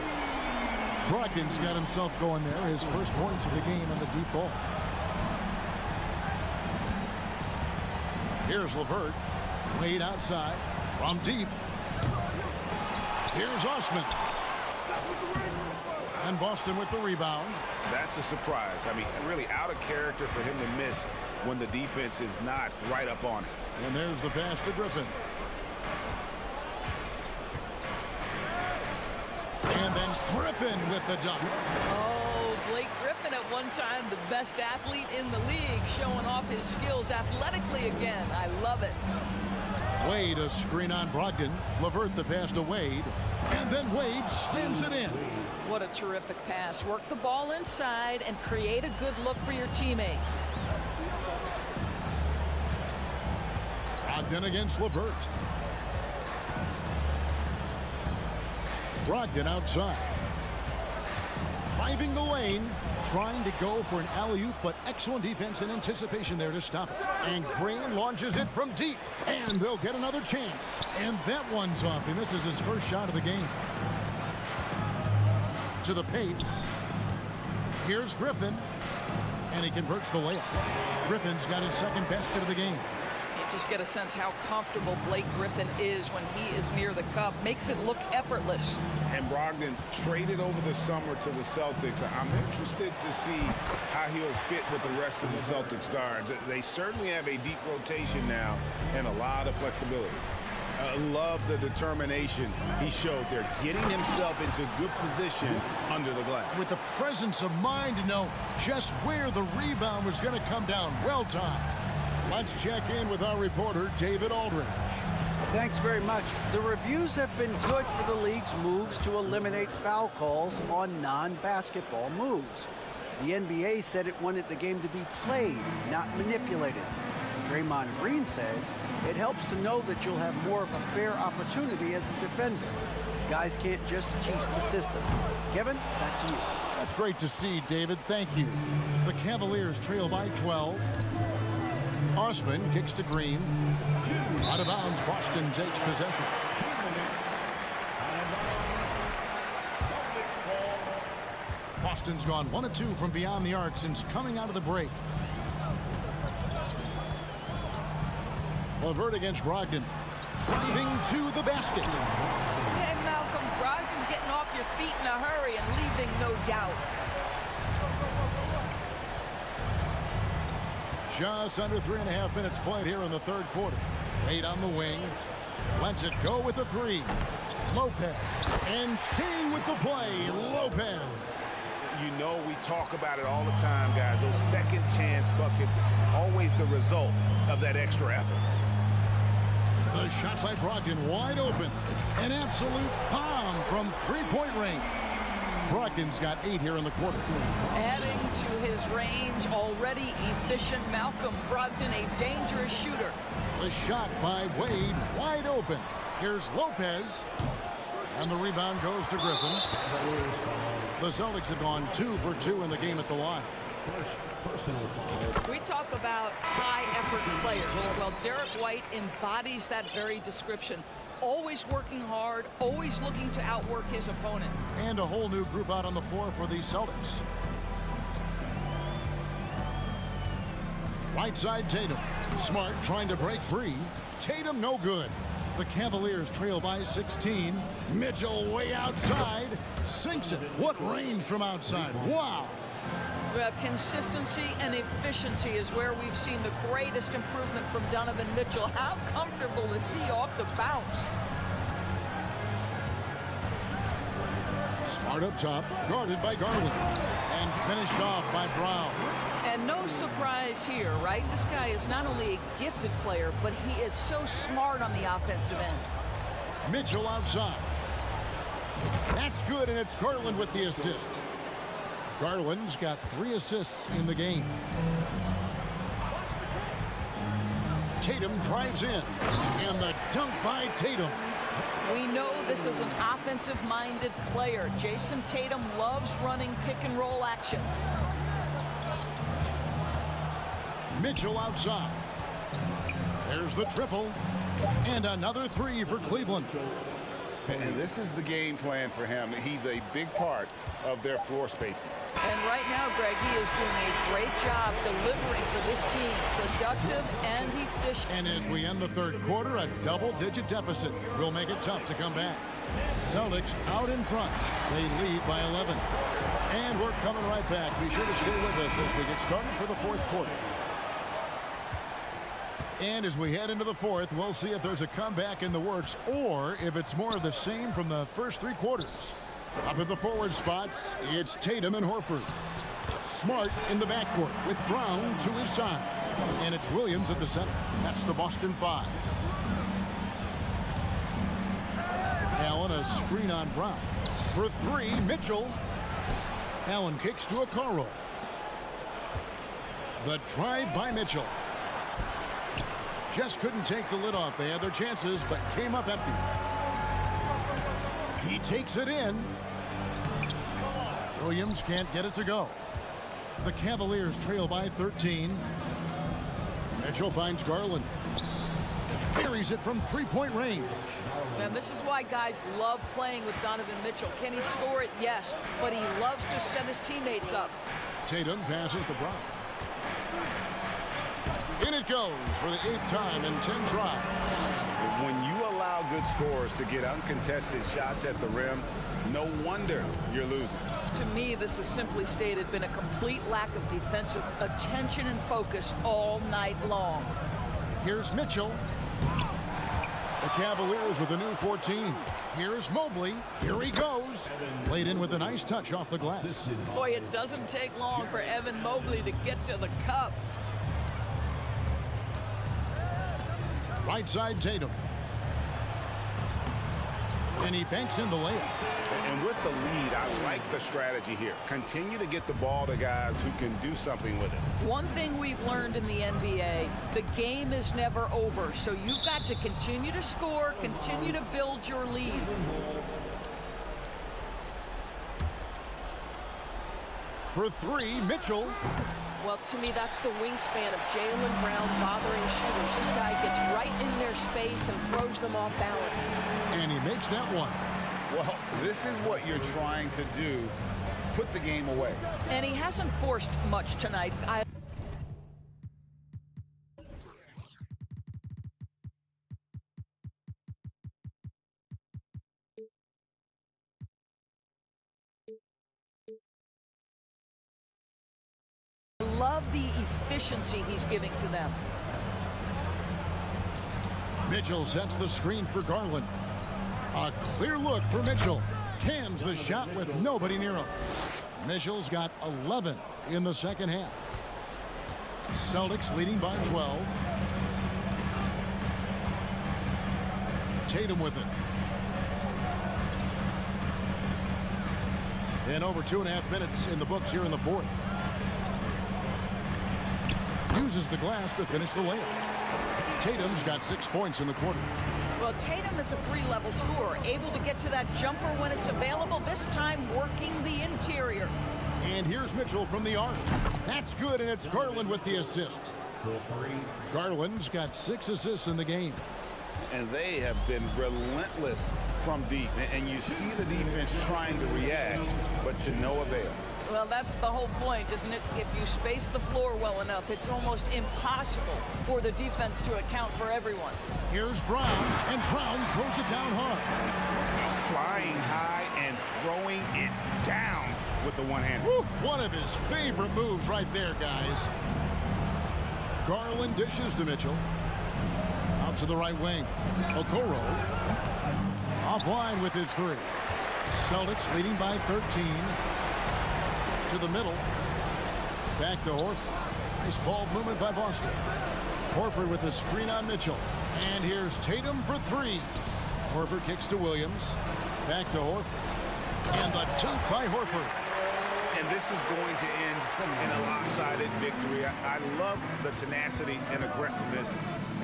Brogdon's got himself going there. His first points of the game on the deep ball. Here's LeVert. Wade outside. From deep. Here's Osman. And Boston with the rebound. That's a surprise. I mean, really out of character for him to miss when the defense is not right up on it. And there's the pass to Griffin. And then Griffin with the dunk. Oh, Blake Griffin at one time the best athlete in the league, showing off his skills athletically again. I love it. Wade a screen on Brogdon. LeVert the pass to Wade. And then Wade slams it in. What a terrific pass. Work the ball inside and create a good look for your teammate. Brogdon against LeVert. Brogdon outside. Driving the lane. Trying to go for an alley-oop, but excellent defense and anticipation there to stop it. And Green launches it from deep. And they'll get another chance. And that one's off. He misses his first shot of the game. To the paint. Here's Griffin. And he converts the layup. Griffin's got his second basket of the game. You just get a sense how comfortable Blake Griffin is when he is near the cup. Makes it look effortless. And Brogdon traded over the summer to the Celtics. I'm interested to see how he'll fit with the rest of the Celtics guards. They certainly have a deep rotation now and a lot of flexibility. I love the determination he showed there, getting himself into good position under the glass. With the presence of mind to know just where the rebound was going to come down. Well timed. Let's check in with our reporter, David Aldridge. Thanks very much. The reviews have been good for the league's moves to eliminate foul calls on non-basketball moves. The NBA said it wanted the game to be played, not manipulated. Draymond Green says it helps to know that you'll have more of a fair opportunity as a defender. Guys can't just cheat the system. Kevin, back to you. That's great to see, David. Thank you. The Cavaliers trail by 12. Osman kicks to Green. Out of bounds, Boston takes possession. Boston's gone 1 of 2 from beyond the arc since coming out of the break. LeVert against Brogdon. Driving to the basket. Hey, Malcolm, Brogdon getting off your feet in a hurry and leaving no doubt. Just under 3.5 minutes played here in the third quarter. Wade on the wing. Lets it go with the three. Lopez. And staying with the play, Lopez. You know, we talk about it all the time, guys. Those second chance buckets, always the result of that extra effort. The shot by Brogdon wide open. An absolute bomb from three-point range. Brogdon's got 8 here in the quarter. Adding to his range, already efficient Malcolm Brogdon, a dangerous shooter. The shot by Wade wide open. Here's Lopez. And the rebound goes to Griffin. The Celtics have gone 2 for 2 in the game at the line. We talk about high-effort players. Well, Derek White embodies that very description. Always working hard, always looking to outwork his opponent. And a whole new group out on the floor for the Celtics. Right side Tatum. Smart trying to break free. Tatum no good. The Cavaliers trail by 16. Mitchell way outside. Sinks it. What range from outside. Wow. Well, consistency and efficiency is where we've seen the greatest improvement from Donovan Mitchell. How comfortable is he off the bounce? Smart up top, guarded by Garland, and finished off by Brown. And no surprise here, right? This guy is not only a gifted player, but he is so smart on the offensive end. Mitchell outside. That's good, and it's Garland with the assist. Garland's got 3 assists in the game. Tatum drives in, and the dunk by Tatum. We know this is an offensive-minded player. Jason Tatum loves running pick-and-roll action. Mitchell outside. There's the triple. And another 3 for Cleveland. And this is the game plan for him. He's a big part of their floor spacing. And right now, Greg, he is doing a great job delivering for this team. Productive and efficient. And as we end the third quarter, a double-digit deficit will make it tough to come back. Celtics out in front. They lead by 11. And we're coming right back. Be sure to stay with us as we get started for the fourth quarter. And as we head into the fourth, we'll see if there's a comeback in the works or if it's more of the same from the first 3 quarters. Up at the forward spots, it's Tatum and Horford. Smart in the backcourt with Brown to his side. And it's Williams at the center. That's the Boston 5. Allen a screen on Brown. For 3, Mitchell. Allen kicks to a Okoro. The drive by Mitchell. Just couldn't take the lid off. They had their chances, but came up empty. He takes it in. Williams can't get it to go. The Cavaliers trail by 13. Mitchell finds Garland. Carries it from 3-point range. And this is why guys love playing with Donovan Mitchell. Can he score it? Yes. But he loves to set his teammates up. Tatum passes to Brown. In it goes for the 8th time in 10 tries. When you allow good scorers to get uncontested shots at the rim, no wonder you're losing. To me, this has simply stated been a complete lack of defensive attention and focus all night long. Here's Mitchell. The Cavaliers with a new 14. Here's Mobley. Here he goes. Laid in with a nice touch off the glass. Boy, it doesn't take long for Evan Mobley to get to the cup. Right side Tatum. And he banks in the layup. And with the lead, I like the strategy here. Continue to get the ball to guys who can do something with it. One thing we've learned in the NBA, the game is never over. So you've got to continue to score, continue to build your lead. For 3, Mitchell. Well, to me, that's the wingspan of Jaylen Brown bothering shooters. This guy gets right in their space and throws them off balance. And he makes that one. Well, this is what you're trying to do. Put the game away. And he hasn't forced much tonight. Love the efficiency he's giving to them. Mitchell sets the screen for Garland. A clear look for Mitchell. Cans the shot with nobody near him. Mitchell's got 11 in the second half. Celtics leading by 12. Tatum with it. And over 2.5 minutes in the books here in the fourth. Uses the glass to finish the layup. Tatum's got 6 points in the quarter. Well, Tatum is a 3-level scorer, able to get to that jumper when it's available, this time working the interior. And here's Mitchell from the arc. That's good, and it's Garland with the assist. Garland's got 6 assists in the game. And they have been relentless from deep. And you see the defense trying to react, but to no avail. Well, that's the whole point, isn't it? If you space the floor well enough, it's almost impossible for the defense to account for everyone. Here's Brown, and Brown throws it down hard. Flying high and throwing it down with the one-hand. One of his favorite moves right there, guys. Garland dishes to Mitchell. Out to the right wing. Okoro offline with his three. Celtics leading by 13. To the middle. Back to Horford. Nice ball movement by Boston. Horford with a screen on Mitchell. And here's Tatum for three. Horford kicks to Williams. Back to Horford. And the dunk by Horford. And this is going to end in a lopsided victory. I love the tenacity and aggressiveness,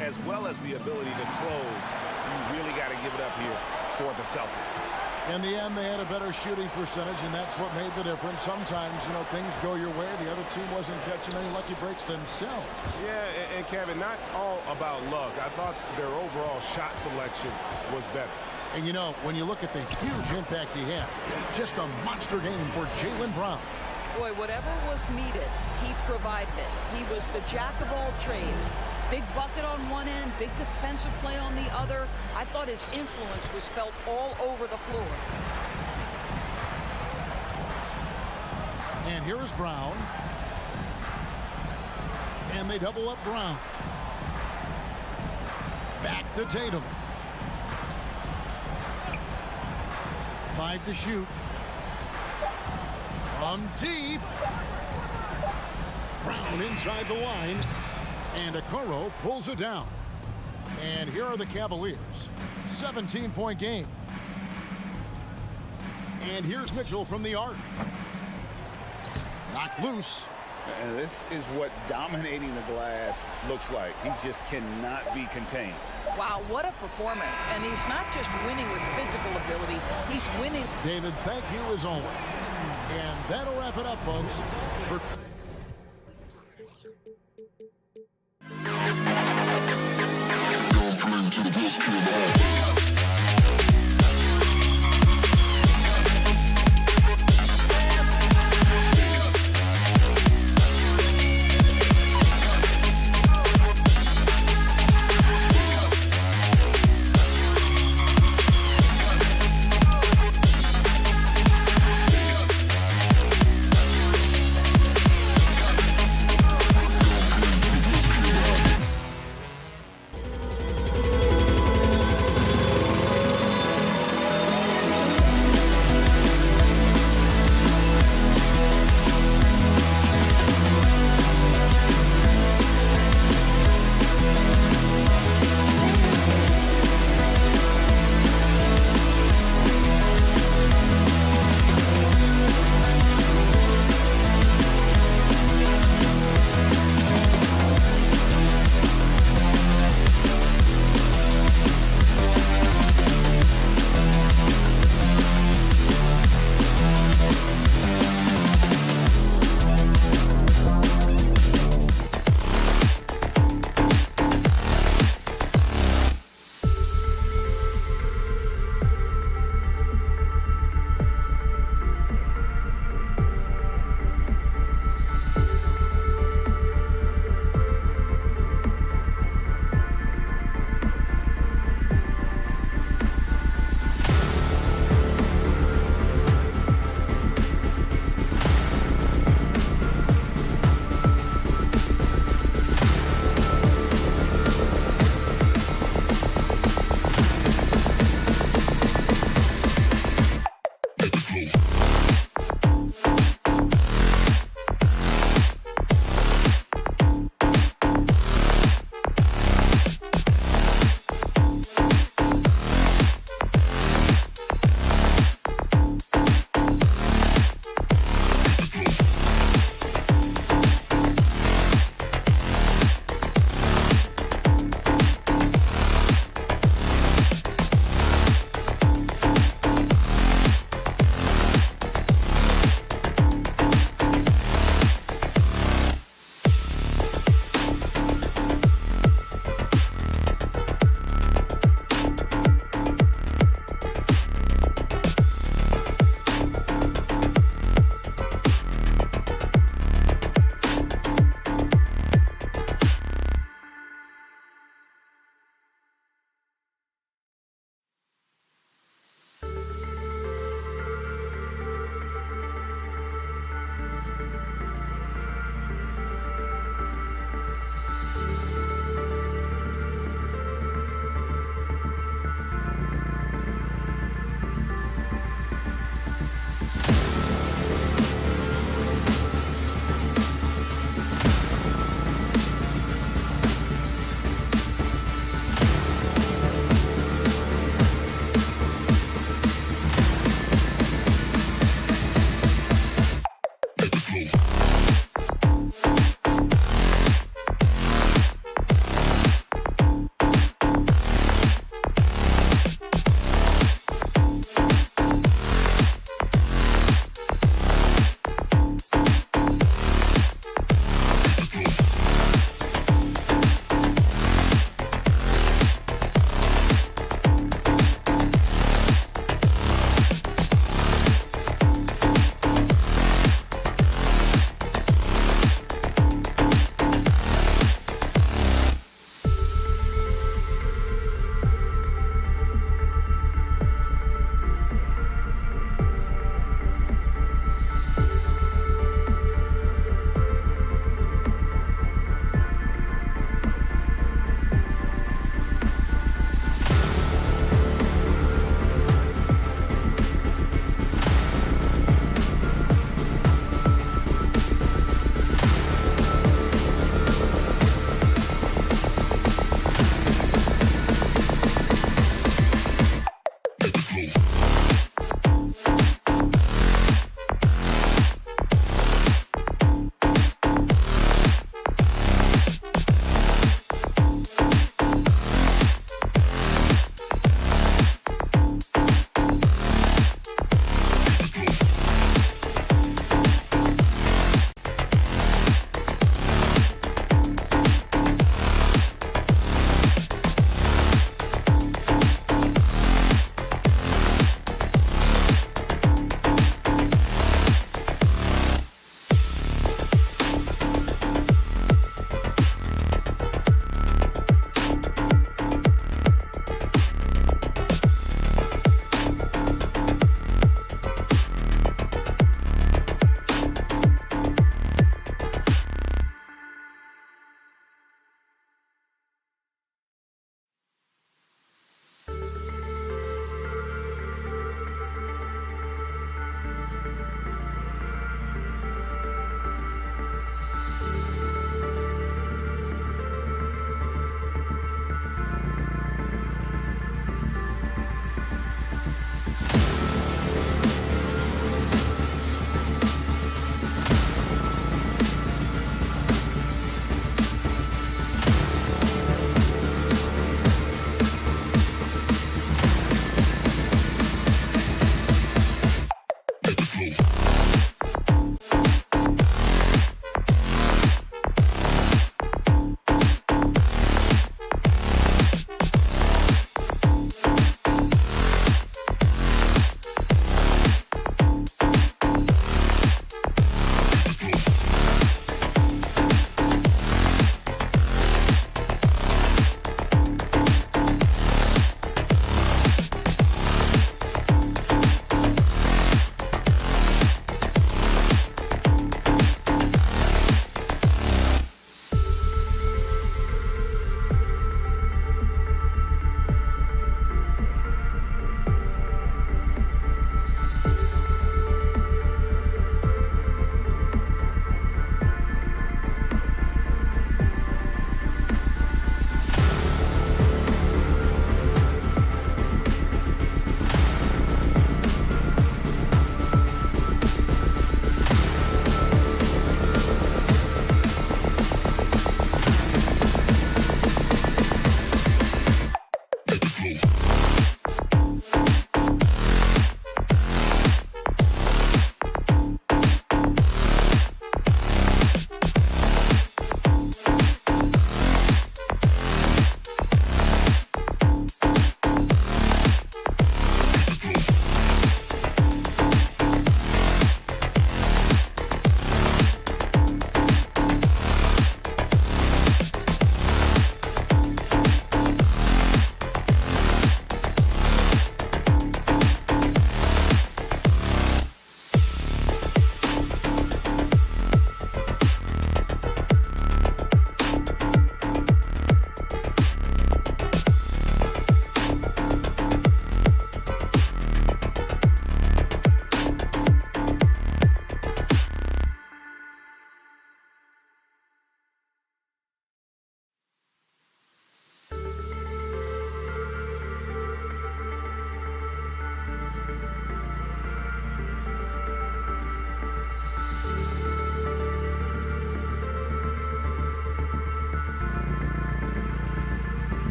as well as the ability to close. You really got to give it up here for the Celtics. In the end, they had a better shooting percentage, and that's what made the difference. Sometimes, you know, things go your way. The other team wasn't catching any lucky breaks themselves. Yeah, and Kevin, not all about luck. I thought their overall shot selection was better. And, you know, when you look at the huge impact he had, just a monster game for Jaylen Brown. Boy, whatever was needed, he provided it. He was the jack of all trades. Big bucket on one end, big defensive play on the other. I thought his influence was felt all over the floor. And here is Brown. And they double up Brown. Back to Tatum. 5 to shoot. From deep. Brown inside the line. And Okoro pulls it down. And here are the Cavaliers. 17-point game. And here's Mitchell from the arc. Knocked loose. And this is what dominating the glass looks like. He just cannot be contained. Wow, what a performance. And he's not just winning with physical ability, he's winning. David, thank you as always. And that'll wrap it up, folks.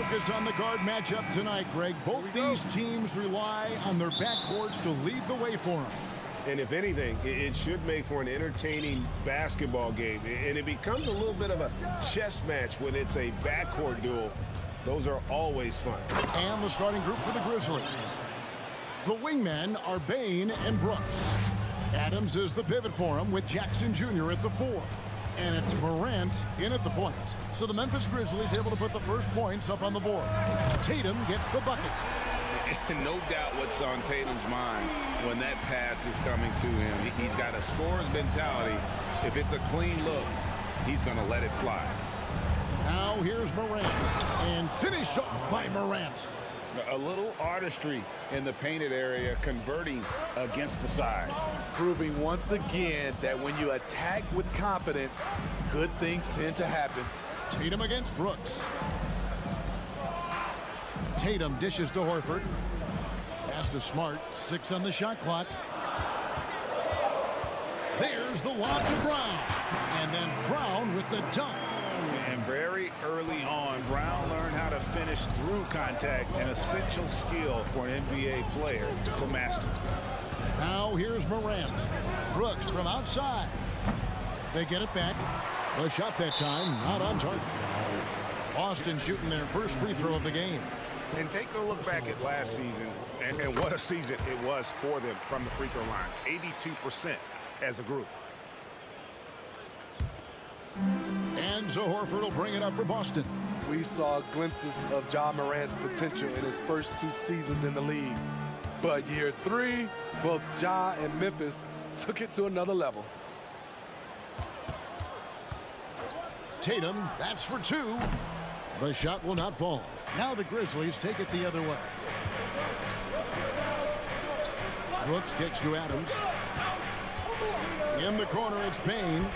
focus on the guard matchup tonight, Greg. Both these teams rely on their backcourts to lead the way for them. And if anything, it should make for an entertaining basketball game. And it becomes a little bit of a chess match when it's a backcourt duel. Those are always fun. And the starting group for the Grizzlies. The wingmen are Bane and Brooks. Adams is the pivot for him with Jackson Jr. at the 4. And it's Morant in at the point. So the Memphis Grizzlies able to put the first points up on the board. Tatum gets the bucket. No doubt what's on Tatum's mind when that pass is coming to him. He's got a scorer's mentality. If it's a clean look, he's going to let it fly. Now here's Morant. And finished off by Morant. A little artistry in the painted area, converting against the side. Proving once again that when you attack with confidence, good things tend to happen. Tatum against Brooks. Tatum dishes to Horford. Pass to Smart. 6 on the shot clock. There's the lob to Brown. And then Brown with the dunk. And very early on, Brown learned how to finish through contact, an essential skill for an NBA player to master. Now here's Morant. Brooks from outside. They get it back. The shot that time, not on target. Boston shooting their first free throw of the game. And take a look back at last season, and what a season it was for them from the free throw line. 82% as a group. And so Horford will bring it up for Boston. We saw glimpses of Ja Morant's potential in his first 2 seasons in the league. But year 3, both Ja and Memphis took it to another level. Tatum, that's for 2. The shot will not fall. Now the Grizzlies take it the other way. Brooks kicks to Adams. In the corner, it's Bane.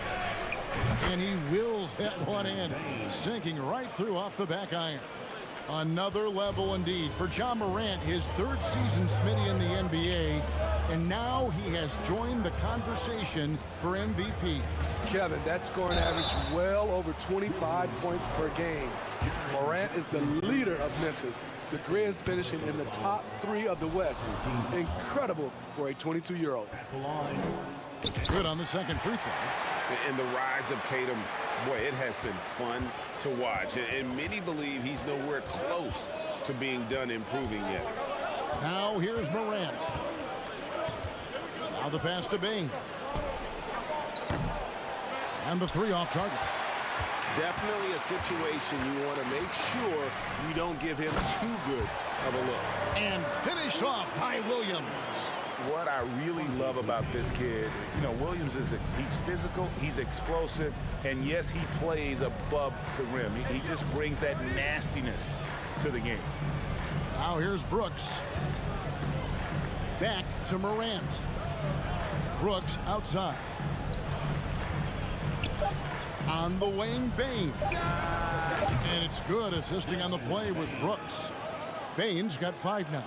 And he wills that one in, sinking right through off the back iron. Another level indeed for Ja Morant, his 3rd season Smitty in the NBA, and now he has joined the conversation for MVP. Kevin, that scoring average well over 25 points per game. Morant is the leader of Memphis. The Grizz finishing in the top 3 of the West. Incredible for a 22-year-old. Good on the second free throw. And the rise of Tatum, boy, it has been fun to watch. And many believe he's nowhere close to being done improving yet. Now here's Morant. Now the pass to Bane. And the 3 off target. Definitely a situation you want to make sure you don't give him too good of a look. And finished off by Williams. What I really love about this kid, Williams he's physical, he's explosive, and yes, he plays above the rim. He just brings that nastiness to the game. Now here's Brooks. Back to Morant. Brooks outside. On the wing, Bane. And it's good. Assisting on the play was Brooks. Bane's got 5 now.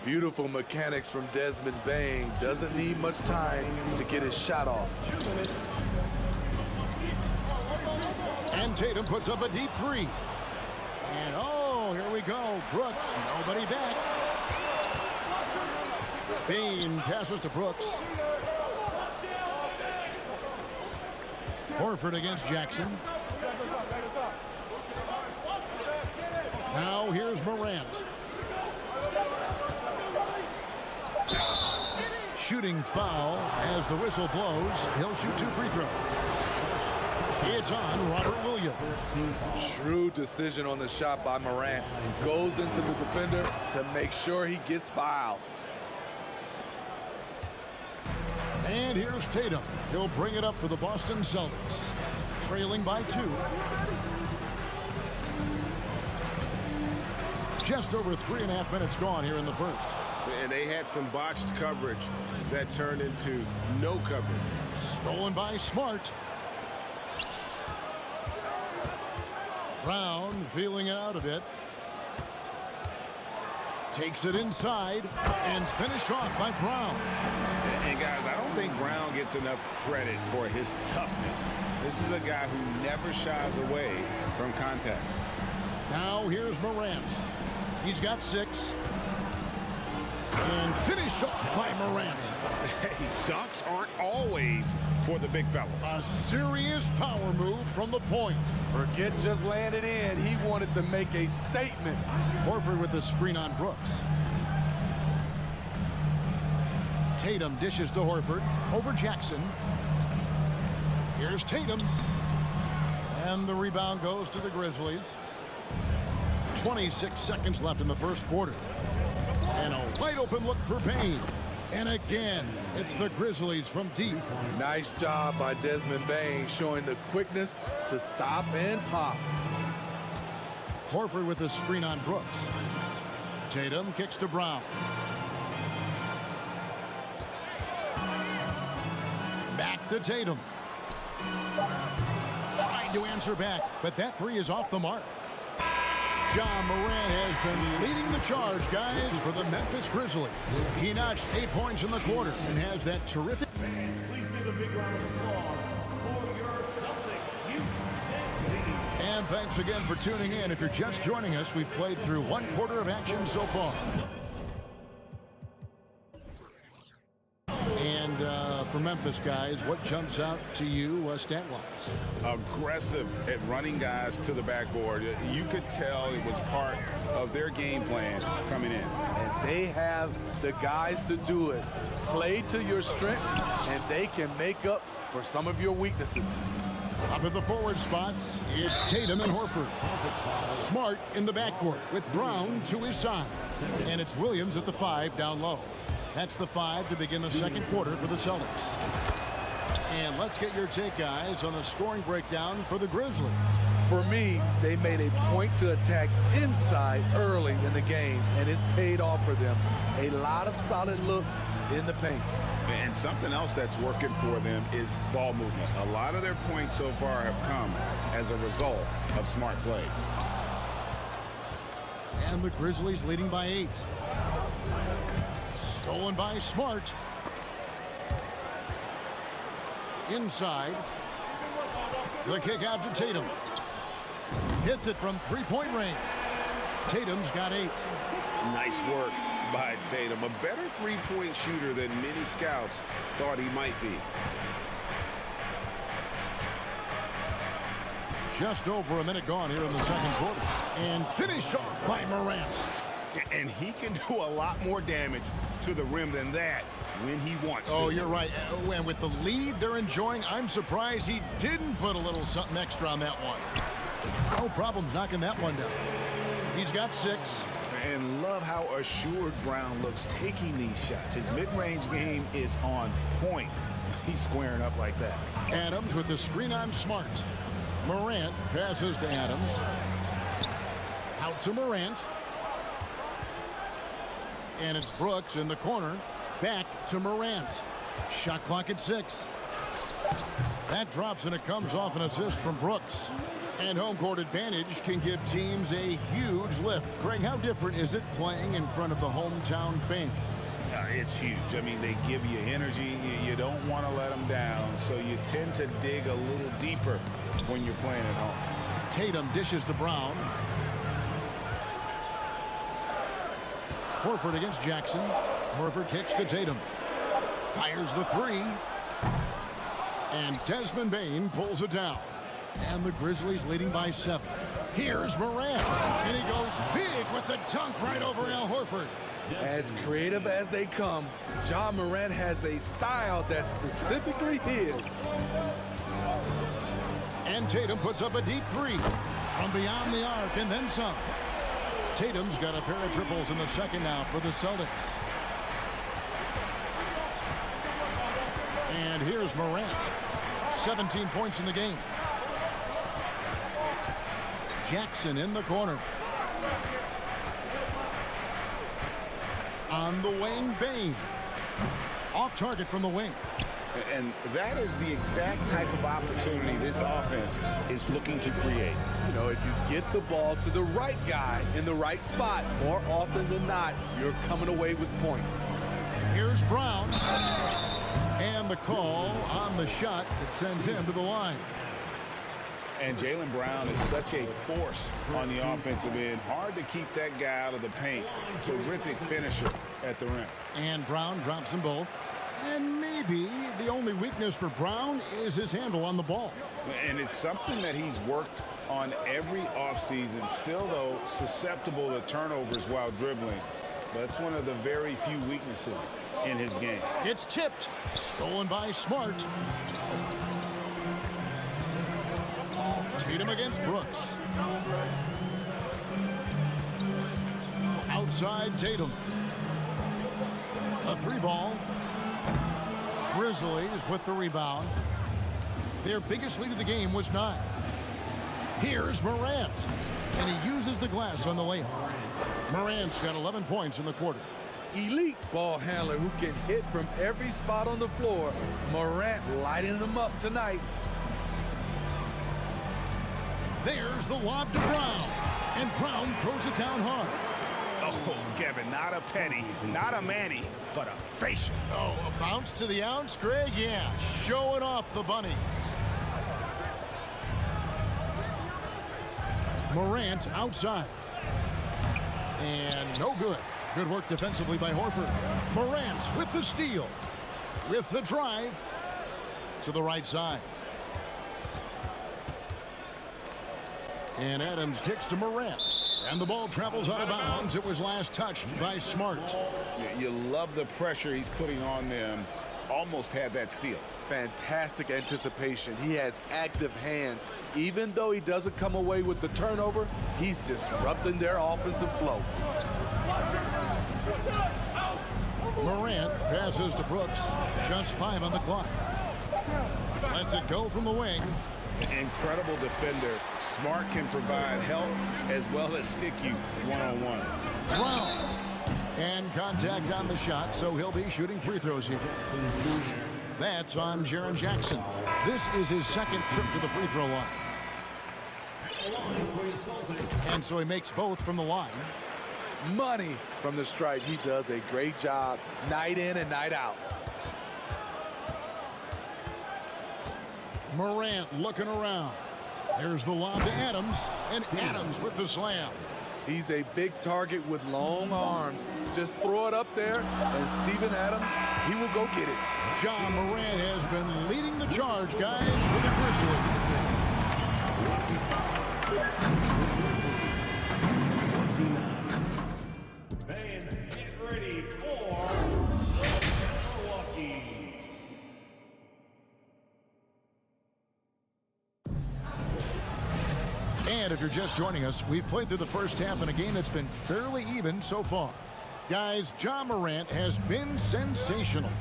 Beautiful mechanics from Desmond Bane. Doesn't need much time to get his shot off. And Tatum puts up a deep 3. And oh, here we go. Brooks, nobody back. Bane passes to Brooks. Horford against Jackson. Now here's Morant. Shooting foul as the whistle blows. He'll shoot 2 free throws. It's on Robert Williams. Shrewd decision on the shot by Morant. Goes into the defender to make sure he gets fouled. And here's Tatum. He'll bring it up for the Boston Celtics. Trailing by 2. Just over 3.5 minutes gone here in the first. And they had some botched coverage that turned into no coverage. Stolen by Smart. Brown feeling it out a bit. Takes it inside and finished off by Brown. And guys, I don't think Brown gets enough credit for his toughness. This is a guy who never shies away from contact. Now here's Morant. He's got 6. And finished off by Morant. Hey, dunks aren't always for the big fellas. A serious power move from the point. Forget just laying it in. He wanted to make a statement. Horford with a screen on Brooks. Tatum dishes to Horford over Jackson. Here's Tatum. And the rebound goes to the Grizzlies. 26 seconds left in the first quarter. And a wide open look for Bane. And again, it's the Grizzlies from deep. Nice job by Desmond Bane showing the quickness to stop and pop. Horford with a screen on Brooks. Tatum kicks to Brown. Back to Tatum. Trying to answer back, but that 3 is off the mark. John Morant has been leading the charge, guys, for the Memphis Grizzlies. He notched 8 points in the quarter and has that terrific... Please give a big round of applause for your Celtics. And thanks again for tuning in. If you're just joining us, we've played through 1 quarter of action so far. And for Memphis, guys, what jumps out to you stat-wise? Aggressive at running guys to the backboard. You could tell it was part of their game plan coming in. And they have the guys to do it. Play to your strengths, and they can make up for some of your weaknesses. Up at the forward spots, it's Tatum and Horford. Smart in the backcourt with Brown to his side. And it's Williams at the 5 down low. That's the 5 to begin the second quarter for the Celtics. And let's get your take, guys, on the scoring breakdown for the Grizzlies. For me, they made a point to attack inside early in the game, and it's paid off for them. A lot of solid looks in the paint. And something else that's working for them is ball movement. A lot of their points so far have come as a result of smart plays. And the Grizzlies leading by 8. Stolen by Smart. Inside. The kick out to Tatum. Hits it from 3-point range. Tatum's got 8. Nice work by Tatum. A better three-point shooter than many scouts thought he might be. Just over a minute gone here in the second quarter. And finished off by Morant. And he can do a lot more damage to the rim than that when he wants to. Oh, you're right. And with the lead they're enjoying, I'm surprised he didn't put a little something extra on that one. No problems knocking that one down. He's got 6. And love how assured Brown looks taking these shots. His mid-range game is on point. He's squaring up like that. Adams with the screen on Smart. Morant passes to Adams. Out to Morant. And it's Brooks in the corner. Back to Morant. Shot clock at 6. That drops and it comes off an assist from Brooks. And home court advantage can give teams a huge lift. Greg, how different is it playing in front of the hometown fans? It's huge. I mean, they give you energy. You don't want to let them down, so you tend to dig a little deeper when you're playing at home. Tatum dishes to Brown. Horford against Jackson. Horford kicks to Tatum. Fires the 3. And Desmond Bane pulls it down. And the Grizzlies leading by 7. Here's Morant. And he goes big with the dunk right over Al Horford. As creative as they come, John Morant has a style that's specifically his. And Tatum puts up a deep 3 from beyond the arc and then some. Tatum's got a pair of triples in the second now for the Celtics. And here's Morant. 17 points in the game. Jackson in the corner. On the wing, Bane. Off target from the wing. And that is the exact type of opportunity this offense is looking to create. You know, if you get the ball to the right guy in the right spot, more often than not, you're coming away with points. Here's Brown. And the call on the shot that sends him to the line. And Jaylen Brown is such a force on the offensive end. Hard to keep that guy out of the paint. Terrific finisher at the rim. And Brown drops them both. And maybe the only weakness for Brown is his handle on the ball. And it's something that he's worked on every offseason. Still, though, susceptible to turnovers while dribbling. That's one of the very few weaknesses in his game. It's tipped. Stolen by Smart. Tatum against Brooks. Outside Tatum. A 3-ball. Grizzlies with the rebound. Their biggest lead of the game was 9. Here's Morant. And he uses the glass on the layup. Morant's got 11 points in the quarter. Elite ball handler who can hit from every spot on the floor. Morant lighting them up tonight. There's the lob to Brown. And Brown throws it down hard. Oh, Kevin, not a penny, not a Manny, but a facial. Oh, a bounce to the ounce, Greg? Yeah, showing off the bunnies. Morant outside. And no good. Good work defensively by Horford. Morant with the steal. With the drive to the right side. And Adams kicks to Morant. And the ball travels out of bounds. It was last touched by Smart. You love the pressure he's putting on them. Almost had that steal. Fantastic anticipation. He has active hands. Even though he doesn't come away with the turnover, he's disrupting their offensive flow. Morant passes to Brooks. Just 5 on the clock. Lets it go from the wing. Incredible defender. Smart can provide help as well as stick you one-on-one. Brown. And contact on the shot, so he'll be shooting free throws here. That's on Jaren Jackson. This is his second trip to the free throw line. And so he makes both from the line. Money from the stripe. He does a great job night in and night out. Morant looking around. There's the lob to Adams, and Adams with the slam. He's a big target with long arms. Just throw it up there, and Steven Adams, he will go get it. Ja Morant has been leading the charge, guys, for the Grizzlies. Get ready for Milwaukee. And if you're just joining us, we've played through the first half in a game that's been fairly even so far. Guys, Ja Morant has been sensational.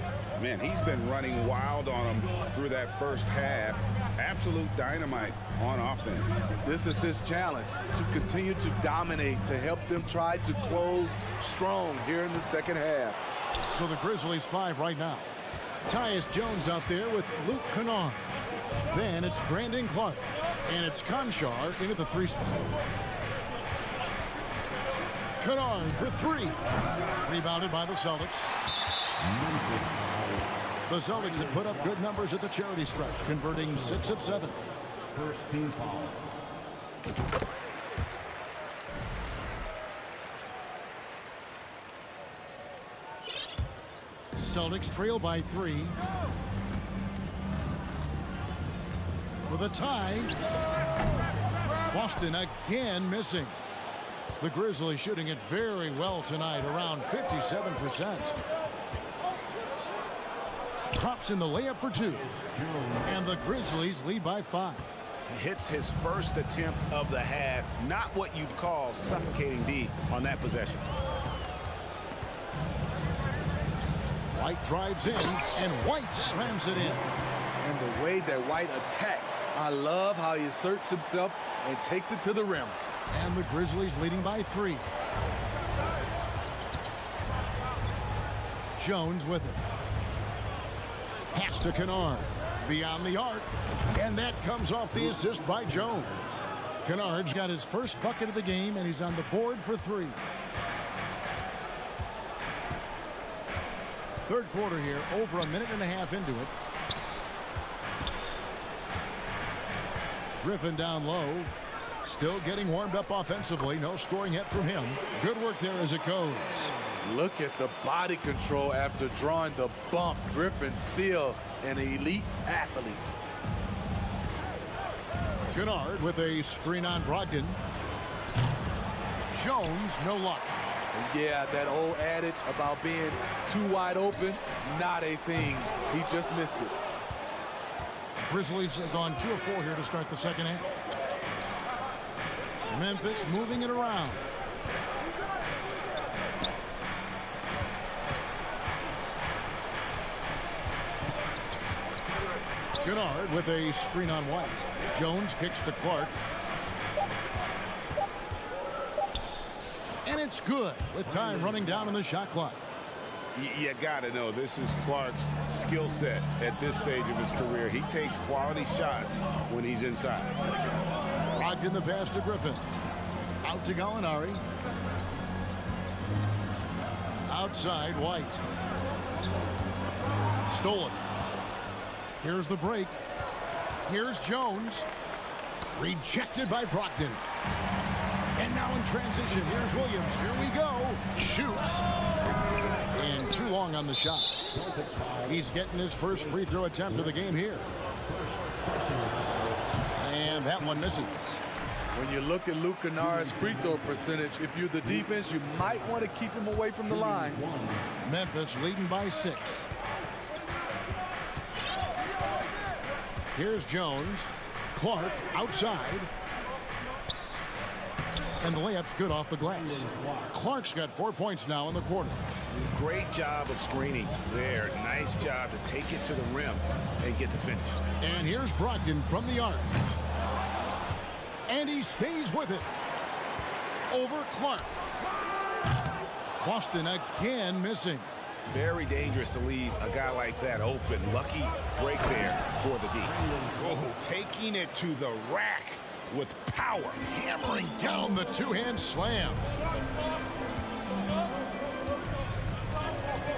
Man, he's been running wild on him through that first half. Absolute dynamite on offense. This is his challenge, to continue to dominate, to help them try to close strong here in the second half. So the Grizzlies 5 right now. Tyus Jones out there with Luke Kennard. Then it's Brandon Clark. And it's Conchar in at the 3 spot. Kennard for 3. Rebounded by the Celtics. The Celtics have put up good numbers at the charity stripe, converting 6 of 7. First team foul. Celtics trail by 3. For the tie. Boston again missing. The Grizzlies shooting it very well tonight, around 57%. Drops in the layup for 2. And the Grizzlies lead by 5. Hits his first attempt of the half. Not what you'd call suffocating D on that possession. White drives in, and White slams it in. And the way that White attacks, I love how he asserts himself and takes it to the rim. And the Grizzlies leading by 3. Jones with it. Pass to Kennard. Beyond the arc. And that comes off the assist by Jones. Kennard's got his first bucket of the game, and he's on the board for 3. Third quarter here, over a minute and a half into it. Griffin down low. Still getting warmed up offensively. No scoring yet from him. Good work there as it goes. Look at the body control after drawing the bump. Griffin still an elite athlete. Kennard with a screen on Brogdon. Jones, no luck. And yeah, that old adage about being too wide open, not a thing. He just missed it. Grizzlies have gone 2 of 4 here to start the second half. Memphis moving it around. Kennard with a screen on White. Jones kicks to Clark. And it's good with time running down on the shot clock. You got to know this is Clark's skill set at this stage of his career. He takes quality shots when he's inside. Brogdon the pass to Griffin. Out to Gallinari. Outside White. Stolen. Here's the break. Here's Jones. Rejected by Brogdon. And now in transition, here's Williams. Here we go. Shoots. And too long on the shot. He's getting his first free throw attempt of the game here. And that one misses. When you look at Luke Kennard's free throw percentage, if you're the defense, you might want to keep him away from the line. Memphis leading by 6. Here's Jones. Clark outside. And the layup's good off the glass. Clark's got 4 points now in the quarter. Great job of screening there. Nice job to take it to the rim and get the finish. And here's Brogdon from the arc. And he stays with it. Over Clark. Boston again missing. Very dangerous to leave a guy like that open. Lucky break there for the D. Oh, taking it to the rack with power. Hammering down the two-hand slam.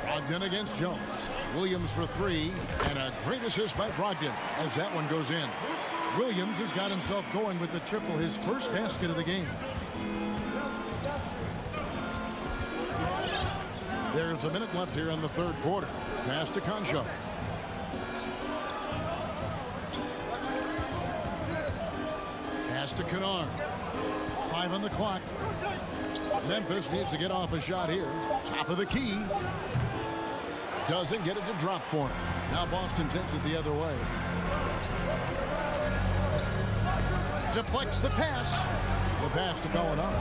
Brogdon against Jones. Williams for 3. And a great assist by Brogdon as that one goes in. Williams has got himself going with the triple, his first basket of the game. There's a minute left here in the third quarter. Pass to Concho. Pass to Kennard. 5 on the clock. Memphis needs to get off a shot here. Top of the key. Doesn't get it to drop for him. Now Boston takes it the other way. Deflects the pass. The pass to going up.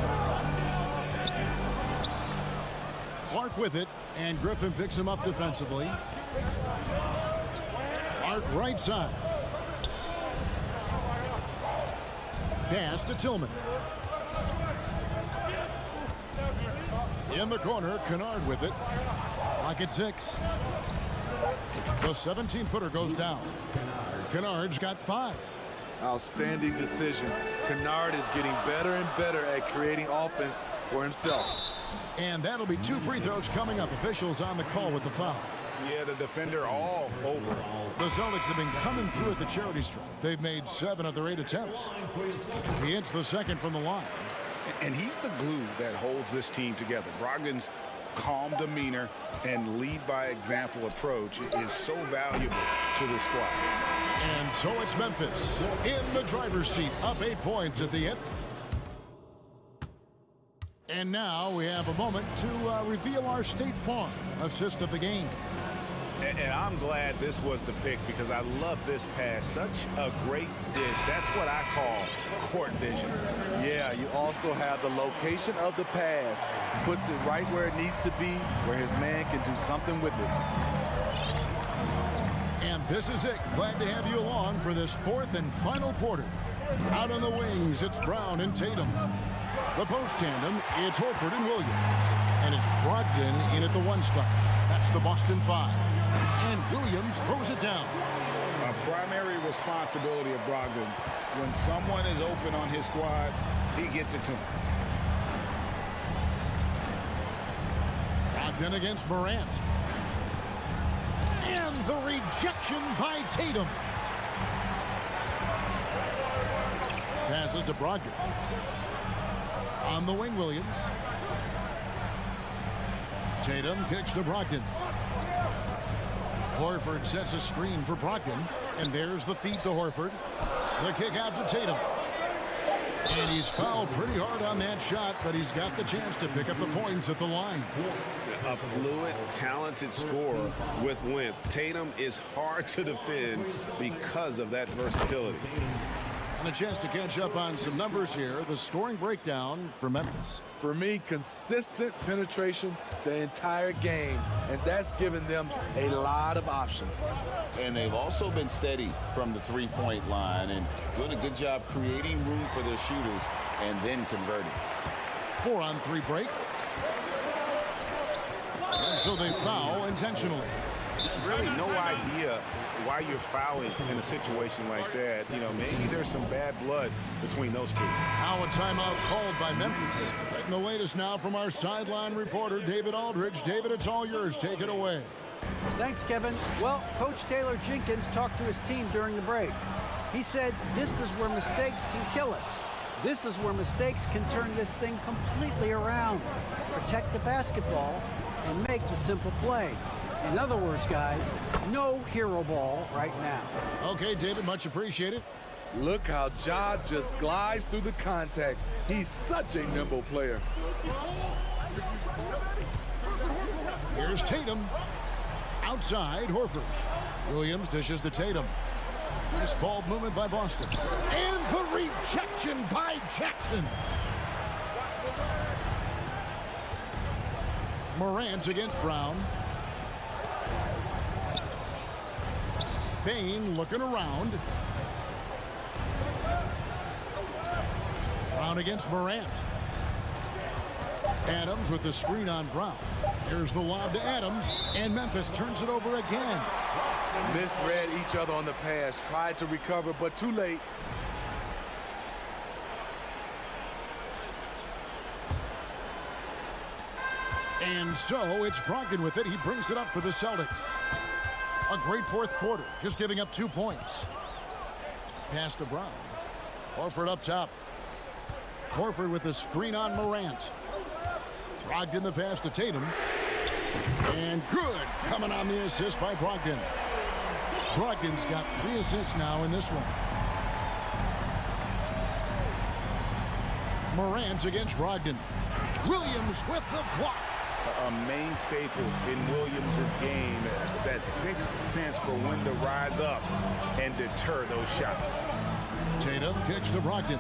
Clark with it, and Griffin picks him up defensively. Clark right side. Pass to Tillman. In the corner, Kennard with it. Clock at 6. The 17-footer goes down. Kennard's got 5. Outstanding decision. Kennard is getting better and better at creating offense for himself. And that'll be 2 free throws coming up. Officials on the call with the foul. Yeah, the defender all over. The Celtics have been coming through at the charity stripe. They've made 7 of their 8 attempts. He hits the second from the line. And he's the glue that holds this team together. Brogdon's calm demeanor and lead by example approach is so valuable to this squad. And so it's Memphis in the driver's seat, up 8 points at the end. And now we have a moment to reveal our State Farm assist of the game. And I'm glad this was the pick because I love this pass. Such a great dish. That's what I call court vision. Yeah, you also have the location of the pass. Puts it right where it needs to be, where his man can do something with it. And this is it. Glad to have you along for this 4th and final quarter. Out on the wings, it's Brown and Tatum. The post tandem, it's Horford and Williams. And it's Brogdon in at the 1 spot. That's the Boston 5. And Williams throws it down. A primary responsibility of Brogdon's. When someone is open on his squad, he gets it to him. Brogdon against Morant. And the rejection by Tatum. Passes to Brogdon. On the wing, Williams. Tatum kicks to Brogdon. Horford sets a screen for Brogdon. And there's the feed to Horford. The kick out to Tatum. And he's fouled pretty hard on that shot, but he's got the chance to pick up the points at the line. A fluid, talented scorer with length. Tatum is hard to defend because of that versatility. And a chance to catch up on some numbers here. The scoring breakdown for Memphis. For me, consistent penetration the entire game, and that's given them a lot of options. And they've also been steady from the three-point line and doing a good job creating room for their shooters and then converting. 4-on-3 break. And so they foul intentionally. Really no idea why you're fouling in a situation like that. You know, maybe there's some bad blood between those two. Now a timeout called by Memphis. Getting the latest now from our sideline reporter, David Aldridge. David, it's all yours. Take it away. Thanks, Kevin. Well, Coach Taylor Jenkins talked to his team during the break. He said, this is where mistakes can kill us. This is where mistakes can turn this thing completely around. Protect the basketball and make the simple play. In other words, guys, no hero ball right now. Okay, David, much appreciated. Look how Ja just glides through the contact. He's such a nimble player. Here's Tatum. Outside, Horford. Williams dishes to Tatum. Nice ball movement by Boston. And the rejection by Jackson. Morant against Brown. Bane looking around. Brown against Morant. Adams with the screen on Brown. Here's the lob to Adams, and Memphis turns it over again. Misread each other on the pass, tried to recover, but too late. And so it's Brogdon with it. He brings it up for the Celtics. A great fourth quarter, just giving up 2 points. Pass to Brown. Horford up top. Horford with the screen on Morant. Brogdon the pass to Tatum. And good coming on the assist by Brogdon. Brogdon's got 3 assists now in this one. Morant against Brogdon. Williams with the block. A main staple in Williams' game, that sixth sense for when to rise up and deter those shots. Tatum kicks to Brogdon.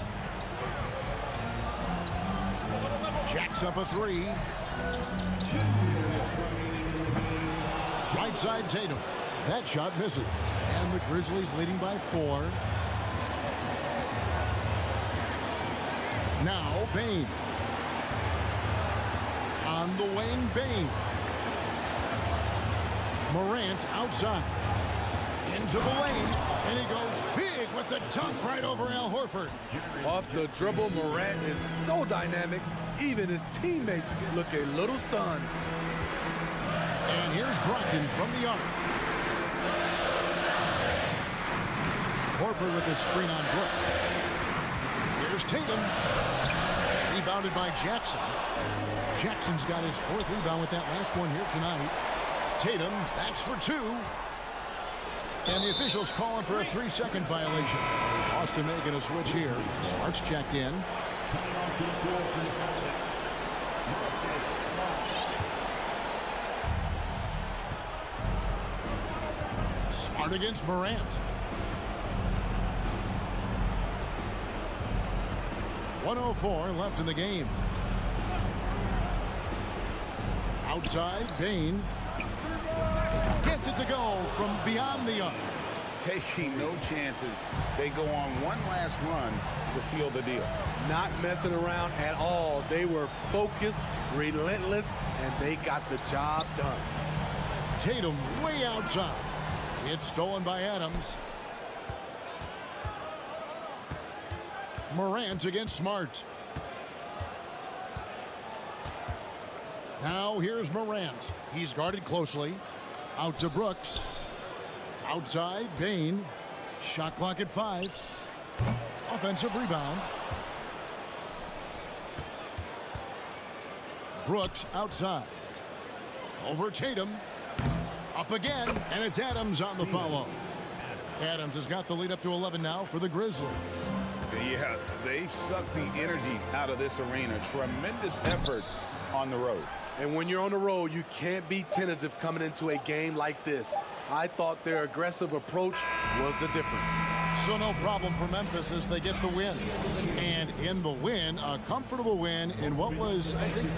Jacks up a 3. Right side Tatum. That shot misses. And the Grizzlies leading by 4. Now Bane. On the wing, Bane. Morant outside. Into the lane. And he goes big with the dunk right over Al Horford. Off the dribble, Morant is so dynamic. Even his teammates look a little stunned. And here's Brogdon from the arc. Horford with the screen on Brooks. Here's Tatum. Rebounded by Jackson. Jackson's got his 4th rebound with that last one here tonight. Tatum, that's for 2. And the officials calling for a 3-second violation. Boston making a switch here. Smart's checked in. Smart against Morant. .104 left in the game. Outside, Bane gets it to go from beyond the arc. Taking no chances. They go on one last run to seal the deal. Not messing around at all. They were focused, relentless, and they got the job done. Tatum way outside. It's stolen by Adams. Morant against Smart. Now here's Morant. He's guarded closely. Out to Brooks. Outside, Bane. Shot clock at 5. offensive rebound. Brooks outside. Over Tatum. Up again, and it's Adams on the follow. Adams has got the lead up to 11 now for the Grizzlies. Yeah, they've sucked the energy out of this arena. Tremendous effort on the road. And when you're on the road, you can't be tentative coming into a game like this. I thought their aggressive approach was the difference. So no problem for Memphis as they get the win. And in the win, a comfortable win in what was, I think,